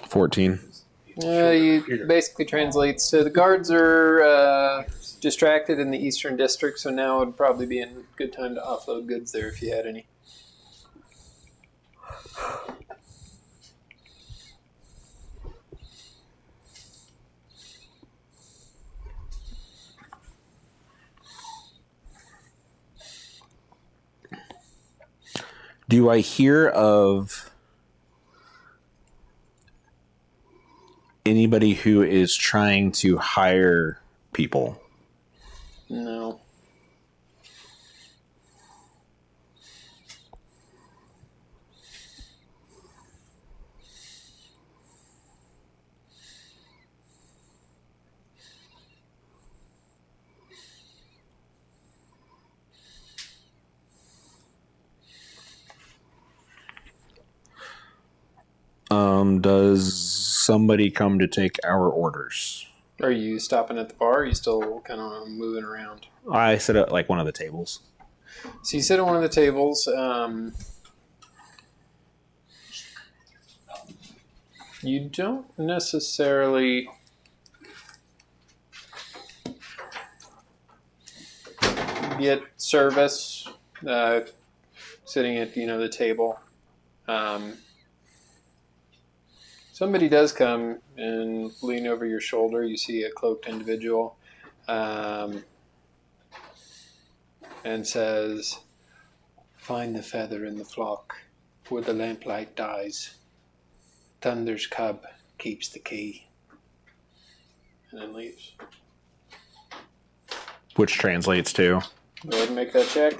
14. You basically translates to the guards are distracted in the Eastern District, so now would probably be a good time to offload goods there if you had any. Do I hear of anybody who is trying to hire people? No. Does somebody come to take our orders? Are you stopping at the bar, or are you still kind of moving around? I sit at like one of the tables. So you sit at one of the tables. You don't necessarily get service sitting at the table. somebody does come and lean over your shoulder. You see a cloaked individual and says, "Find the feather in the flock where the lamplight dies. Thunder's cub keeps the key." And then leaves. Which translates to? Go ahead and make that check.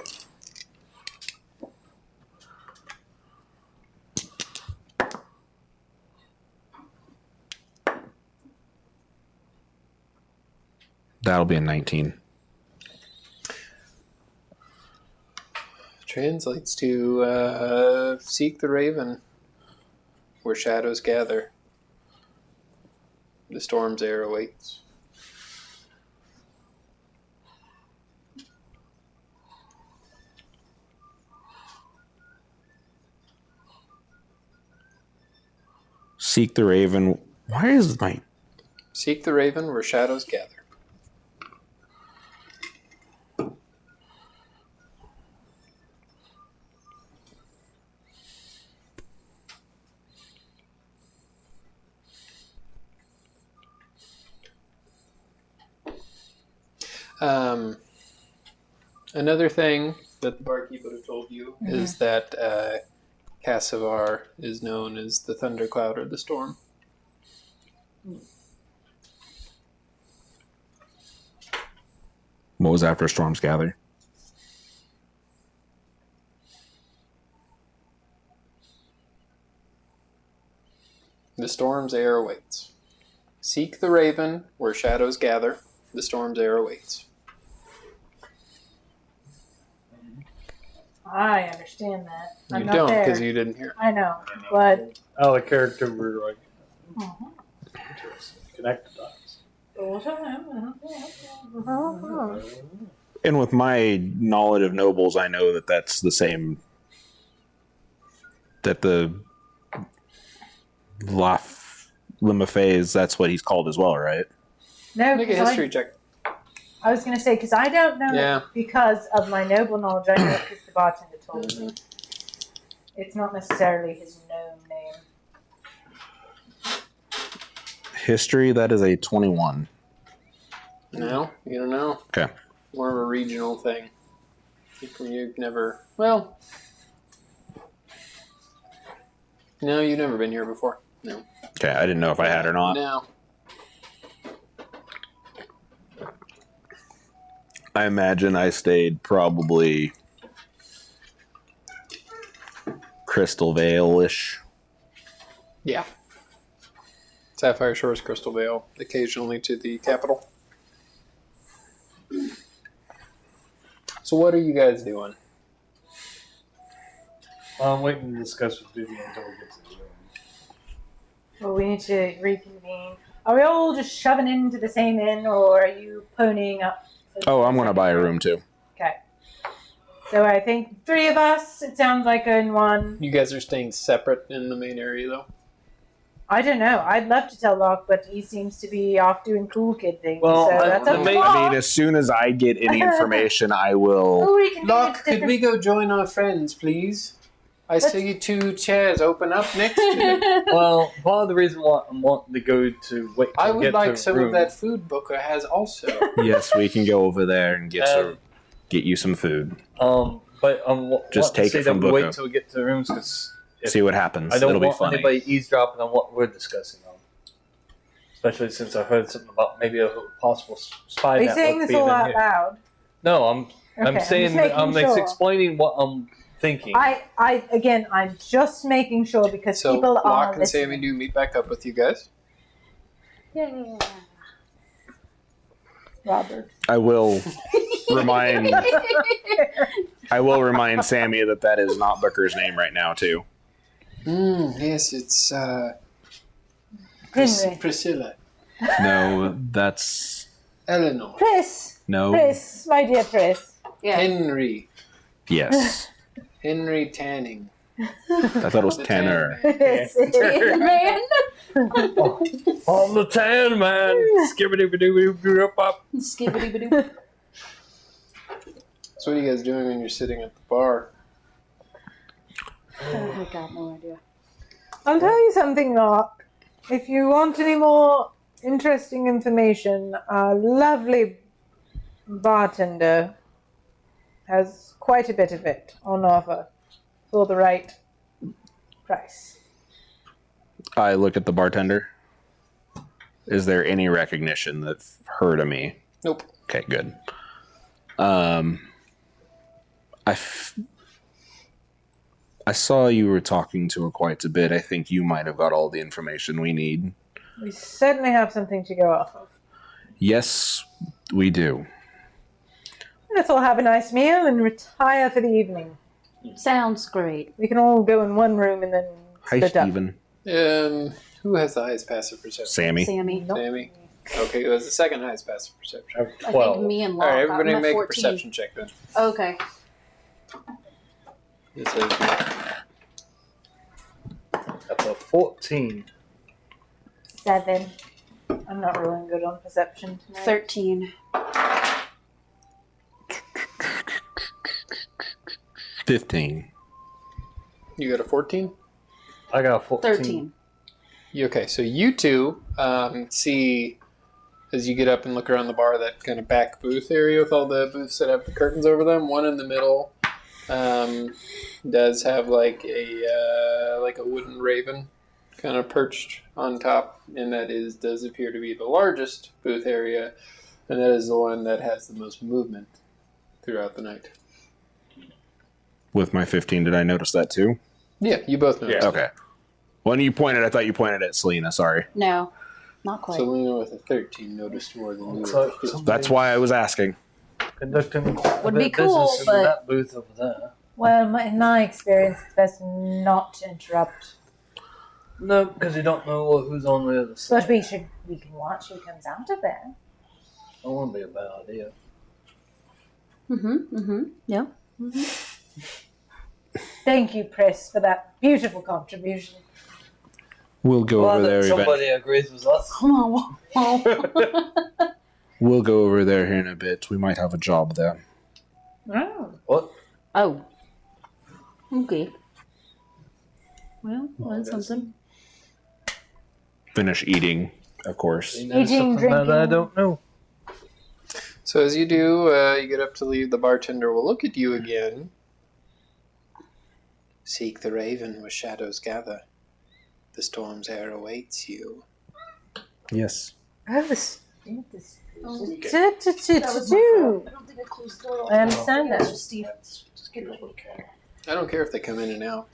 That'll be a 19. Translates to seek the raven where shadows gather. The storm's air awaits. Seek the raven. Why is my... Seek the raven where shadows gather. Another thing that the barkeep would have told you is that Cassavar is known as the thundercloud or the storm. What was after storms gather? The storm's air awaits. Seek the raven where shadows gather. The storm's air awaits. I understand that. I'm You not don't there. because you didn't hear. I know, but Out of character, we're like connected dots. And with my knowledge of nobles, I know that that's the same. That the Limafes, that's what he's called as well, right? no, Make a 'cause history check. I was going to say, because I don't know Yeah. because of my noble knowledge, I know it because the bartender told me. It's not necessarily his known name. History, that is a 21. No, you don't know. Okay. More of a regional thing. You've never. Well. No, you've never been here before. No. Okay, I didn't know if I had or not. No. I imagine I stayed probably Crystal Vale-ish. Yeah. Sapphire Shores, Crystal Vale, occasionally to the capital. So what are you guys doing? I'm waiting to discuss with Vivian until we get to the room. Well, we need to reconvene. Are we all just shoving into the same inn, or are you ponying up? Oh, I'm going to buy a room too. Okay. So I think 3 of us, it sounds like, are in one. You guys are staying separate in the main area, though? I don't know. I'd love to tell Locke, but he seems to be off doing cool kid things. Well, so that's up to I Locke. I mean, as soon as I get any information, I will... Or we can do Locke, it could we go join our friends, please? I see 2 chairs open up next to them. Well, part of the reason why I'm wanting to go to wait. I to would get like to some room, of that food Booker has also. Yes, we can go over there and get you some food. But Just take it from we Booker. wait till we get to the rooms because See what happens. I don't It'll be want funny. anybody eavesdropping on what we're discussing on. Especially since I heard something about maybe a possible spy Are you network saying this being all in out here. loud? No, I'm Okay, saying just I'm making sure. explaining what I'm thinking. I'm just making sure because So people are Locke and listening. Sammy do meet back up with you guys. Yeah. Robert. I will remind Sammy that is not Booker's name right now too. Yes, it's Henry. Priscilla. No, that's Eleanor. Pris. no. Pris, my dear Pris. Yeah. Henry. Yes, Henry Tanning. I thought it was The Tanner. Pris. Man. I'm the tan man. Skibbity-bidoo-bidoo-bop. Skibbity-badoo. So what are you guys doing when you're sitting at the bar? Oh my god, no idea. I'll tell you something, Locke. if you want any more interesting information, our lovely bartender has quite a bit of it on offer for the right price. I look at the bartender. Is there any recognition that's heard of me? Nope. Okay, good. I saw you were talking to her quite a bit. I think you might have got all the information we need. We certainly have something to go off of. Yes, we do. Let's all have a nice meal and retire for the evening. Sounds great. We can all go in one room and then Hi, split up. Steven. Who has the highest passive perception? Sammy. Sammy. Nope. Sammy. Okay, who has the second highest passive perception? I have I 12. think me and All Locke. right, everybody I'm at make 14. a perception check then. Okay. This is That's a 14. 7. I'm not really good on perception tonight. 13. 15. you got a 14. I got a 14. 13. Okay, so you two see as you get up and look around the bar that kind of back booth area with all the booths that have the curtains over them. One in the middle does have like a wooden raven kind of perched on top, and that does appear to be the largest booth area, and that is the one that has the most movement throughout the night. With my 15, did I notice that too? Yeah, you both know. Yeah. Okay. When you pointed, I thought you pointed at Selena. Sorry. No, not quite. Selena with a 13 noticed more than you. So- with a 15. That's why I was asking. Conducting Would be cool, business in but- that booth over there. Well, in my experience, it's best not to interrupt. No, because you don't know who's on the other side. But we can watch who comes out of there. That wouldn't be a bad idea. Yeah. Thank you, Chris, for that beautiful contribution. We'll go over there. Somebody agrees with us. We'll go over there here in a bit. We might have a job there. Oh. What? Oh. Okay. Well, that's something. Finish eating, of course. You know Eating, something that I drinking. don't know. So as you do, you get up to leave, the bartender will look at you again. Seek the raven where shadows gather. The storm's air awaits you. Yes. I have this. I don't think I closed the door. I understand that. Just get it. I don't care if they come in and out.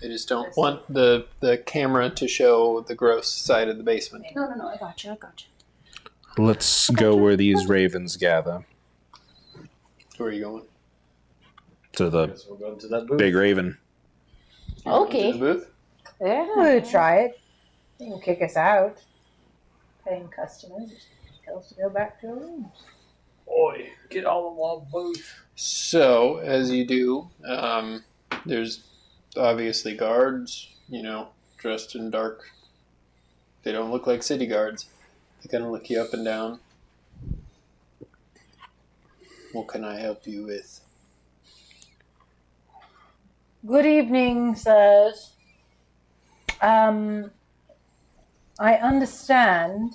I just don't want the camera to show the gross side of the basement. No, I got you. Let's go where these ravens gather. Where are you going? To the Guess we're going to that booth. big raven. Okay. To the booth? Yeah. We'll try it. They can kick us out. Paying customers. Just tell us to go back to our rooms. Boy, get all of our booth. So, as you do, there's obviously guards, dressed in dark. They don't look like city guards. They kind of look you up and down. What can I help you with? Good evening, sirs. I understand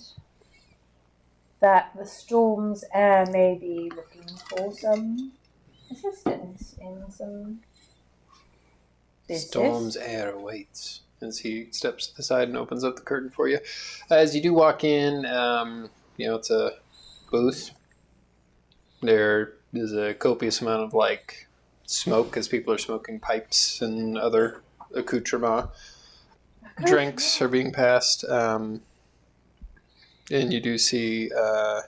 that the Storm's heir may be looking for some assistance in some business. Storm's air awaits. As he steps aside and opens up the curtain for you. As you do walk in, it's a booth. There is a copious amount of smoke as people are smoking pipes and other accoutrements. Drinks are being passed, and you do see a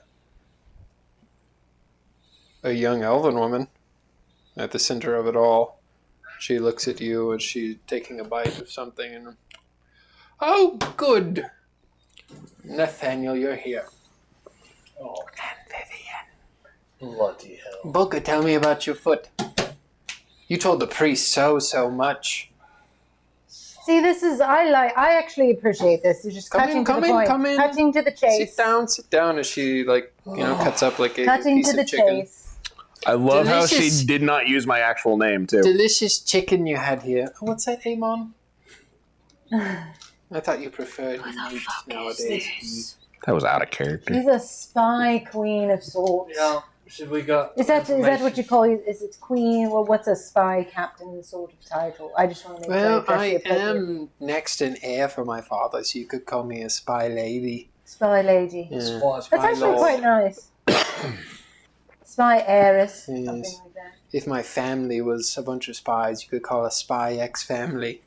young elven woman at the center of it all. She looks at you and she's taking a bite of something and... Oh, good! Nathaniel, you're here. Oh, And Vivian. bloody hell. Boca, tell me about your foot. You told the priest so much. See, this is I actually appreciate this. You're just cutting to the point. Cutting to the chase. Sit down as she cuts up like a Cutting piece to the of chicken. chase. I love how Delicious. she did not use my actual name, too. Delicious chicken you had here. Oh, what's that, Amon? I thought you preferred meat nowadays. That was out of character. She's a spy queen of sorts. Yeah. Should we go? Is that what you call it? Is it queen? Well, what's a spy captain sort of title? I just want to make sure. Well, I am next in heir for my father, so you could call me a spy lady. Spy lady. Yeah. That's actually quite nice. Spy heiress. Yes. Something like that. If my family was a bunch of spies, you could call a spy ex-family.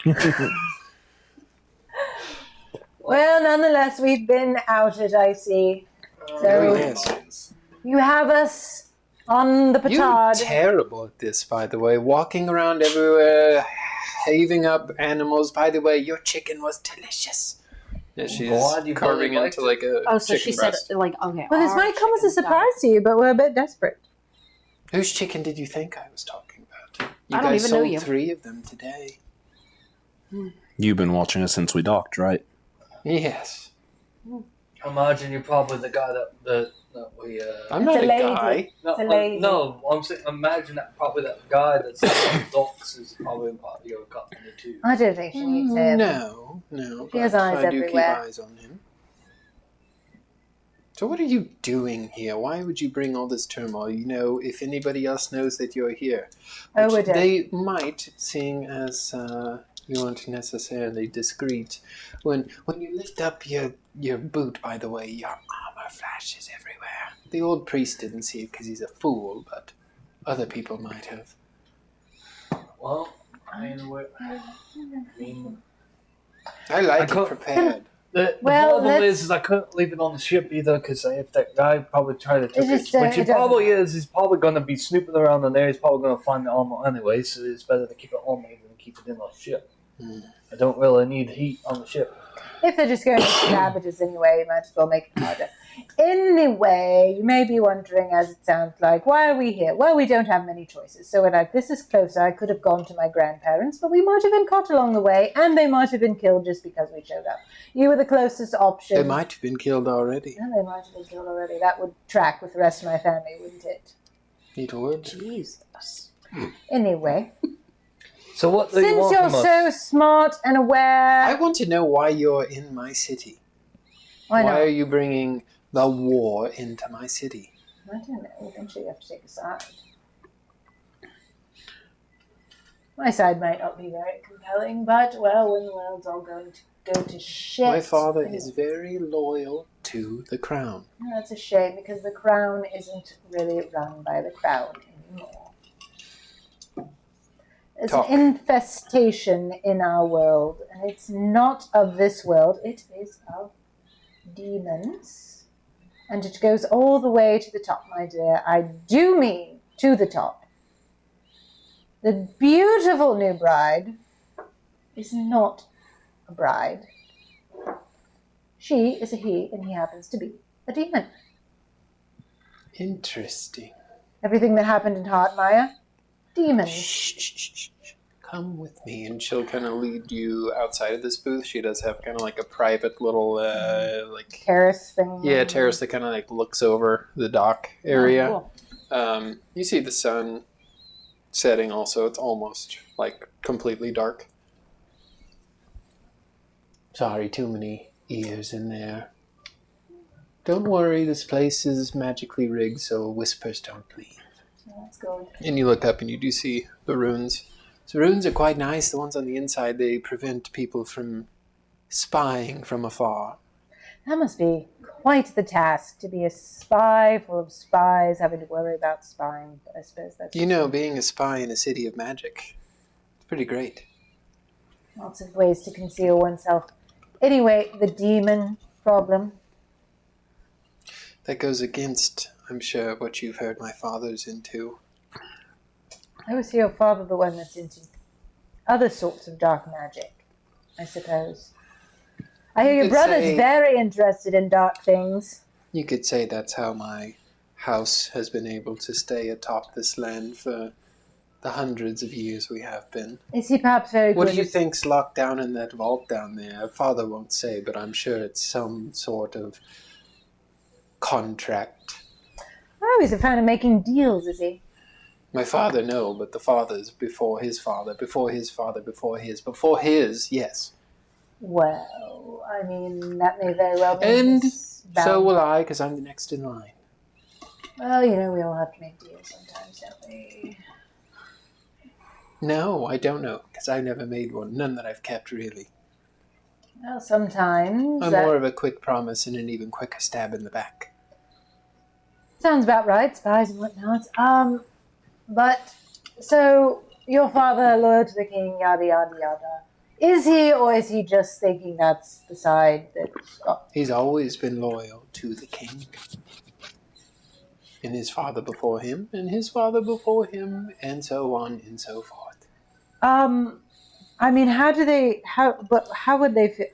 Well, nonetheless, we've been outed, I see. So Yes. you have us on the You're petard. terrible at this, by the way. Walking around everywhere, having up animals. By the way, your chicken was delicious. Yeah, she's God, you carving really into liked like a Oh, so chicken she breast. said, like, okay. Well, this our might come as a chicken's surprise to you, but we're a bit desperate. Whose chicken did you think I was talking about? You I don't guys even know sold you. 3 of them today. You've been watching us since we docked, right? Yes. Imagine you're probably the guy that we. I'm It's not a a lady. guy. No, It's a lady. no, I'm saying imagine that probably that guy that's docs is probably part of your company too. I don't think she needs him. No. She has but eyes I do everywhere. keep eyes on him. So what are you doing here? Why would you bring all this turmoil? You know, if anybody else knows that you're here, Oh, which we don't. they might, seeing as you aren't necessarily discreet. When you lift up your boot, by the way, your armor flashes everywhere. The old priest didn't see it because he's a fool, but other people might have. Well, I I can't- prepared. The Well, problem let's- is I couldn't leave it on the ship either because if that guy probably tried to take It it, just, which he it doesn't probably matter. is, he's probably going to be snooping around in there. He's probably going to find the armor anyway, so it's better to keep it on me than keep it in the ship. I don't really need heat on the ship. If they're just going to savages anyway, you might as well make it harder. Anyway, you may be wondering, as it sounds like, why are we here? Well, we don't have many choices. So we're like, this is closer. I could have gone to my grandparents, but we might have been caught along the way, and they might have been killed just because we showed up. You were the closest option. They might have been killed already. Yeah, they might have been killed already. That would track with the rest of my family, wouldn't it? It would. Jesus. Anyway, So what do you since want you're from us? so smart and aware, I want to know why you're in my city. why Why not? are you bringing the war into my city? I don't know. Eventually, you have to take a side. My side might not be very compelling, but well, when the world's all going to go to shit. My father is very loyal to the crown. Oh, that's a shame because the crown isn't really run by the crown anymore. It's Talk. an infestation in our world, and it's not of this world. It is of demons, and it goes all the way to the top, my dear. I do mean to the top. The beautiful new bride is not a bride. She is a he, and he happens to be a demon. Interesting. Everything that happened in Heartmire, demons. Shh, shh, shh, shh. Come with me, and she'll kind of lead you outside of this booth. She does have kind of like a private little, like Terrace thing. terrace that kind of like looks over the dock area. Oh, cool. You see the sun setting. Also, it's almost like completely dark. Sorry, too many ears in there. Don't worry, this place is magically rigged so whispers don't leave. That's good. And you look up and you do see the runes. So runes are quite nice. The ones on the inside, they prevent people from spying from afar. That must be quite the task to be a spy full of spies, having to worry about spying. But I suppose that's You know, being a spy in a city of magic, it's pretty great. lots of ways to conceal oneself. Anyway, the demon problem. That goes against, I'm sure, what you've heard my father's into. I was your father the one that's into other sorts of dark magic, I suppose. I hear You your could brother's say- very interested in dark things. You could say that's how my house has been able to stay atop this land for the hundreds of years we have been. Is he perhaps very What good do you at- think's locked down in that vault down there? Father won't say, but I'm sure it's some sort of contract. Oh, he's a fan of making deals, is he? My father, no, but the father's before his father, before his father, before his, yes. Well, I mean, that may very well be. And his so value. will I, because I'm the next in line. Well, you know, we all have to make deals sometimes, don't we? No, I don't know, because I've never made one. None that I've kept, really. Well, sometimes. I'm that more of a quick promise and an even quicker stab in the back. sounds about right, spies and whatnot. But, so, your father, loyal to the king, yada, yada, yada. Is he, or is he just thinking that's the side that's got... He's always been loyal to the king. And his father before him, and his father before him, and so on and so forth. I mean, how would they feel?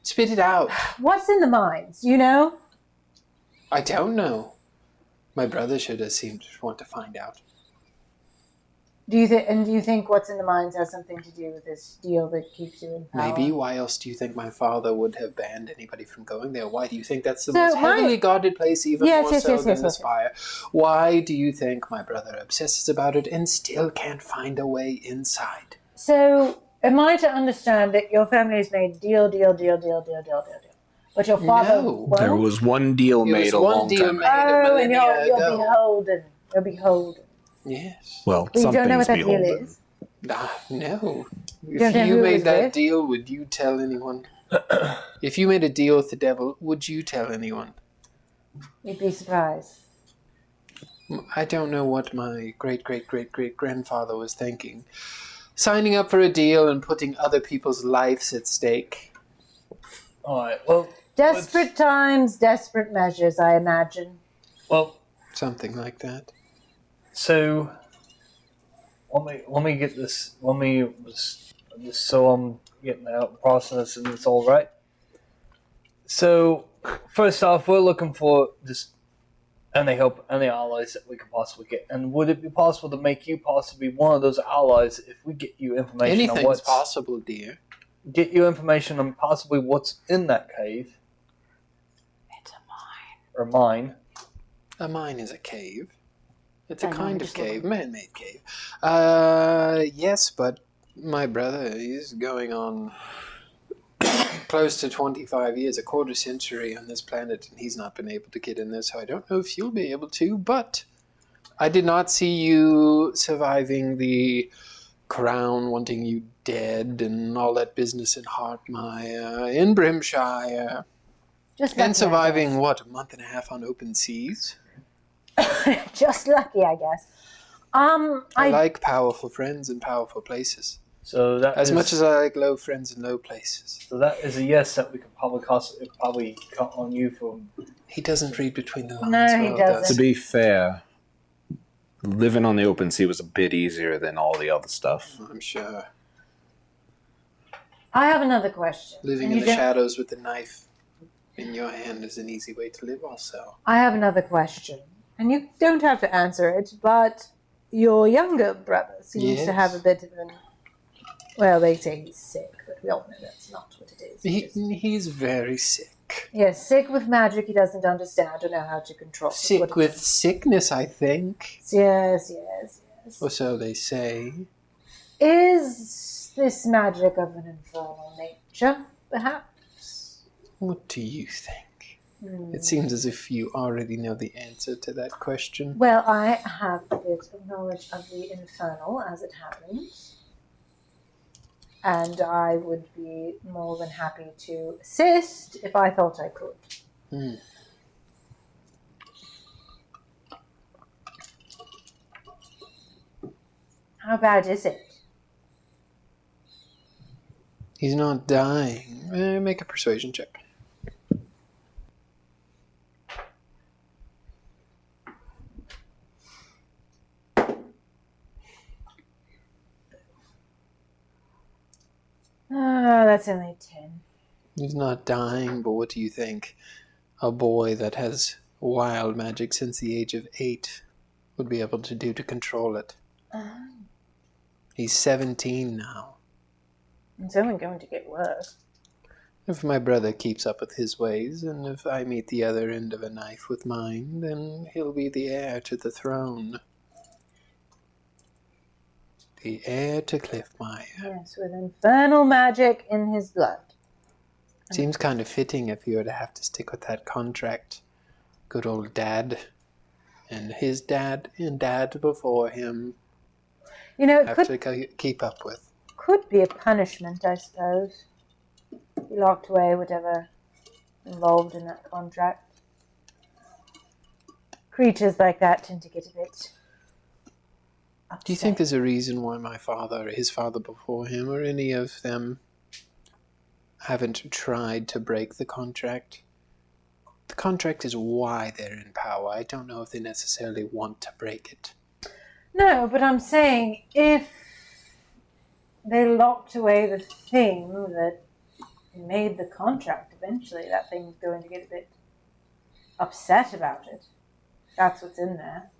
Spit it out. What's in the minds, you know? I don't know. My brother should have seemed to want to find out. Do you think what's in the minds has something to do with this deal that keeps you in power? Maybe. Why else do you think my father would have banned anybody from going there? Why do you think that's the So most my- heavily guarded place, even Yes, more yes, so yes, than yes, the yes. Spire? Why do you think my brother obsesses about it and still can't find a way inside? So, am I to understand that your family has made deal, but your father No. won't? There was one deal It made was a one long deal time made ago. a Oh, and millennia you're ago. beholden. You're beholden. Yes. Well, But you don't know what that something's deal beholden. is. No. You don't If know you who it made was that with? deal, would you tell anyone? If you made a deal with the devil, would you tell anyone? You'd be surprised. I don't know what my great-great-great-great-grandfather was thinking. Signing up for a deal and putting other people's lives at stake. Alright, well... Desperate times, desperate measures, I imagine. Well, Something like that. so... Let me get this... Just so I'm getting out the process and it's alright. So, first off, we're looking for just any help, any allies that we can possibly get. And would it be possible to make you possibly one of those allies if we get you information on Anything's what's... possible, dear. Get you information on possibly what's in that cave. It's a mine. Or mine. A mine is a cave. It's I a know, kind of just cave, looking. man-made cave. Yes, but my brother is going on close to 25 years, a quarter century on this planet, and he's not been able to get in there, so I don't know if you'll be able to, but I did not see you surviving the crown, wanting you dead, and all that business in Hartmire, in Brimshire, Just lucky, and surviving, what, a month and a half on open seas? I guess. Just lucky, I guess. I like powerful friends and powerful places. So that As is- much as I like low friends and low places. So that is a yes that we could probably count on you for. He doesn't read between the lines. No, he well, doesn't. To be fair, living on the open sea was a bit easier than all the other stuff. I'm sure. I have another question. Living And in you the don't- shadows with a knife in your hand is an easy way to live also. I have another question. And you don't have to answer it, but your younger brother seems to Yes. have a bit of an... Well, they say he's sick, but we all know that's not what it is. He's very sick. Yes, sick with magic he doesn't understand or know how to control. is what Sick it with is. sickness, I think. Yes. Or so they say. Is this magic of an infernal nature, perhaps? What do you think? It seems as if you already know the answer to that question. Well, I have a bit of knowledge of the infernal as it happens. And I would be more than happy to assist if I thought I could. How bad is it? He's not dying. Make a persuasion check. That's only 10. He's not dying, but what do you think a boy that has wild magic since the age of 8 would be able to do to control it? He's 17 now. It's only going to get worse. If my brother keeps up with his ways, and if I meet the other end of a knife with mine, then he'll be the heir to the throne. The heir to Cliffmire. Yes, with infernal magic in his blood. Seems kind of fitting if you were to have to stick with that contract. Good old Dad and his dad and Dad before him You know, it have could to keep up with. be a punishment, I suppose. He locked away whatever involved in that contract. Creatures like that tend to get a bit upset. Do you think there's a reason why my father, or his father before him, or any of them haven't tried to break the contract? The contract is why they're in power. I don't know if they necessarily want to break it. No, but I'm saying if they locked away the thing that made the contract, eventually that thing's going to get a bit upset about it. That's what's in there.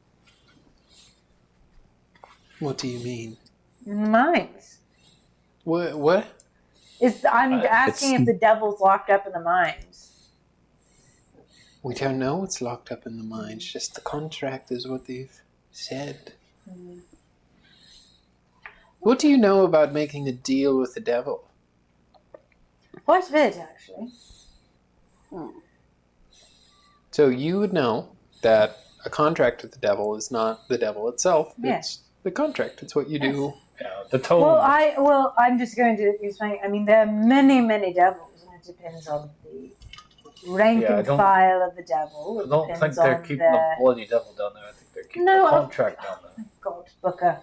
What do you mean? In the mines. What? I'm asking if the devil's locked up in the mines. We don't know what's locked up in the mines. Just the contract is what they've said. Mm. What do you know about making a deal with the devil? Quite a bit, actually. So you would know that a contract with the devil is not the devil itself. Yeah. It's the contract. It's what you do. Yeah, the tone. Well, I'm just going to explain. I mean, there are many, many devils, and it depends on the rank Yeah, I and don't- file of the devil. I It don't think depends they're on keeping their... the bloody devil down there. I think they're keeping No, the of- contract down there. God, Booker.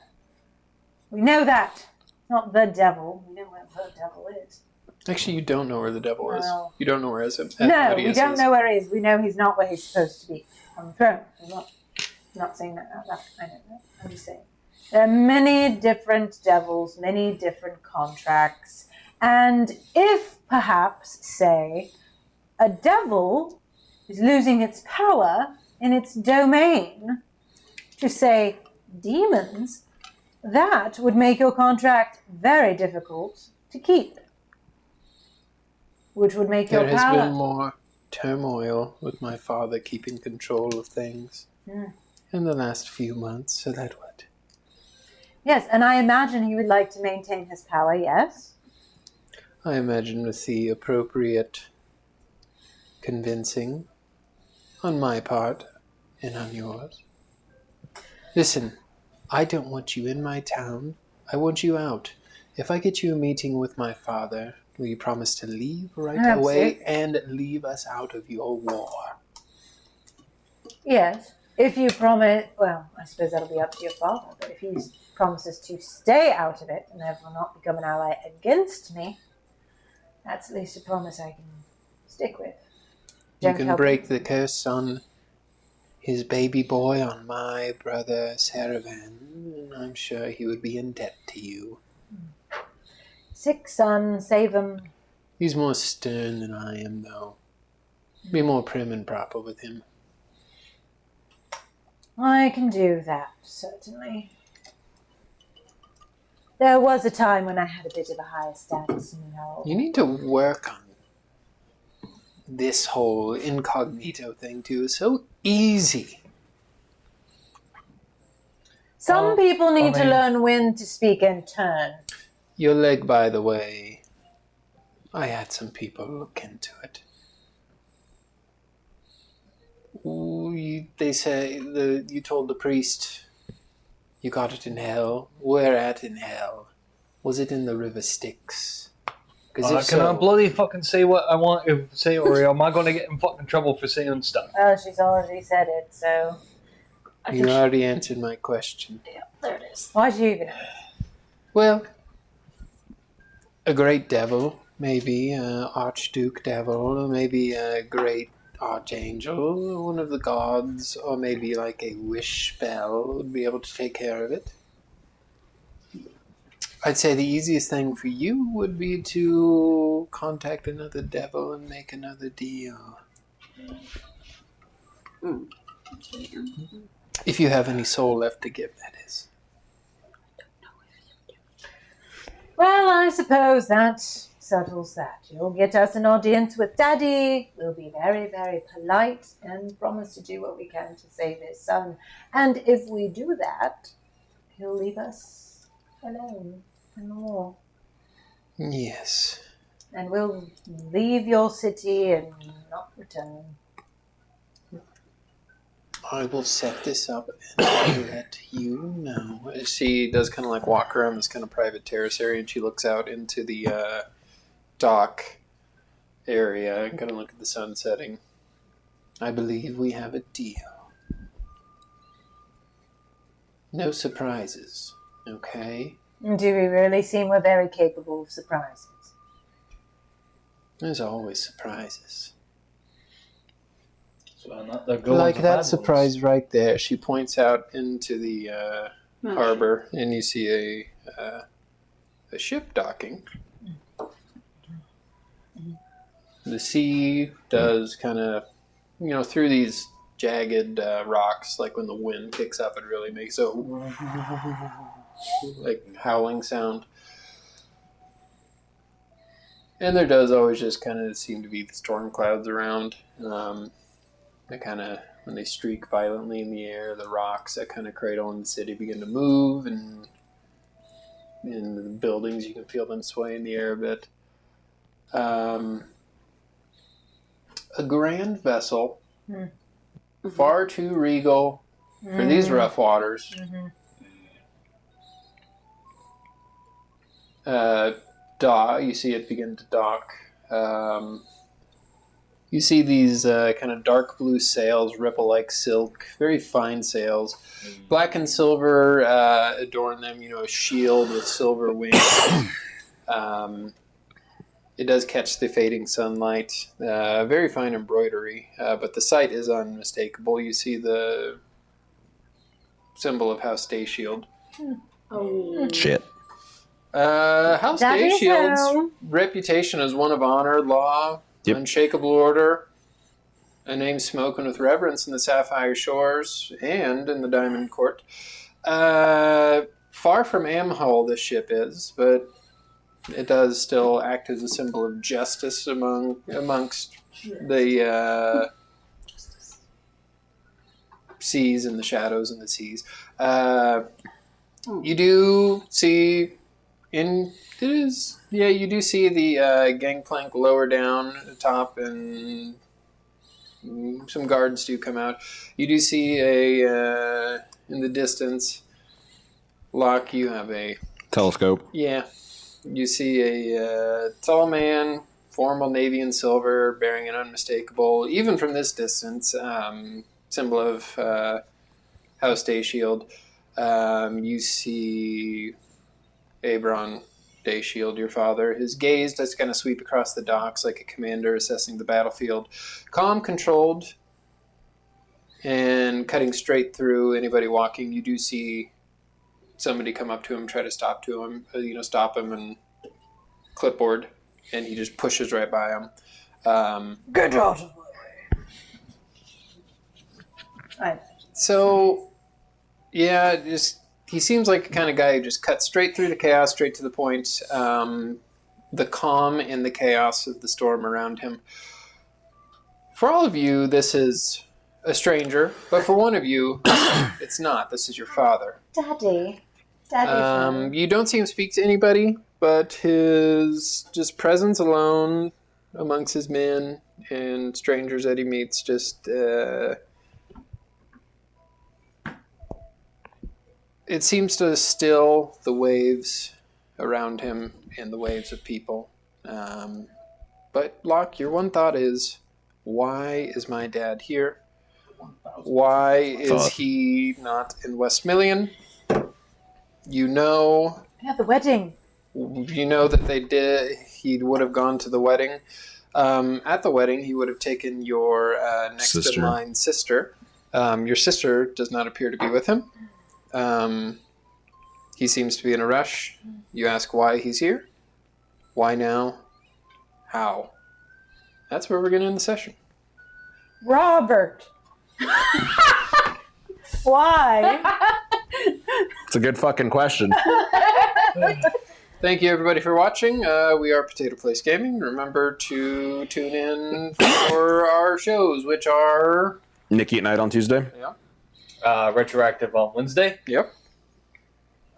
We know that. Not the devil. We know where the devil is. Actually, you don't know where the devil is. No. You don't know where No, Asmodeus we don't is. know where he is. We know he's not where he's supposed to be on the throne. I'm not saying that out loud. I don't know. I'm just saying. There are many different devils, many different contracts. And if perhaps, say, a devil is losing its power in its domain to, say, demons, that would make your contract very difficult to keep. Which would make There your has power... been more turmoil with my father keeping control of things in the last few months, so that would. Yes, and I imagine he would like to maintain his power, yes? I imagine with the appropriate convincing on my part and on yours. Listen, I don't want you in my town. I want you out. If I get you a meeting with my father, will you promise to leave right away and leave us out of your war? Yes. If you promise, well, I suppose that'll be up to your father, but if he promises to stay out of it and therefore not become an ally against me, that's at least a promise I can stick with. You Don't can help break me. the curse on his baby boy, on my brother Saravan, and I'm sure he would be in debt to you. Sick son, save him. He's more stern than I am, though. Be more prim and proper with him. I can do that, certainly. There was a time when I had a bit of a higher status, you know. You need to work on this whole incognito thing, too. It's so easy. Some people need to mean- learn when to speak in turn. Your leg, by the way, I had some people look into it. They say you told the priest you got it in hell. Where at in hell? Was it in the River Styx? Because Can I bloody fucking say what I want to say, or am I going to get in fucking trouble for saying stuff? Well, she's already said it, so... you already answered my question. Yeah, there it is. Why'd you even... Well, a great devil, maybe Archduke Devil, or maybe a great Archangel, one of the gods, or maybe like a wish spell would be able to take care of it. I'd say the easiest thing for you would be to contact another devil and make another deal. If you have any soul left to give, that is. Well, I suppose that settles that. You'll get us an audience with Daddy. We'll be very, very polite and promise to do what we can to save his son. And if we do that, he'll leave us alone and all. Yes. And we'll leave your city and not return. I will set this up and let you know. She does kind of like walk around this kind of private terrace area, and she looks out into the dock area and kind of look at the sun setting. I believe we have a deal. No surprises, okay? Do we really seem we're very capable of surprises? There's always surprises. So not the good Like ones, the that bad surprise ones. right there. She points out into the harbor, and you see a ship docking. The sea does kind of, through these jagged rocks, like when the wind kicks up, it really makes a like howling sound. And there does always just kind of seem to be the storm clouds around. They kind of, when they streak violently in the air, the rocks that kind of cradle in the city begin to move, and in the buildings you can feel them sway in the air a bit. A grand vessel, far too regal for these rough waters. You see it begin to dock. You see these kind of dark blue sails ripple like silk, very fine sails. Black and silver adorn them, a shield with silver wings. It does catch the fading sunlight. Very fine embroidery, but the sight is unmistakable. You see the symbol of House Dayshield. Oh. Shit. House That is Dayshield's so. reputation as one of honor, law, unshakable order, a name spoken with reverence in the Sapphire Shores and in the Diamond Court. Far from Amhull, this ship is, but it does still act as a symbol of justice amongst the seas and the shadows and the seas. You do see you do see the gangplank lower down at the top, and some guards do come out. You do see in the distance, Locke, you have a Telescope. Yeah. You see a tall man, formal navy and silver, bearing an unmistakable, even from this distance, symbol of House Dayshield. You see Abron Dayshield, your father. His gaze does kind of sweep across the docks like a commander assessing the battlefield. Calm, controlled, and cutting straight through anybody walking. You do see somebody come up to him, try to stop him, and clipboard, and he just pushes right by him. Get out of my way. So, yeah, he seems like the kind of guy who just cuts straight through the chaos, straight to the point. The calm and the chaos of the storm around him. For all of you, this is a stranger, but for one of you, it's not. This is your father. Daddy. You don't see him speak to anybody, but his just presence alone amongst his men and strangers that he meets just it seems to still the waves around him and the waves of people. But Locke, your one thought is, why is my dad here? Why is he not in Westmillion? You know Yeah, the wedding. You know that he would have gone to the wedding. At the wedding, he would have taken your next in line sister. Your sister does not appear to be with him. He seems to be in a rush. You ask why he's here. Why now? How? That's where we're going to end the session. Robert. Why? It's a good fucking question. Thank you, everybody, for watching. We are Potato Place Gaming. Remember to tune in for our shows, which are... Nikki at Night on Tuesday. Yeah. Retroactive on Wednesday. Yep.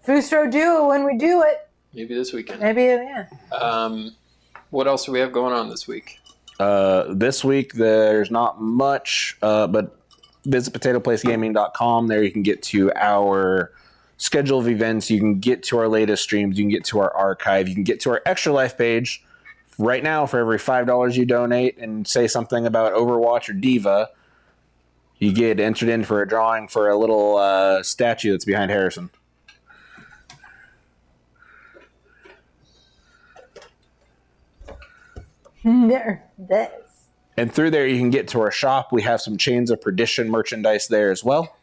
Fustro Duo when we do it. Maybe this weekend. Maybe, yeah. What else do we have going on this week? This week, there's not much, but visit potatoplacegaming.com. There you can get to our schedule of events. You can get to our latest streams. You can get to our archive. You can get to our Extra Life page. Right now, for every $5 you donate and say something about Overwatch or Diva, you get entered in for a drawing for a little statue that's behind Harrison. This. And through there, you can get to our shop. We have some Chains of Perdition merchandise there as well.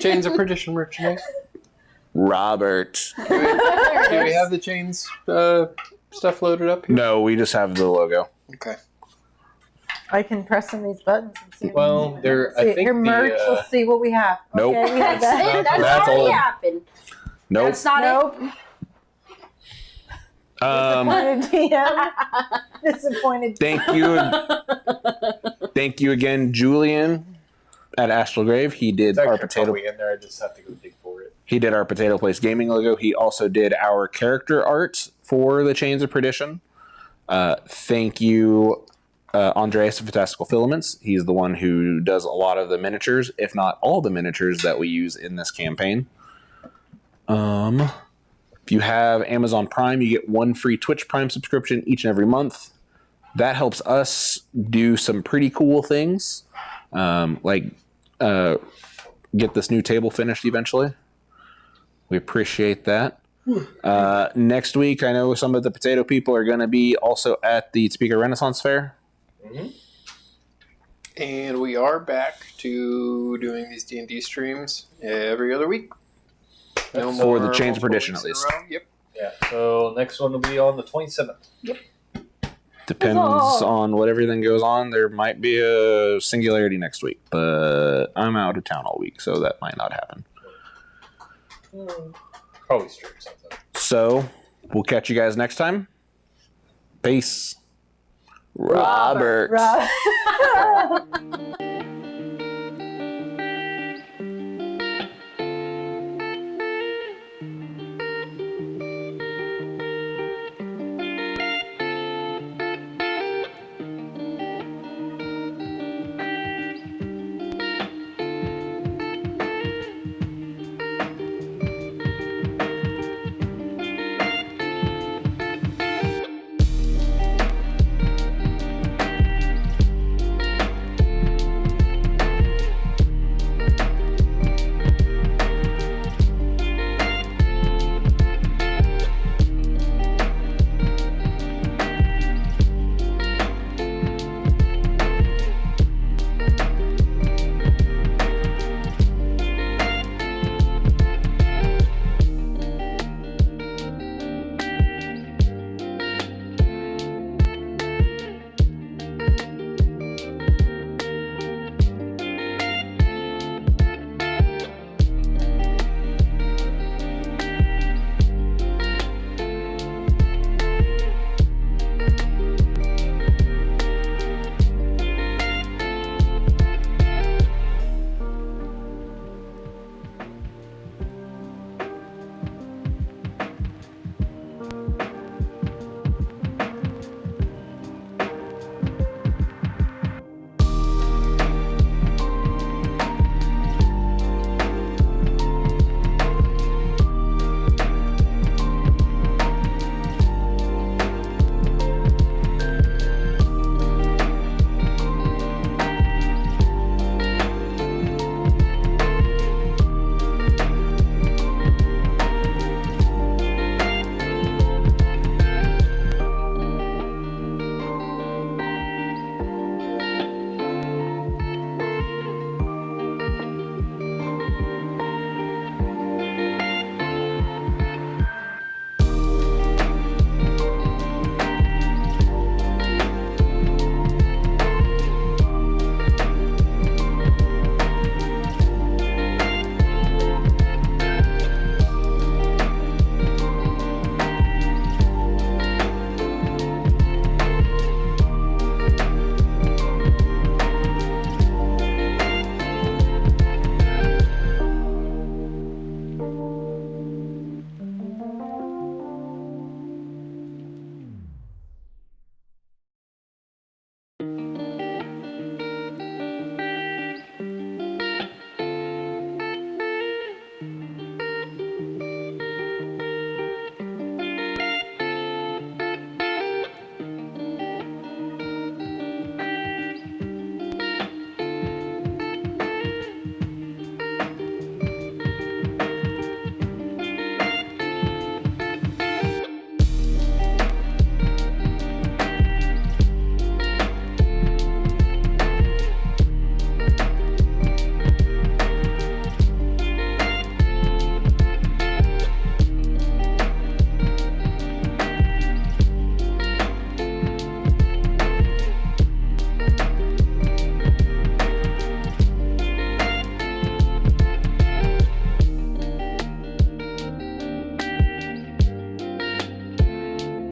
Chains of Perdition merchandise. Robert. Do we have the chains stuff loaded up here? No, we just have the logo. Okay. I can press on these buttons and see. Well, there. I think your merch. Let's see what we have. Nope. Okay, we have that. That's already old. happened. Nope. That's not it. Disappointed. Thank you again, Julian at Astral Grave. He did our potato. Probably in there. I just have to go dig for it. He did our Potato Place Gaming logo. He also did our character art for the Chains of Perdition. Thank you, Andreas of Fantastical Filaments. He's the one who does a lot of the miniatures, if not all the miniatures that we use in this campaign. If you have Amazon Prime, you get one free Twitch Prime subscription each and every month. That helps us do some pretty cool things, like get this new table finished eventually. We appreciate that. Next week, I know some of the potato people are going to be also at the Topeka Renaissance Fair. Mm-hmm. And we are back to doing these D&D streams every other week. No For the Chains of Perdition, at least. Yep. Yeah. So next one will be on the 27th. Yep. Depends on what everything goes on. There might be a singularity next week, but I'm out of town all week, so that might not happen. Probably stream something. So we'll catch you guys next time. Peace. Robert.